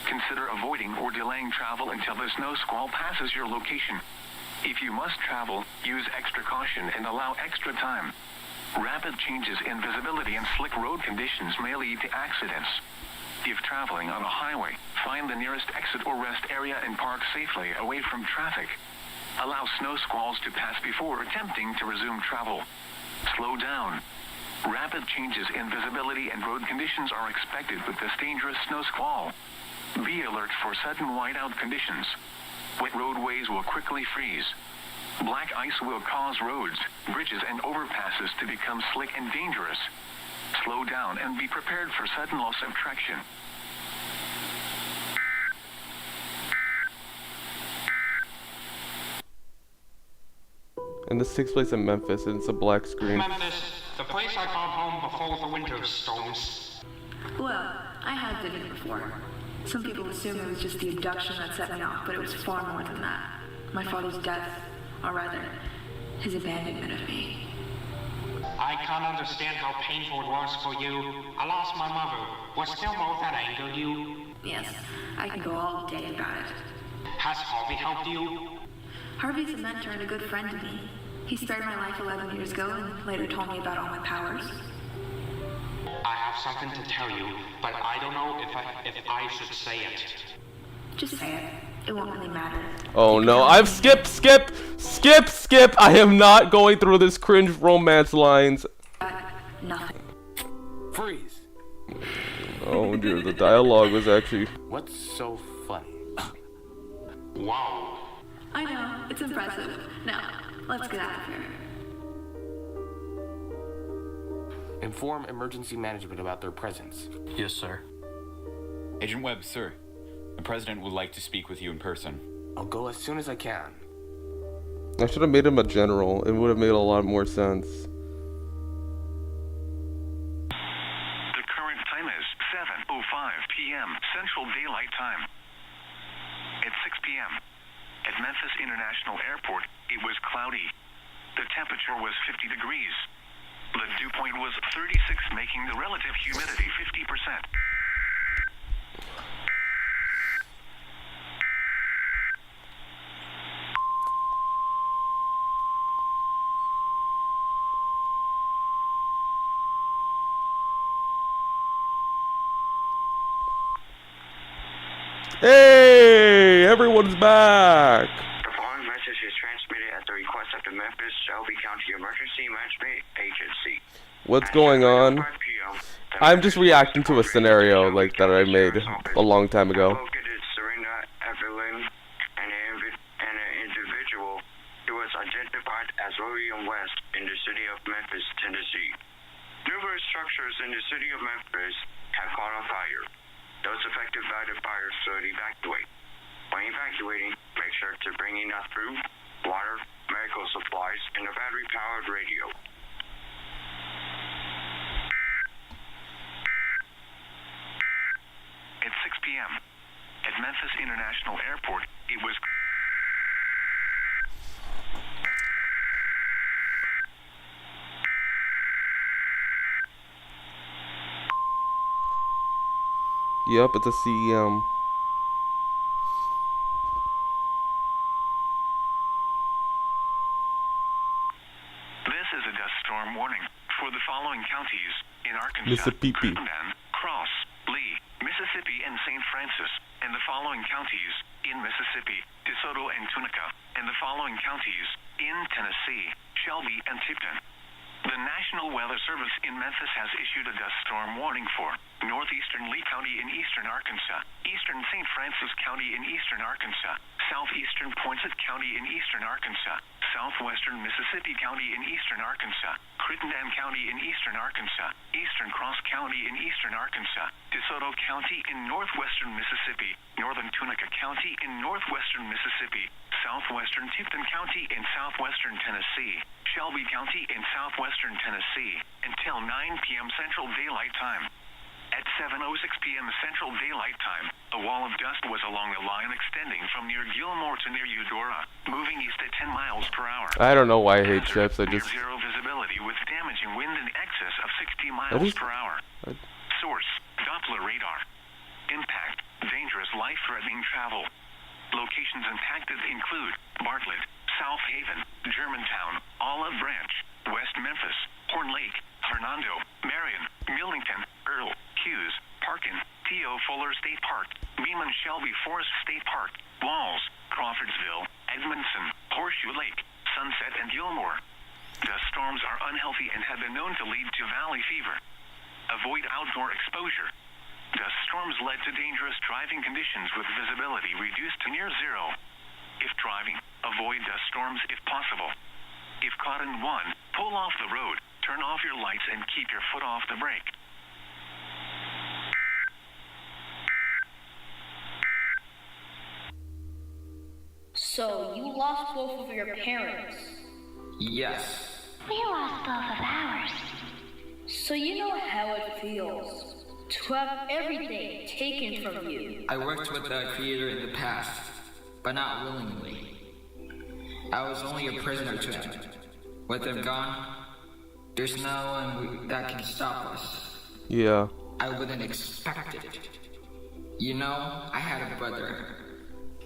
Consider avoiding or delaying travel until the snow squall passes your location. If you must travel, use extra caution and allow extra time. Rapid changes in visibility and slick road conditions may lead to accidents. If traveling on a highway, find the nearest exit or rest area and park safely away from traffic. Allow snow squalls to pass before attempting to resume travel. Slow down. Rapid changes in visibility and road conditions are expected with this dangerous snow squall. Be alert for sudden whiteout conditions. Wet roadways will quickly freeze. Black ice will cause roads, bridges, and overpasses to become slick and dangerous. Slow down and be prepared for sudden loss of traction. And this takes place in Memphis, and it's a black screen. Memphis, the place I called home before the winter storms. Well, I have been here before. Some people assume it was just the abduction that set me off, but it was far more than that. My father's death, or rather, his abandonment of me. I can't understand how painful it was for you. I lost my mother. Was there more that angered you? Yes, I can go all day about it. Has Harvey helped you? Harvey's a mentor and a good friend to me. He spared my life 11 years ago and later told me about all my powers. I have something to tell you, but I don't know if I should say it. Just say it. It won't really matter. Oh no, I've skip. I am not going through this cringe romance lines. Nothing. Freeze. Oh dear, the dialogue was actually... What's so funny? Wow. I know, it's impressive. Now, let's get out of here. Inform emergency management about their presence. Yes, sir. Agent Webb, sir. The president would like to speak with you in person. I'll go as soon as I can. I should have made him a general. It would have made a lot more sense. The current time is 7:05 p.m. Central Daylight Time. At 6 p.m. at Memphis International Airport, it was cloudy. The temperature was 50 degrees. The dew point was 36, making the relative humidity 50%. Hey, everyone's back. The following message is transmitted at the request of the Memphis Shelby County Emergency Management Agency. What's going on? I'm just reacting to a scenario like that I made a long time ago. Evelyn, and an individual who was identified as William West in the city of Memphis, Tennessee. Numerous structures in the city of Memphis have caught on fire. Those affected by the fire should evacuate. When evacuating, make sure to bring enough food, water, medical supplies, and a battery-powered radio. At 6 p.m. at Memphis International Airport, it was... Yep, it's a CEM. This is a dust storm warning for the following counties in Arkansas, Mississippi. Crittenden, Cross, Lee, Mississippi, and St. Francis, and the following counties in Mississippi, DeSoto and Tunica, and the following counties in Tennessee, Shelby and Tipton. The National Weather Service in Memphis has issued a dust storm warning for northeastern Lee County in eastern Arkansas, eastern St. Francis County in eastern Arkansas, southeastern Poinsett County in eastern Arkansas, southwestern Mississippi County in eastern Arkansas, Crittenden County in eastern Arkansas, eastern Cross County in eastern Arkansas, DeSoto County in northwestern Mississippi, northern Tunica County in northwestern Mississippi, southwestern Tipton County in southwestern Tennessee, Shelby County in southwestern Tennessee, until 9 p.m. Central Daylight Time. At 7:06 p.m. Central Daylight Time, a wall of dust was along a line extending from near Gilmore to near Eudora, moving east at 10 miles per hour. I don't know why I hate ships. I just... Zero visibility with damaging wind in excess of 60 miles per hour. Source, Doppler radar. Impact, dangerous life-threatening travel. Locations impacted include Bartlett, South Haven, Germantown, Olive Branch, West Memphis, Horn Lake, Hernando, Marion, Millington, Earl, Hughes, Parkin, Theo Fuller State Park, Beeman Shelby Forest State Park, Walls, Crawfordsville, Edmondson, Horseshoe Lake, Sunset, and Gilmore. Dust storms are unhealthy and have been known to lead to valley fever. Avoid outdoor exposure. Dust storms led to dangerous driving conditions with visibility reduced to near zero. If driving, avoid dust storms if possible. If caught in one, pull off the road, turn off your lights, and keep your foot off the brake. So, you lost both of your parents? Yes. We lost both of ours. So you know how it feels to have everything taken from you. I worked with the Creator in the past, but not willingly. I was only a prisoner to him. With him gone, there's no one that can stop us. Yeah. I wouldn't expect it. You know, I had a brother.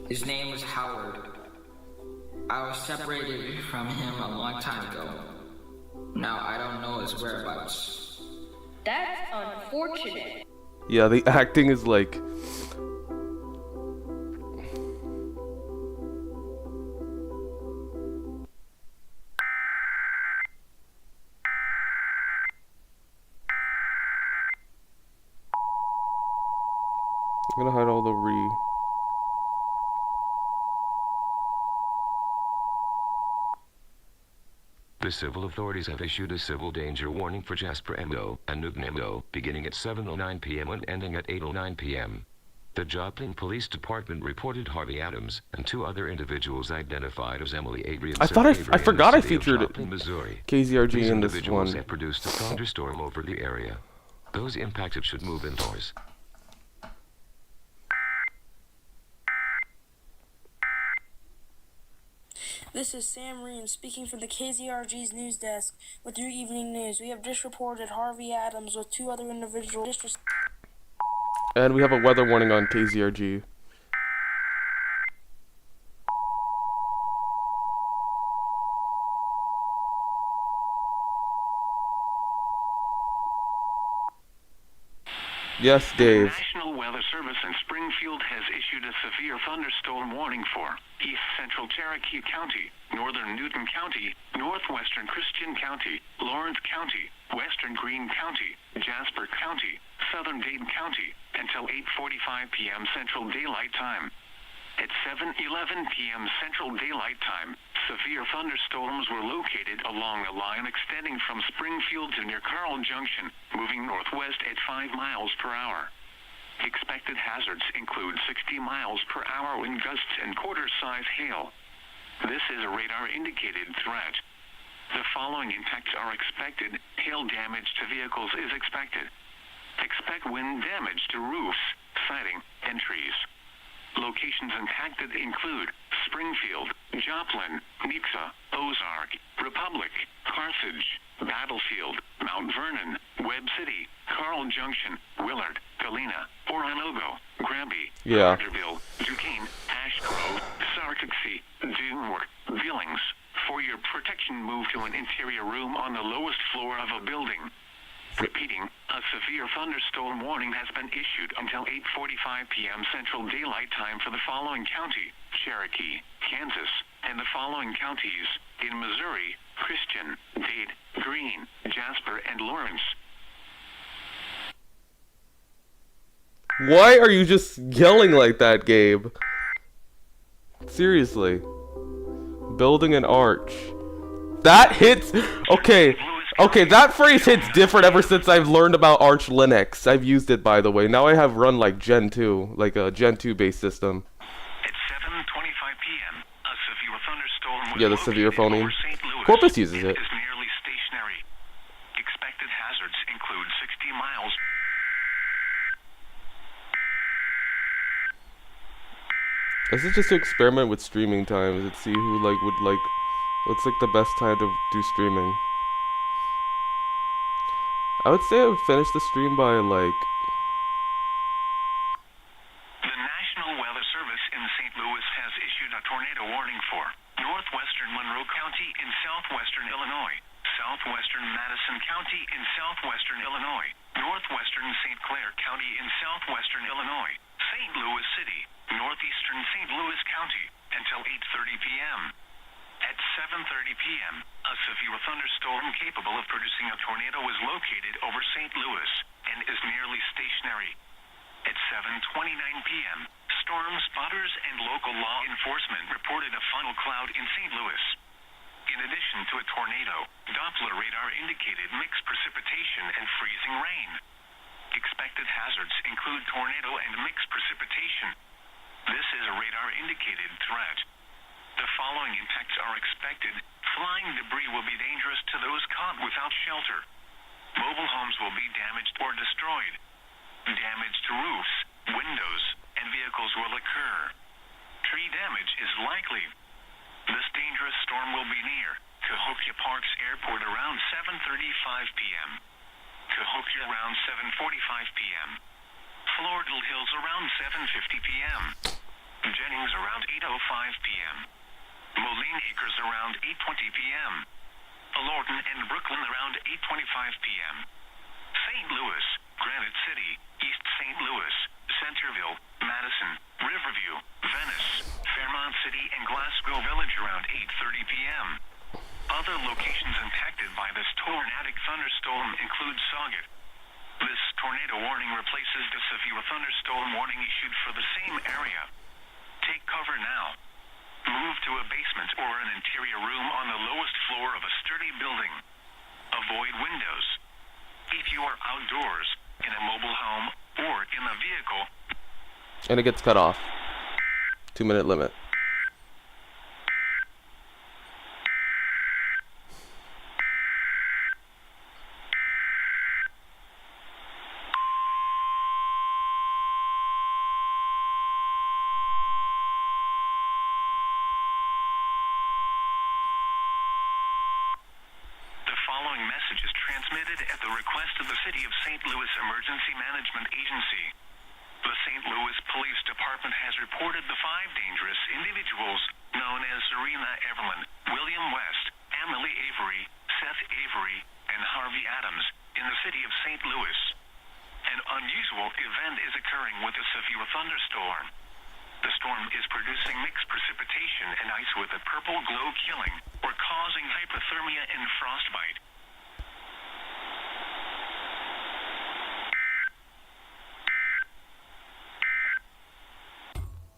His name was Howard. I was separated from him a long time ago. Now I don't know his whereabouts. That's unfortunate. Yeah, the acting is like... I'm gonna hide all the The civil authorities have issued a civil danger warning for Jasper Endo and Nugnendo, beginning at 7:09 p.m. and ending at 8:09 p.m. The Joplin Police Department reported Harvey Adams and two other individuals identified as Emily Adrian. I forgot I featured Joplin, Missouri. KZRG These in this individuals one. have produced a thunderstorm over the area. Those impacted should move indoors. This is Sam Ream speaking for the KZRG's news desk with your evening news. We have just reported Harvey Adams with two other individuals. And we have a weather warning on KZRG. Yes, Dave. The National Weather Service in Springfield has issued a severe thunderstorm warning for East Central Cherokee County, Northern Newton County, Northwestern Christian County, Lawrence County, Western Greene County, Jasper County, Southern Dade County, until 8:45 p.m. Central Daylight Time. At 7:11 p.m. Central Daylight Time, severe thunderstorms were located along a line extending from Springfield to near Carl Junction, moving northwest at 5 miles per hour. Expected hazards include 60 miles per hour wind gusts and quarter-size hail. This is a radar-indicated threat. The following impacts are expected. Hail damage to vehicles is expected. Expect wind damage to roofs, siding, and trees. Locations impacted include Springfield, Joplin, Nixa, Ozark, Republic, Carthage, Battlefield, Mount Vernon, Webb City, Carl Junction, Willard, Galena, Oronogo, Granby, Carterville, Duquesne, Ash Grove, Sarcoxy, Dunewar, Billings. For your protection, move to an interior room on the lowest floor of a building. Repeating, a severe thunderstorm warning has been issued until 8:45 p.m. Central Daylight Time for the following county: Cherokee, Kansas, and the following counties in Missouri: Christian, Dade, Greene, Jasper, and Lawrence. Why are you just yelling like that, Gabe? Seriously. Building an arch. That hits... Okay, that phrase hits different ever since I've learned about Arch Linux. I've used it, by the way. Now I have run like Gen 2, like a Gen 2 based system. At 7:25 p.m., a severe thunderstorm was Yeah, the severe phoneme. over St. Louis. Corpus uses it. Is nearly stationary. Expected hazards include 60 miles. This is just to experiment with streaming times and see who what's the best time to do streaming. I would say I would finish the stream by like... The National Weather Service in St. Louis has issued a tornado warning for northwestern Monroe County in southwestern Illinois, southwestern Madison County in southwestern Illinois, northwestern St. Clair County in southwestern Illinois, St. Louis City, northeastern St. Louis County, until 8:30 p.m. At 7:30 p.m., a severe thunderstorm capable of producing a tornado was located over St. Louis and is nearly stationary. At 7:29 p.m., storm spotters and local law enforcement reported a funnel cloud in St. Louis. In addition to a tornado, Doppler radar indicated mixed precipitation and freezing rain. Expected hazards include tornado and mixed precipitation. This is a radar-indicated threat. The following impacts are expected. Flying debris will be dangerous to those caught without shelter. Mobile homes will be damaged or destroyed. Damage to roofs, windows, and vehicles will occur. Tree damage is likely. This dangerous storm will be near Cahokia Parks Airport around 7:35 p.m. Cahokia around 7:45 p.m. Floridal Hills around 7:50 p.m. Jennings around 8:05 p.m. Moline Acres around 8:20 p.m. Lorton and Brooklyn around 8:25 p.m. St. Louis, Granite City, East St. Louis, Centerville, Madison, Riverview, Venice, Fairmont City, and Glasgow Village around 8:30 p.m. Other locations impacted by this tornadic thunderstorm include Sauget. This tornado warning replaces the severe thunderstorm warning issued for the same area. Take cover now. Move to a basement or an interior room on the lowest floor of a sturdy building. Avoid windows. If you are outdoors, in a mobile home, or in a vehicle... And it gets cut off. 2-minute limit. Transmitted at the request of the City of St. Louis Emergency Management Agency. The St. Louis Police Department has reported the 5 dangerous individuals known as Serena Evelyn, William West, Emily Avery, Seth Avery, and Harvey Adams in the city of St. Louis. An unusual event is occurring with a severe thunderstorm. The storm is producing mixed precipitation and ice with a purple glow, killing or causing hypothermia and frostbite.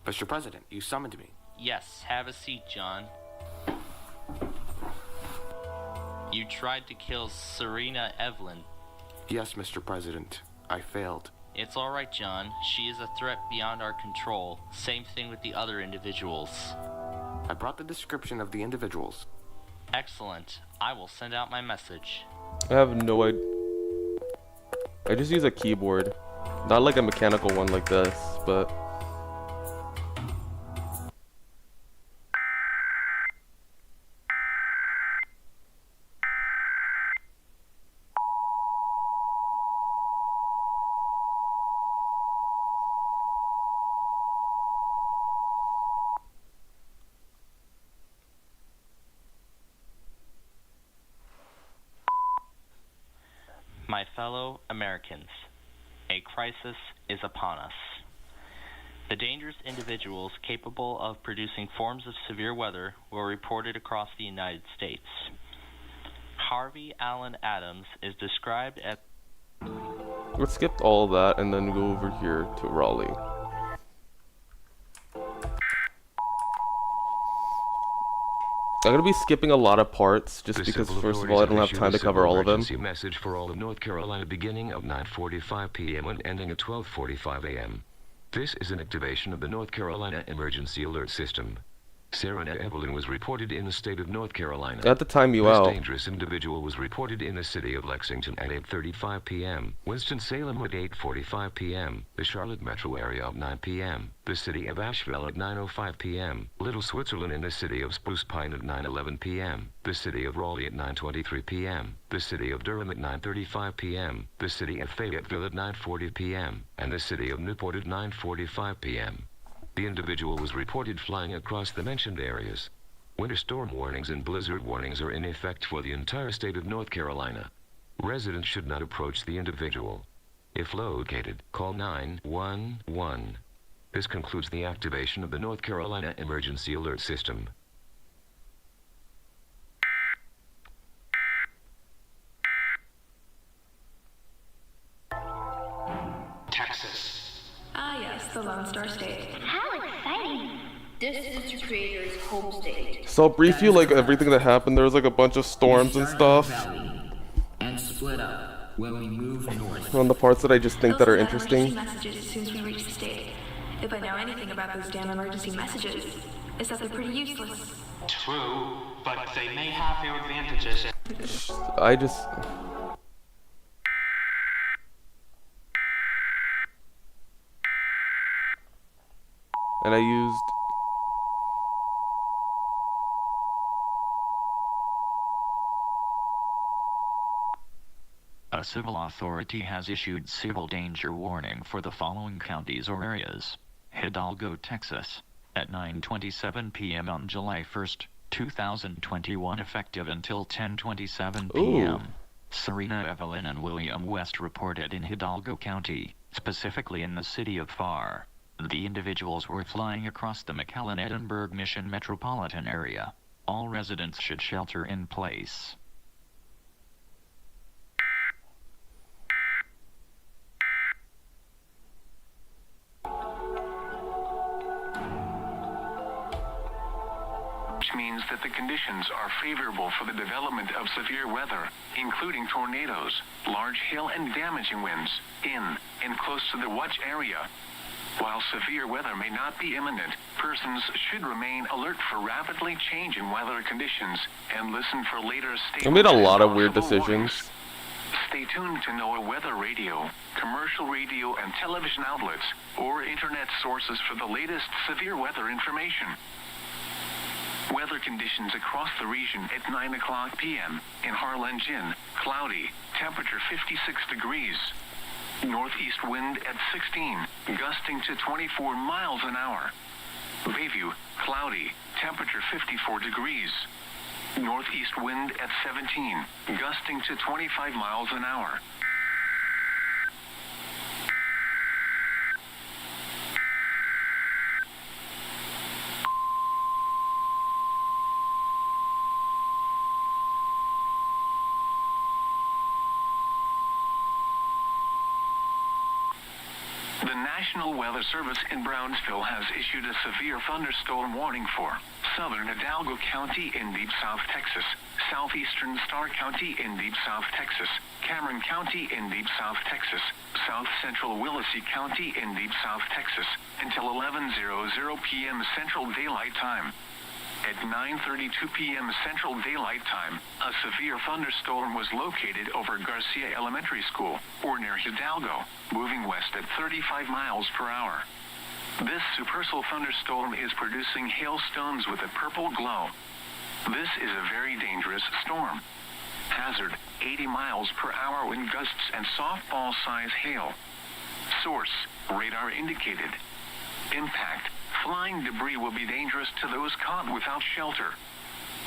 Mr. President, you summoned me. Yes, have a seat, John. You tried to kill Serena Evelyn. Yes, Mr. President. I failed. It's all right, John. She is a threat beyond our control. Same thing with the other individuals. I brought the description of the individuals. Excellent. I will send out my message. I have no idea. I just use a keyboard. Not like a mechanical one like this, but... My fellow Americans, a crisis is upon us. The dangerous individuals capable of producing forms of severe weather were reported across the United States. Harvey Allen Adams is described at... Let's skip all of that and then go over here to Raleigh. I'm going to be skipping a lot of parts just because, first of all, I don't have time to cover all of them. Message for all of North Carolina beginning of 9:45 p.m. and ending at 12:45 a.m. This is an activation of the North Carolina Emergency Alert System. Serena Evelyn was reported in the state of North Carolina. At the time you This out. dangerous individual was reported in the city of Lexington at 8:35 p.m., Winston-Salem at 8:45 p.m., the Charlotte metro area at 9 p.m., the city of Asheville at 9:05 p.m., Little Switzerland in the city of Spruce Pine at 9:11 p.m., the city of Raleigh at 9:23 p.m., the city of Durham at 9:35 p.m., the city of Fayetteville at 9:40 p.m., and the city of Newport at 9:45 p.m. The individual was reported flying across the mentioned areas. Winter storm warnings and blizzard warnings are in effect for the entire state of North Carolina. Residents should not approach the individual. If located, call 911. This concludes the activation of the North Carolina Emergency Alert System. Texas. Ah, yes, the Lone Star State. How exciting! This is the creator's home state. So I'll brief you like everything that happened. There was like a bunch of storms and stuff. And split up when we move north. On the parts that I just think that are They'll send interesting. emergency messages as soon as we reach the state. If I know anything about those damn emergency messages, it's that they're pretty useless. True, but they may have their advantages. I just... And I used... A civil authority has issued civil danger warning for the following counties or areas. Hidalgo, Texas, at 9:27 p.m. on July 1st, 2021, effective until 10:27 p.m. Ooh. Serena Evelyn and William West reported in Hidalgo County, specifically in the city of Farr. The individuals were flying across the McAllen-Edinburgh Mission metropolitan area. All residents should shelter in place. Which means that the conditions are favorable for the development of severe weather, including tornadoes, large hail and damaging winds, in and close to the watch area. While severe weather may not be imminent, persons should remain alert for rapidly changing weather conditions and listen for later I statements. made a lot and of weird possible decisions. warnings. Stay tuned to NOAA weather radio, commercial radio and television outlets, or internet sources for the latest severe weather information. Weather conditions across the region at 9 o'clock p.m. In Harlingen, cloudy, temperature 56 degrees. Northeast wind at 16, gusting to 24 miles an hour. Bayview, cloudy, temperature 54 degrees. Northeast wind at 17, gusting to 25 miles an hour. The National Weather Service in Brownsville has issued a severe thunderstorm warning for southern Hidalgo County in deep South Texas, southeastern Starr County in deep South Texas, Cameron County in deep South Texas, south central Willacy County in deep South Texas, until 11:00 p.m. Central Daylight Time. At 9:32 p.m. Central Daylight Time, a severe thunderstorm was located over Garcia Elementary School, or near Hidalgo, moving west at 35 miles per hour. This supercell thunderstorm is producing hailstones with a purple glow. This is a very dangerous storm. Hazard, 80 miles per hour wind gusts and softball-size hail. Source, radar indicated. Impact, flying debris will be dangerous to those caught without shelter.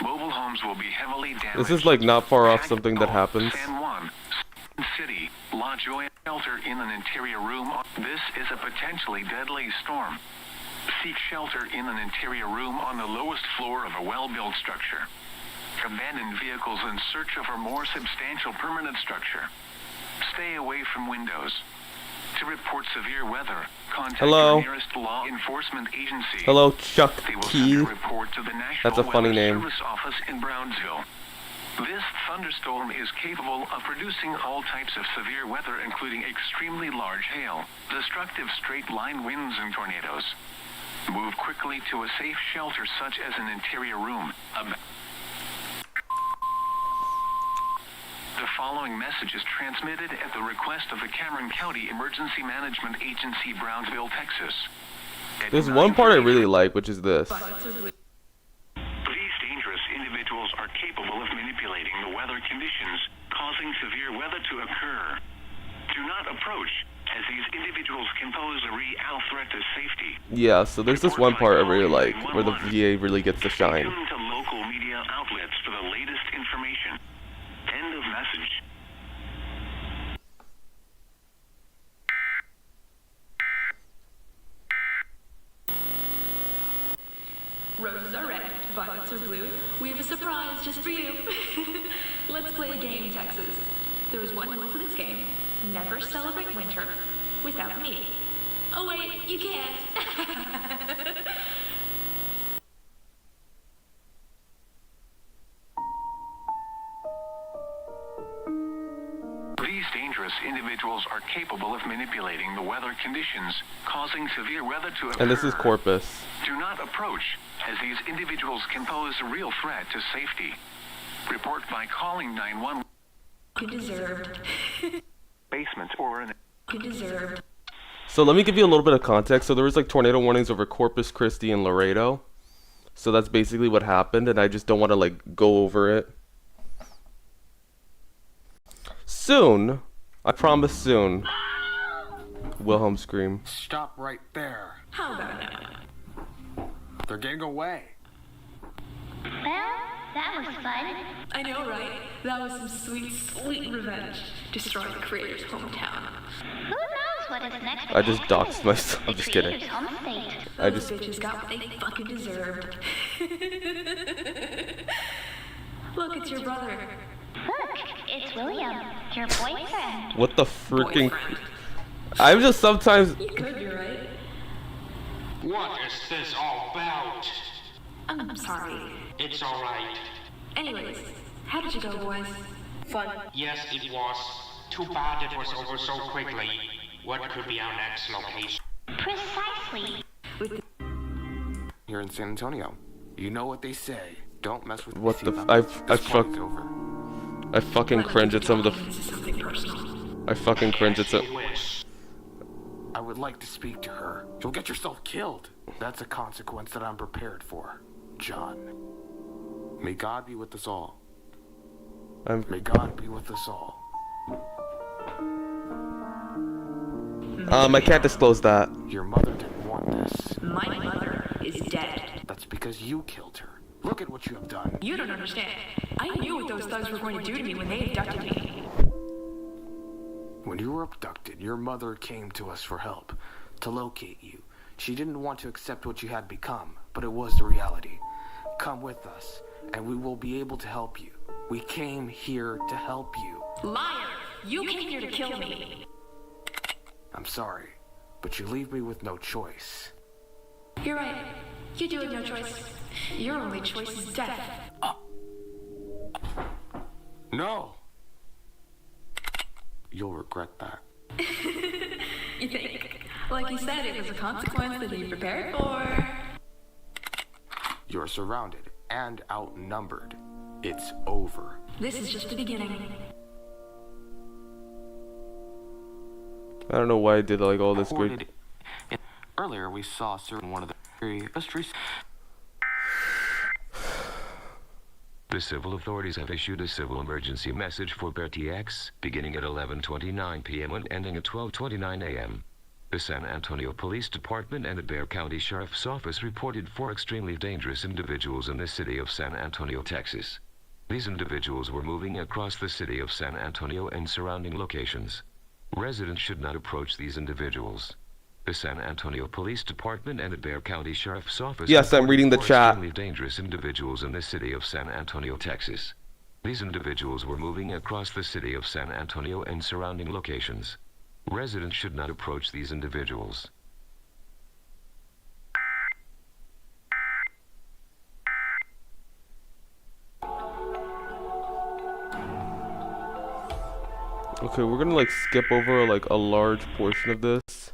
Mobile homes will be heavily damaged. This is like not far off something that happens. San Juan, City, La Joya, shelter in an interior room. This is a potentially deadly storm. Seek shelter in an interior room on the lowest floor of a well-built structure. Abandon vehicles in search of a more substantial permanent structure. Stay away from windows. To report severe weather, contact your nearest law enforcement agency. Hello, Chuck They will Key. send a report to the National That's a funny Weather name. Service office in Brownsville. This thunderstorm is capable of producing all types of severe weather, including extremely large hail, destructive straight-line winds, and tornadoes. Move quickly to a safe shelter such as an interior room. The following message is transmitted at the request of the Cameron County Emergency Management Agency, Brownsville, Texas. There's one part I really like, which is this. These dangerous individuals are capable of manipulating the weather conditions, causing severe weather to occur. Do not approach, as these individuals can pose a real threat to safety. Yeah, so there's this one part I really like, where the VA really gets to shine. Tune to local media outlets for the latest information. End of message. Roses are red, violets are blue. We have a surprise just for you. Let's play a game, Texas. There is one rule for this game. Never celebrate winter without me. Oh wait, you can't. These dangerous individuals are capable of manipulating the weather conditions, causing severe weather to occur. And this is Corpus. Do not approach, as these individuals can pose a real threat to safety. Report by calling 911. You deserved. Basement or an... You deserved. So let me give you a little bit of context. So there was like tornado warnings over Corpus Christi and Laredo. So that's basically what happened, and I just don't want to like go over it. Soon, I promise soon. Wilhelm scream. Stop right there. How about now? They're getting away. Well, that was fun. I know, right? That was some sweet, sweet revenge. Destroy the creator's hometown. Who knows what is next? I just doxed myself. I'm just kidding. Creator's home state. Those bitches got what they fucking deserved. Look, it's your brother. Look, it's William, your boyfriend. What the freaking... I'm just sometimes... You could be right. What is this all about? I'm sorry. It's alright. Anyways, how did you go, boys? Fun. Yes, it was. Too bad it was over so quickly. What could be our next location? Precisely. Here in San Antonio. You know what they say. Don't mess with What the... I fucking cringe at some of the... I fucking cringe at some... I would like to speak to her. You'll get yourself killed. That's a consequence that I'm prepared for, John. May God be with us all. May God be with us all. I can't disclose that. Your mother didn't want this. My mother is dead. That's because you killed her. Look at what you have done. You don't understand. I knew what those thugs were going to do to me when they abducted me. When you were abducted, your mother came to us for help, to locate you. She didn't want to accept what you had become, but it was the reality. Come with us, and we will be able to help you. We came here to help you. Liar! You came here to kill me. I'm sorry, but you leave me with no choice. You're right. You do have no choice. Your only choice is death. No! You'll regret that. You think? Like you said, it was a consequence that you prepared for. You're surrounded and outnumbered. It's over. This is just the beginning. I don't know why I did like all this great... Earlier we saw certain one of the mysteries. The civil authorities have issued a civil emergency message for Bear TX, beginning at 11:29 p.m. and ending at 12:29 a.m. The San Antonio Police Department and the Bear County Sheriff's Office reported 4 extremely dangerous individuals in the city of San Antonio, Texas. These individuals were moving across the city of San Antonio and surrounding locations. Residents should not approach these individuals. The San Antonio Police Department and the Bear County Sheriff's Office... Yes, I'm reading the chat. ...extremely dangerous individuals in the city of San Antonio, Texas. These individuals were moving across the city of San Antonio and surrounding locations. Residents should not approach these individuals. Okay, we're gonna like skip over like a large portion of this.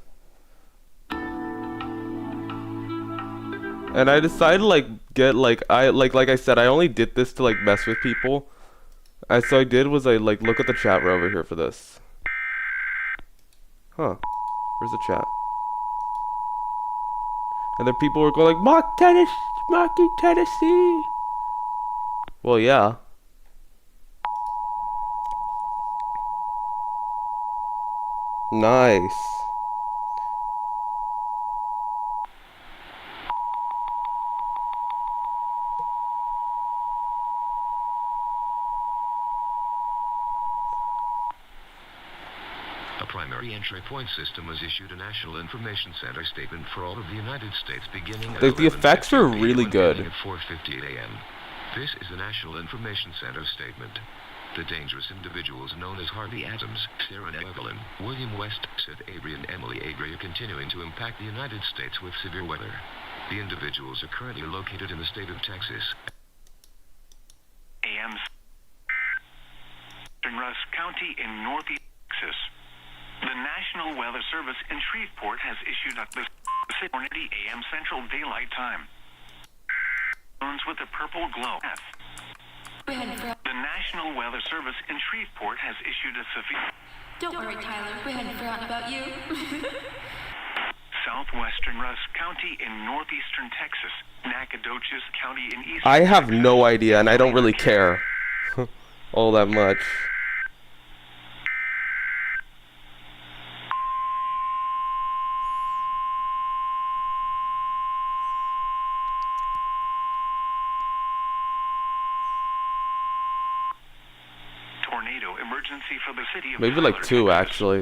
And I decided to like get like like I said, I only did this to like mess with people. And so I did was I like look at the chat right over here for this. Huh. Where's the chat? And then people were going like, mocking Tennessee. Well, yeah. Nice. primary entry point system has issued a National Information Center statement for all of the United States beginning at The effects are 11:50 really and good. ending at 4:58 a.m. This is the National Information Center statement. The dangerous individuals known as Harvey Adams, Sarah Evelyn, William West, Seth Avery, and Emily Avery are continuing to impact the United States with severe weather. The individuals are currently located in the state of Texas. AMs in Russ County in northeast Texas. The National Weather Service in Shreveport has issued a 4:80 a.m. Central Daylight Time. Zones with a purple glow. The National Weather Service in Shreveport has issued a severe... Don't worry, Tyler. We hadn't forgotten about you. Southwestern Russ County in northeastern Texas. Nacogdoches County in eastern... I have no idea, and I don't really care all that much. Tornado emergency for the city of Maybe like Tyler, 2, actually.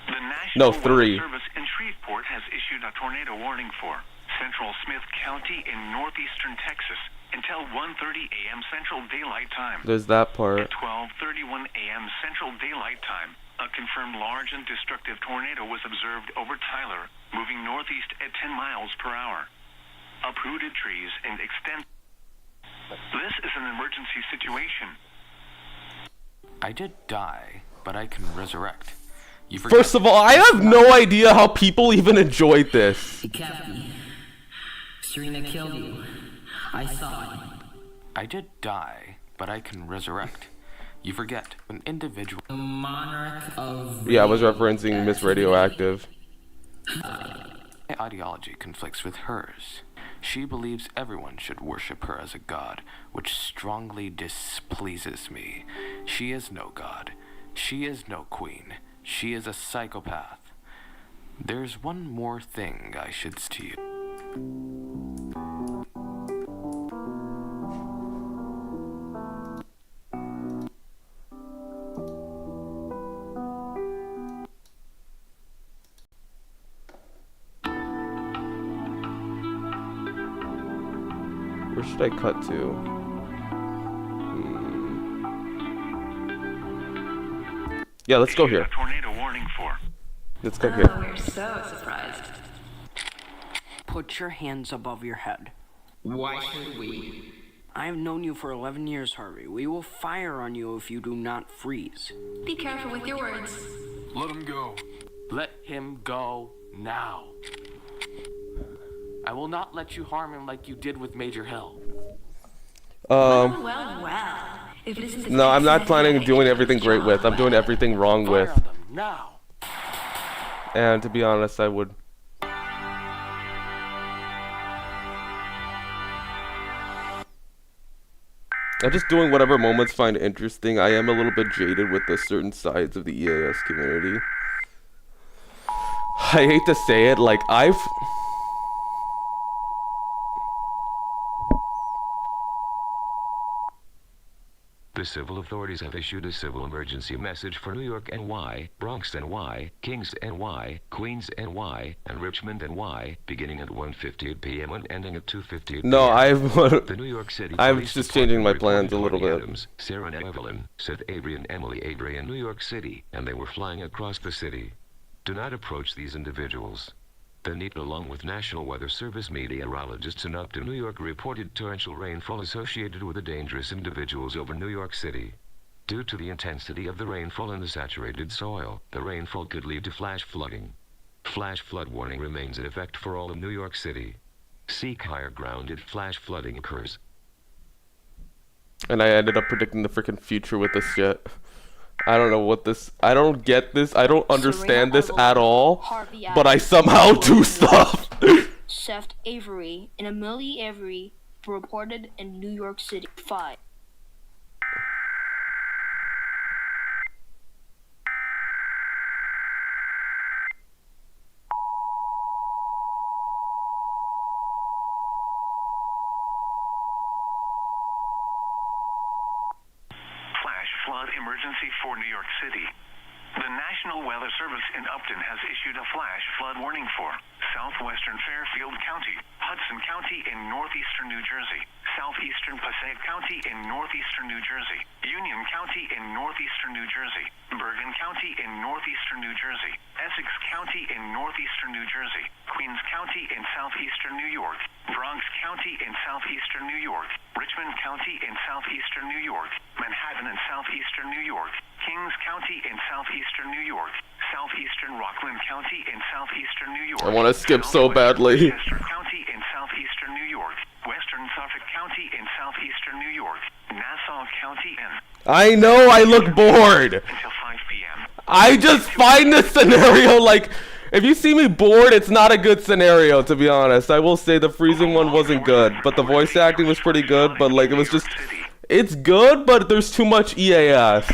The National No, 3. Weather Service in Shreveport has issued a tornado warning for central Smith County in northeastern Texas until 1:30 a.m. Central Daylight Time. There's that part. At 12:31 a.m. Central Daylight Time, a confirmed large and destructive tornado was observed over Tyler, moving northeast at 10 miles per hour. Uprooted trees and extend. This is an emergency situation. I did die, but I can resurrect. You First of all, I have no idea how people even enjoyed this. Captain, Serena killed you. I saw it. I did die, but I can resurrect. You forget, an individual... The monarch of... Yeah, I was referencing Miss Radioactive. My ideology conflicts with hers. She believes everyone should worship her as a god, which strongly displeases me. She is no god. She is no queen. She is a psychopath. There's one more thing I should say to you. Where should I cut to? Yeah, let's go here. A tornado warning for. Let's go here. We're so surprised. Put your hands above your head. Why should we? I have known you for 11 years, Harvey. We will fire on you if you do not freeze. Be careful with your words. Let him go. Let him go now. I will not let you harm him like you did with Major Hill. Well. If it isn't the No, I'm not case, planning then on doing everything great with. I'm doing everything wrong with. Fire them now. And to be honest, I would. I'm just doing whatever moments find interesting. I am a little bit jaded with the certain sides of the EAS community. I hate to say it, like, The civil authorities have issued a civil emergency message for New York NY, Bronx NY, Kings NY, Queens NY, and Richmond NY, beginning at 1:58 p.m. and ending at 2:58 p.m. No, The New York City I'm Police just Department changing my plans a reported little Harvey bit. Adams, Sarah Evelyn, Seth Avery, and Emily Avery in New York City, and they were flying across the city. Do not approach these individuals. The NEPA, along with National Weather Service meteorologists in upstate New York, reported torrential rainfall associated with the dangerous individuals over New York City. Due to the intensity of the rainfall and the saturated soil, the rainfall could lead to flash flooding. Flash flood warning remains in effect for all of New York City. Seek higher ground if flash flooding occurs. And I ended up predicting the freaking future with this shit. I don't know what this. I don't get this. I don't understand this at all. But I somehow do stuff. Seth Avery and Amelie Avery were reported in New York City. 5. Flash flood emergency for New York City. The National Weather Service in Upton has issued a flash flood warning for southwestern Fairfield County, Hudson County in northeastern New Jersey, southeastern Passaic County in northeastern New Jersey, Union County in northeastern New Jersey, Bergen County in northeastern New Jersey, Essex County in northeastern New Jersey, Queens County in southeastern New York, Bronx County in southeastern New York, Richmond County in southeastern New York, Manhattan in southeastern New York, Kings County in southeastern New York, southeastern Rockland County in southeastern New York. I want to skip so badly. Chester County in southeastern New York, western Suffolk County in southeastern New York, Nassau County in. I know I look bored. Until 5 p.m. I just find this scenario like, if you see me bored, it's not a good scenario, to be honest. I will say the freezing one wasn't good, but the voice acting was pretty good, but like it was just, it's good, but there's too much EAS.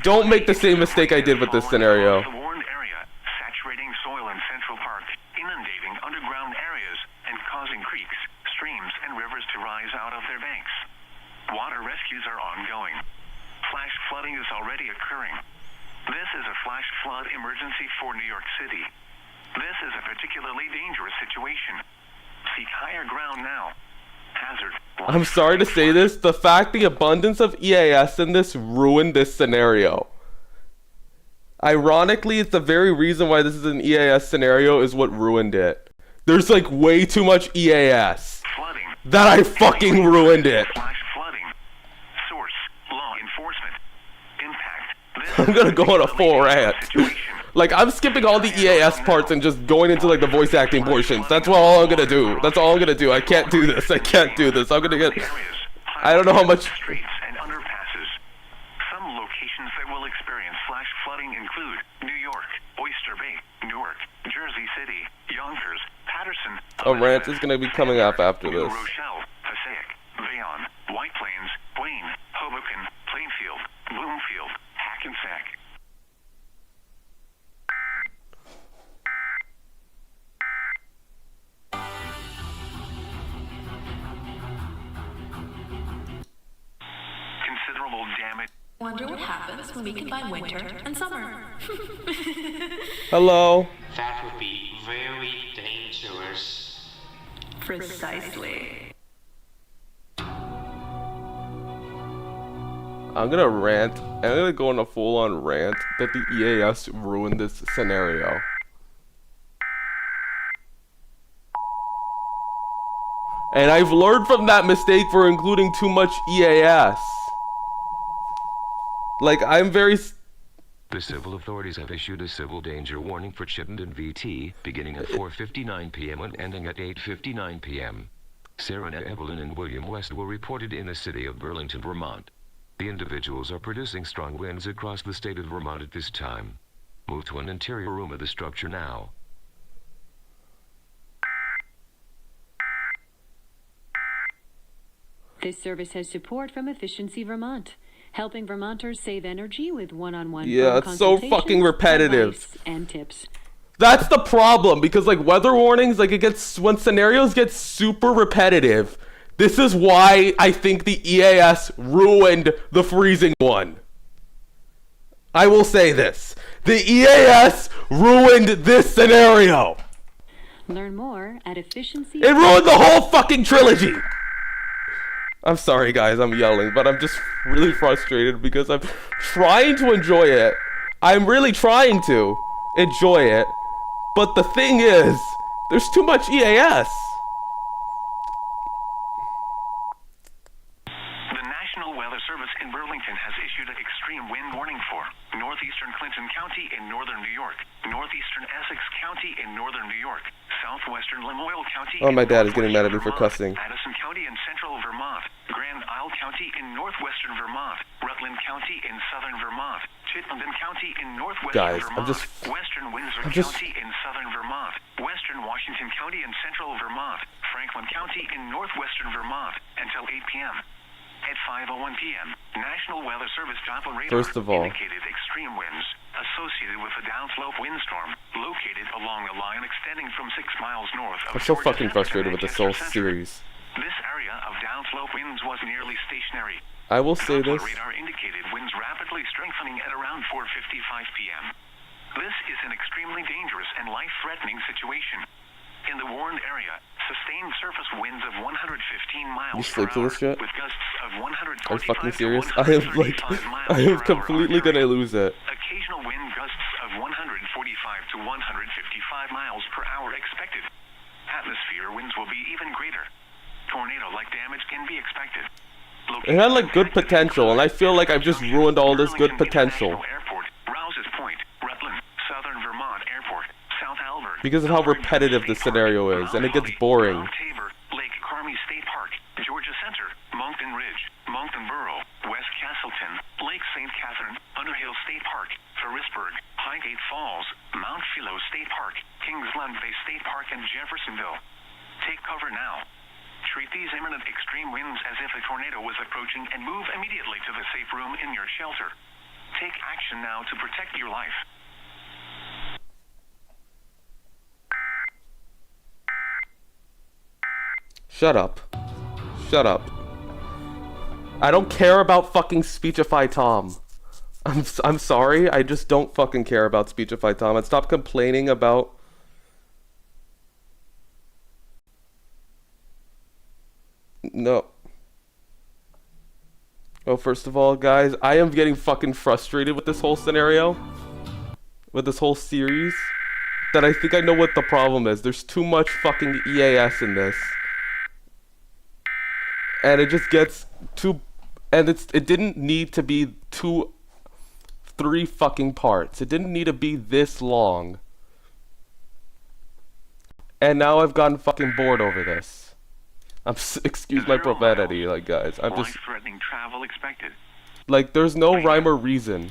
Don't make the same mistake I did with this scenario. The warned area, saturating soil in Central Park, inundating underground areas, and causing creeks, streams, and rivers to rise out of their banks. Water rescues are ongoing. Flash flooding is already occurring. This is a flash flood emergency for New York City. This is a particularly dangerous situation. Seek higher ground now. Hazard. I'm sorry to say this, the fact the abundance of EAS in this ruined this scenario. Ironically, it's the very reason why this is an EAS scenario is what ruined it. There's like way too much EAS. Flooding. That I fucking ruined it. Flash flooding. Source. Law enforcement. Impact. I'm gonna go on a full rant. Like, I'm skipping all the EAS parts and just going into like the voice acting portions. That's what all I'm gonna do. That's all I'm gonna do. I can't do this. I can't do this. I'm gonna get, I don't know how much. Streets and underpasses. Some locations that will experience flash flooding include New York, Oyster Bay, Newark, Jersey City, Yonkers, Patterson. A rant is gonna be coming up after New this. Rochelle, Passaic, Bayonne, White Plains, Wayne, Hoboken, Plainfield, Bloomfield, Hackensack. Considerable damage. Wonder what happens when we combine winter and summer. Hello. That would be very dangerous. Precisely. I'm gonna rant. I'm gonna go on a full-on rant that the EAS ruined this scenario. And I've learned from that mistake for including too much EAS. Like, I'm very... The civil authorities have issued a civil danger warning for Chittenden VT, beginning at 4:59 p.m. and ending at 8:59 p.m. Sarah Evelyn and William West were reported in the city of Burlington, Vermont. The individuals are producing strong winds across the state of Vermont at this time. Move to an interior room of the structure now. This service has support from Efficiency Vermont, helping Vermonters save energy with one-on-one Yeah, it's so fucking repetitive. advice, and tips. That's the problem, because like weather warnings, like it gets, when scenarios get super repetitive, this is why I think the EAS ruined the freezing one. I will say this. The EAS ruined this scenario. Learn more at Efficiency. It ruined the whole fucking trilogy. I'm sorry guys, I'm yelling, but I'm just really frustrated because I'm trying to enjoy it. I'm really trying to enjoy it. But the thing is, there's too much EAS. The National Weather Service in Burlington has issued an extreme wind warning for northeastern Clinton County in northern New York, northeastern Essex County in northern New York, southwestern Lamoille County. Oh, my dad is getting mad at me for cussing. Addison County in central Vermont, Grand Isle County in northwestern Vermont, Rutland County in southern Vermont, Chittenden County in northwestern Guys, Vermont, I'm western Windsor just- County in southern Vermont, western Washington County in central Vermont, Franklin County in northwestern Vermont until 8 p.m. At 5:01 p.m., National Weather Service Doppler radar First of all, indicated extreme winds associated with a downslope windstorm located along a line extending from 6 miles north of I'm so Georgia fucking Center frustrated with to this whole Manchester series. Center. This area of downslope winds was nearly stationary. I will say Doppler this. radar indicated winds rapidly quickly strengthening at around 4:55 p.m. This is an extremely dangerous and life-threatening situation. In the warned area, sustained surface winds of 115 miles You sleep per to hour this shit? with gusts of 145 Are you fucking to serious? 135 miles I am per hour completely gonna lose it. Occasional wind gusts of 145 to 155 miles per hour expected. Atmosphere winds will be even greater. Tornado-like damage can be expected. It had like good potential, and I feel like I've just ruined all this good potential. Airport, Rouse's Point, Rutland, Southern Vermont Airport, South Albert, Because of how repetitive this scenario is, and it gets boring. Tabor, Lake Carmi State Park, Georgia Center, Moncton Ridge, Moncton Borough, West Castleton, Lake St. Catherine, Underhill State Park, Ferrisburg, Highgate Falls, Mount Philo State Park, Kingsland Bay State Park, and Jeffersonville. Take cover now. Treat these imminent extreme winds as if a tornado was approaching and move immediately to the safe room in your shelter. Take action now to protect your life. Shut up. Shut up. I don't care about fucking Speechify Tom. I'm sorry, I just don't fucking care about Speechify Tom. And stop complaining about... No. Oh, first of all, guys, I am getting fucking frustrated with this whole scenario. With this whole series. That I think I know what the problem is. There's too much fucking EAS in this. And it just gets too... And it didn't need to be 3 fucking parts. It didn't need to be this long. And now I've gotten fucking bored over this. Excuse my profanity, like, guys. I'm just... Life-threatening travel expected. Like, there's no rhyme or reason.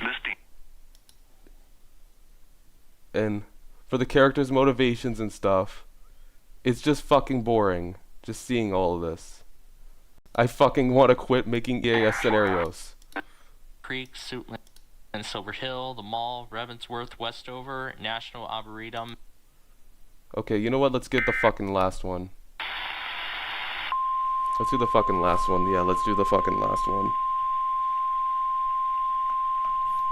And for the characters' motivations and stuff, it's just fucking boring. Just seeing all of this. I fucking want to quit making EAS scenarios. Creek, Suitland, and Silver Hill, the Mall, Ravensworth, Westover, National Arboretum. Okay, you know what? Let's get the fucking last one. Let's do the fucking last one. Yeah, let's do the fucking last one.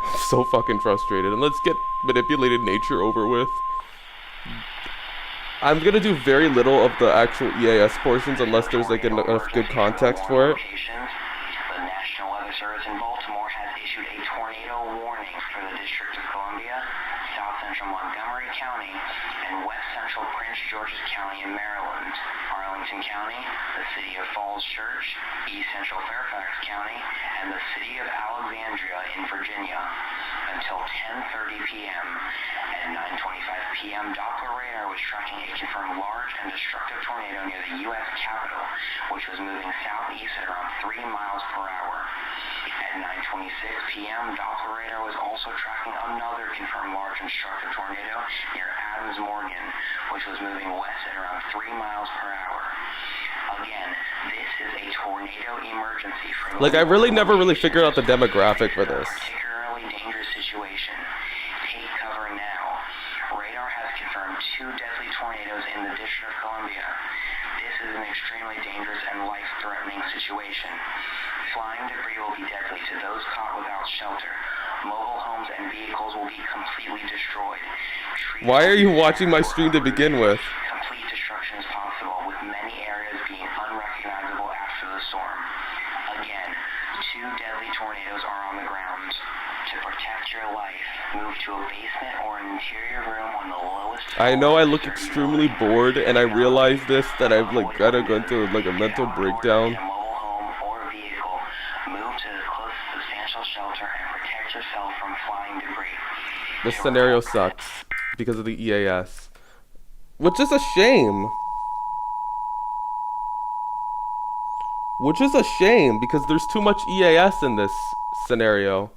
I'm so fucking frustrated. And let's get manipulated nature over with. I'm gonna do very little of the actual EAS portions unless there's like enough good context for it. The National Weather Service in Baltimore has issued a tornado warning for the District of Columbia, South Central Montgomery County, and West Central Prince George's County in Maryland, Arlington County, the City of Falls Church, East Central Fairfax County, and the City of Alexandria in Virginia until 10:30 p.m. At 9:25 p.m., Doppler radar was tracking a confirmed large and destructive tornado near the U.S. Capitol, which was moving southeast at around 3 miles per hour. At 9:26 p.m., Doppler radar was also tracking another confirmed large and destructive tornado near Adams Morgan, which was moving west at around 3 miles per hour. Again, this is a tornado emergency for... Like, I really never really figured out the demographic for this. Particularly dangerous situation. Take cover now. Radar has confirmed 2 deadly tornadoes in the District of Columbia. This is an extremely dangerous and life-threatening situation. Flying debris will be deadly to those caught without shelter. Mobile homes and vehicles will be completely destroyed. Why are you watching my stream to begin with? Complete destruction is possible, with many areas being unrecognizable after the storm. Again, 2 deadly tornadoes are on the ground. To protect your life, move to a basement or an interior room on the lowest floor. I know I look extremely bored, and I realize this, that I've like gotta go into like a mental breakdown. This scenario sucks because of the EAS, which is a shame. Which is a shame because there's too much EAS in this scenario.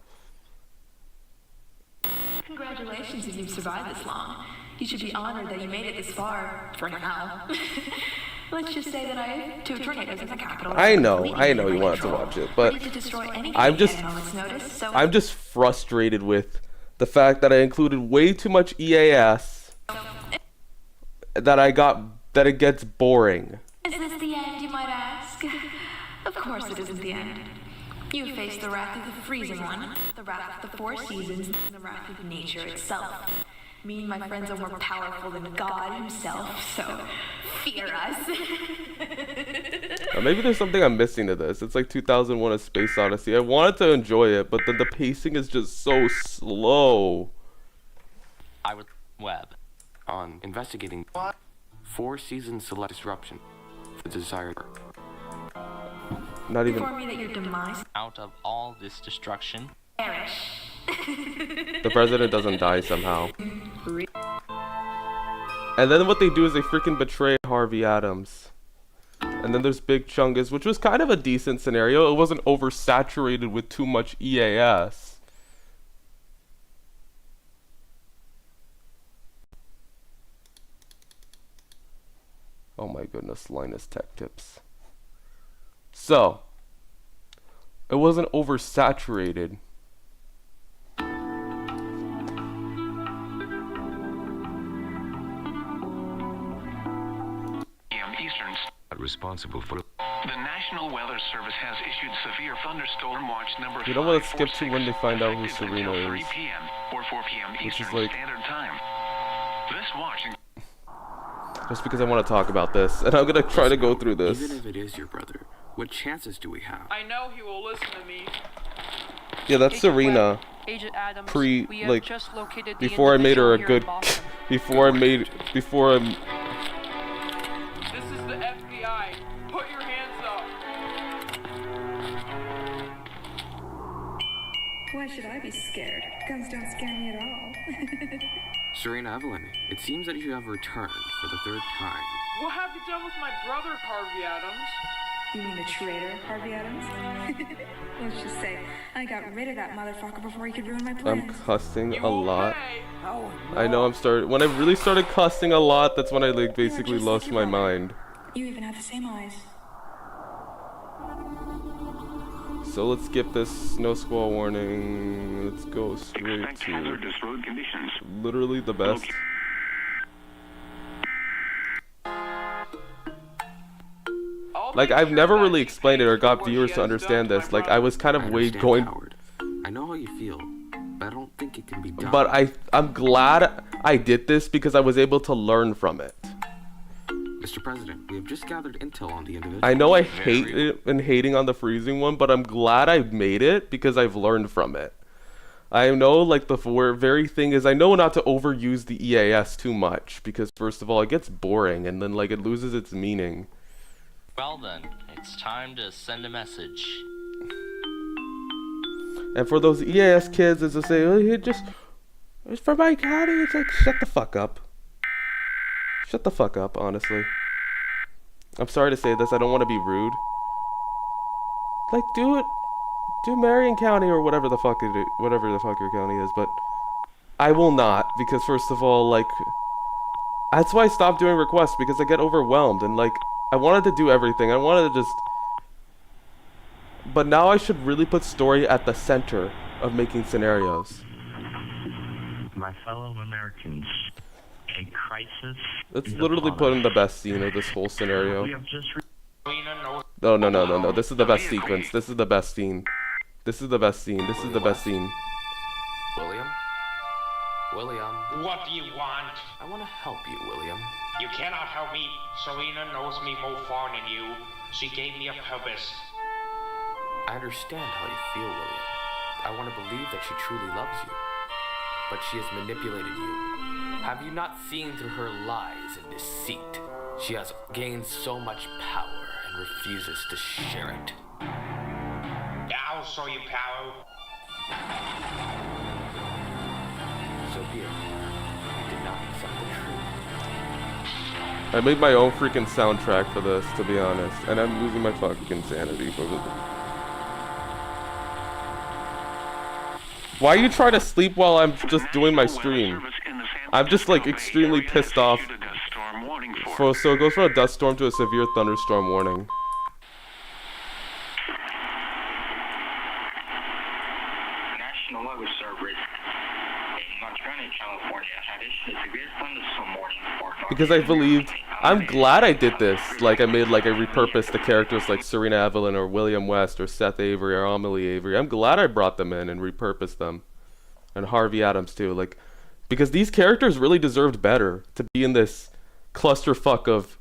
Congratulations if you've survived this long. You should be honored that you made it this far, for now. Let's just say that I have 2 tornadoes in the capital. I know you wanted to watch it, but I'm just frustrated with the fact that I included way too much EAS, that it gets boring. Is this the end, you might ask? Of course it isn't the end. You face the wrath of the Freezing One, the wrath of the four seasons, and the wrath of nature itself. Me and my friends are more powerful than God himself, so fear us. Maybe there's something I'm missing to this. It's like 2001: A Space Odyssey. I wanted to enjoy it, but then the pacing is just so slow. I would web on investigating 4-season select disruption for the desired. Not even. Inform me that your demise out of all this destruction. perish. The president doesn't die somehow. And then what they do is they freaking betray Harvey Adams. And then there's Big Chungus, which was kind of a decent scenario. It wasn't oversaturated with too much EAS. Oh my goodness, Linus Tech Tips. So, it wasn't oversaturated. Eastern. Responsible for The National Weather Service has issued severe thunderstorm watch number 5. You don't want to skip to when they find out who Serena is. 3 p.m. or 4 p.m. Which Eastern is like, Standard Time. This watch. just because I want to talk about this, and I'm gonna try to go through this. Even if it is your brother, what chances do we have? I know he will listen to me. Yeah, that's Serena. Agent Adams, Pre, we have like, just located the before I made her a individual good, here in Boston. before I'm. This is the FBI. Put your hands up. Why should I be scared? Guns don't scare me at all. Serena Evelyn, it seems that you have returned for the 3rd time. What have you done with my brother, Harvey Adams? You mean the traitor, Harvey Adams? Let's just say, I got rid of that motherfucker before he could ruin my plans. I'm cussing a lot. Oh, I know when I really started cussing a lot, that's when I like basically lost my mind. You even have the same eyes. So let's skip this snow squall warning. Let's go straight Expect to hazardous road conditions. literally the best. Like, I've never really explained it or got viewers to understand this. Like, I was kind of going. I know how you feel, but I don't think it can be done. But I'm glad I did this because I was able to learn from it. Mr. President, we have just gathered intel on the individual. I know I hate it and hating on the freezing one, but I'm glad I made it because I've learned from it. I know, like, the very thing is, I know not to overuse the EAS too much because, first of all, it gets boring and then, like, it loses its meaning. Well then, it's time to send a message. And for those EAS kids, is to say, oh, it's for my county. It's like, shut the fuck up. Shut the fuck up, honestly. I'm sorry to say this. I don't want to be rude. Like, do Marion County or whatever the fuck your county is, but I will not because first of all, like, that's why I stopped doing requests because I get overwhelmed and like I wanted to do everything. I wanted to just, but now I should really put story at the center of making scenarios. My fellow Americans, a crisis. Let's literally put in the best scene of this whole scenario. No. This is the best sequence. This is the best scene. This is the best scene. This is the best scene. William? What do you want? I want to help you, William. You cannot help me. Serena knows me more far than you. She gave me a purpose. I understand how you feel, William. I want to believe that she truly loves you. But she has manipulated you. Have you not seen through her lies and deceit? She has gained so much power and refuses to share it. I'll show you power. So be it. You did not accept the truth. I made my own freaking soundtrack for this, to be honest, and I'm losing my fucking sanity for it. Why you try to sleep while I'm just doing my stream? I'm just like extremely pissed off. So it goes from a dust storm to a severe thunderstorm warning. National Weather Service in Montgomery, California had issued a severe thunderstorm warning for Because I believed I'm glad I did this. Like, I repurposed the characters like Serena Evelyn or William West or Seth Avery or Amelie Avery. I'm glad I brought them in and repurposed them. And Harvey Adams too. Like, because these characters really deserved better to be in this clusterfuck of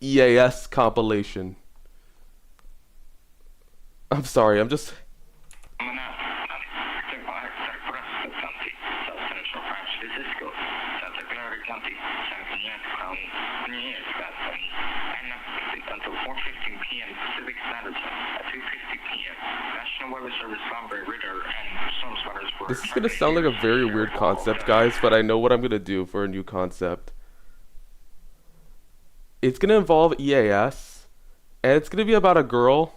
EAS compilation. I'm sorry, I'm just... This is gonna sound like a very weird concept, guys, but I know what I'm gonna do for a new concept. It's gonna involve EAS, and it's gonna be about a girl,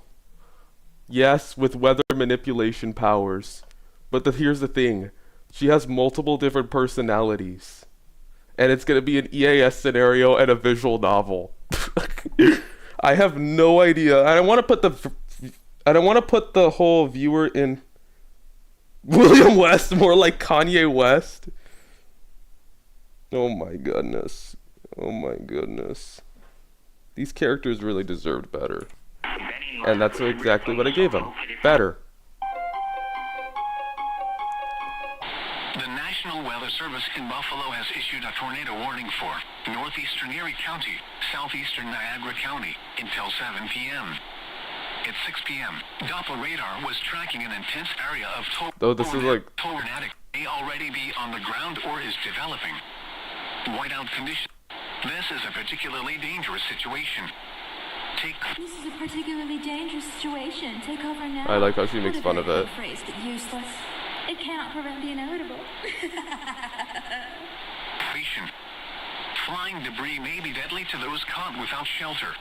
yes, with weather manipulation powers. But here's the thing, she has multiple different personalities. And it's gonna be an EAS scenario and a visual novel. I have no idea. I don't want to put the whole viewer in William West, more like Kanye West. Oh my goodness. Oh my goodness. These characters really deserved better. And that's exactly what I gave them. Better. The National Weather Service in Buffalo has issued a tornado warning for northeastern Erie County, southeastern Niagara County until 7 p.m. At 6 p.m., Doppler radar was tracking an intense area of tornadic may already be on the ground or is developing. Whiteout condition. This is a particularly dangerous situation. This is a particularly dangerous situation. Take over now. I like how she makes fun of it. Phrase, but useless. It cannot prevent the inevitable. Flying debris may be deadly to those caught without shelter.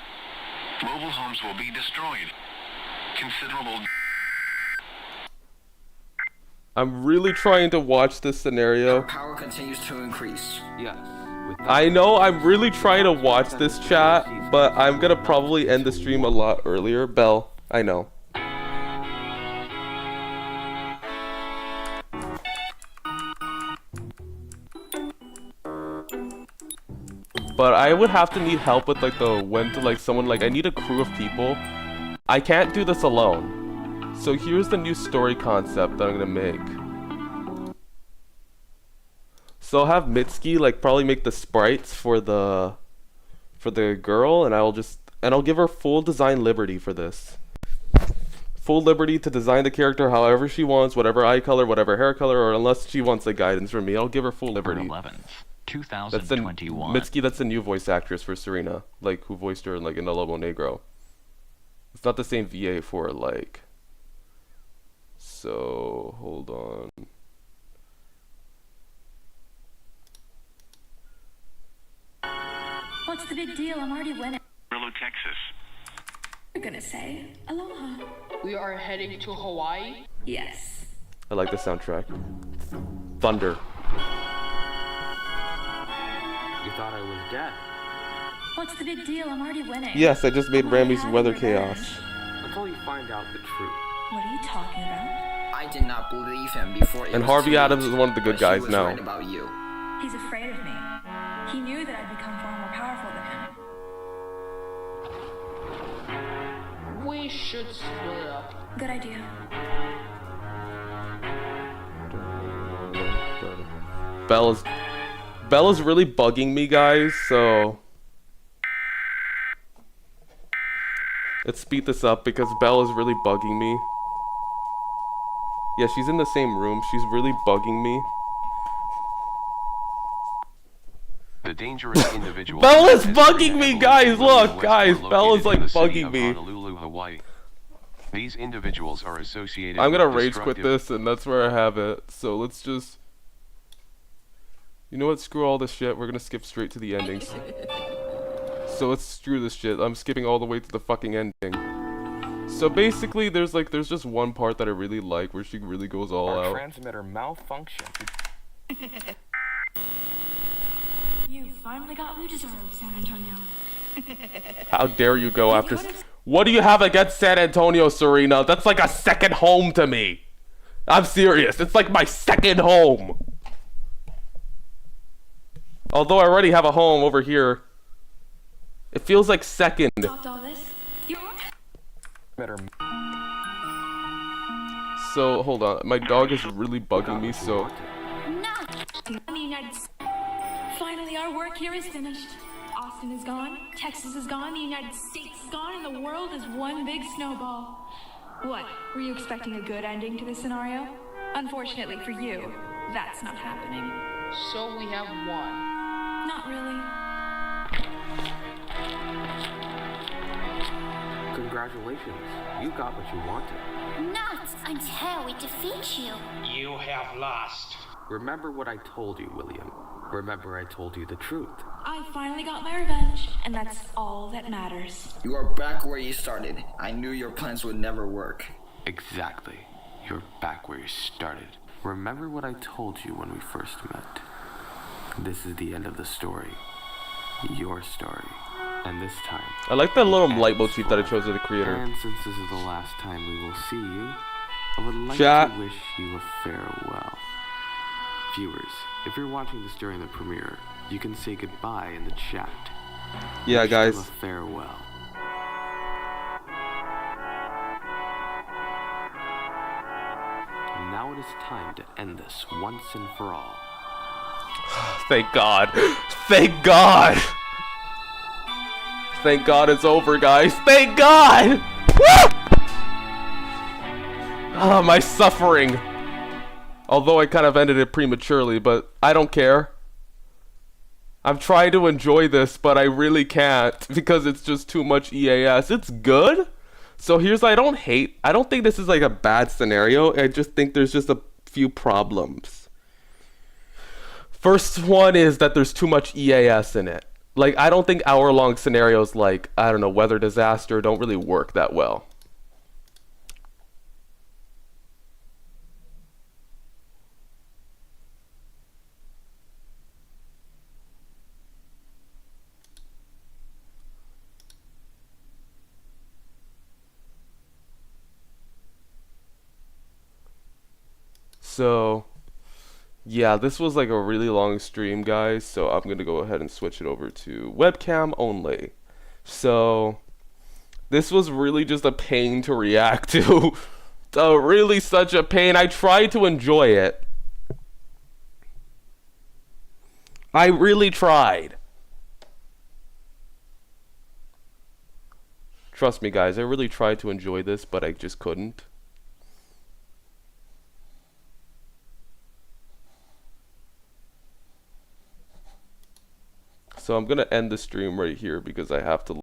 Mobile homes will be destroyed. Considerable. I'm really trying to watch this scenario. Power continues to increase. Yes. I know I'm really trying to watch this chat, but I'm gonna probably end the stream a lot earlier. Belle, I know. But I would have to need help with like someone like I need a crew of people. I can't do this alone. So here's the new story concept that I'm gonna make. So I'll have Mitski like probably make the sprites for the girl, and I'll give her full design liberty for this. Full liberty to design the character however she wants, whatever eye color, whatever hair color, or unless she wants like guidance from me, I'll give her full liberty. 2021. Mitski, that's the new voice actress for Serena, like who voiced her like in the Lobo Negro. It's not the same VA for like. So hold on. What's the big deal? I'm already winning. Amarillo, Texas. You're gonna say aloha. We are heading to Hawaii? Yes. I like the soundtrack. Thunder. You thought I was dead. What's the big deal? I'm already winning. Yes, I just made Ramy's Weather Chaos. Until you find out the truth. What are you talking about? I did not believe him before. And Harvey Adams is one of the good guys now. Right about you. He's afraid of me. He knew that I'd become far more powerful than him. We should split up. Good idea. Bella's really bugging me, guys, so let's speed this up because Bella's really bugging me. Yeah, she's in the same room. She's really bugging me. The dangerous individual. Bella's bugging me, guys. Look, guys, Bella's like bugging me. Honolulu, Hawaii. These individuals are associated. I'm gonna with rage quit this, and that's where I have it. So let's just. You know what? Screw all this shit. We're gonna skip straight to the endings. So let's screw this shit. I'm skipping all the way to the fucking ending. So basically, there's just one part that I really like where she really goes all out. Our transmitter malfunctioned. You finally got what you deserve, San Antonio. How dare you go after... What do you have against San Antonio, Serena? That's like a second home to me. I'm serious. It's like my second home. Although I already have a home over here. It feels like second. Stopped all this. Better. So hold on, my dog is really bugging me. So Finally, our work here is finished. Austin is gone, Texas is gone, the United States is gone, and the world is one big snowball. What? Were you expecting a good ending to this scenario? Unfortunately for you, that's not happening. So we have won. Not really. Congratulations. You got what you wanted. Not until we defeat you. You have lost. Remember what I told you, William. Remember I told you the truth. I finally got my revenge, and that's all that matters. You are back where you started. I knew your plans would never work. Exactly. You're back where you started. Remember what I told you when we first met. This is the end of the story. Your story. And this time... I like that little light motif that I chose as the creator. And since this is the last time we will see you, I would like Chat. to wish you a farewell. Viewers, if you're watching this during the premiere, you can say goodbye in the chat. Yeah, Wish guys. them a farewell. And now it is time to end this once and for all. Thank God. Thank God. Thank God it's over, guys. Thank God. Woo! Oh, my suffering. Although I kind of ended it prematurely, but I don't care. I'm trying to enjoy this, but I really can't because it's just too much EAS. It's good. So here's, I don't think this is like a bad scenario. I just think there's just a few problems. First one is that there's too much EAS in it. Like, I don't think hour-long scenarios like, I don't know, weather disaster don't really work that well. So, yeah, this was like a really long stream, guys, so I'm gonna go ahead and switch it over to webcam only. So, this was really just a pain to react to. Really such a pain. I tried to enjoy it. I really tried. Trust me, guys, I really tried to enjoy this, but I just couldn't. So I'm gonna end the stream right here because I have to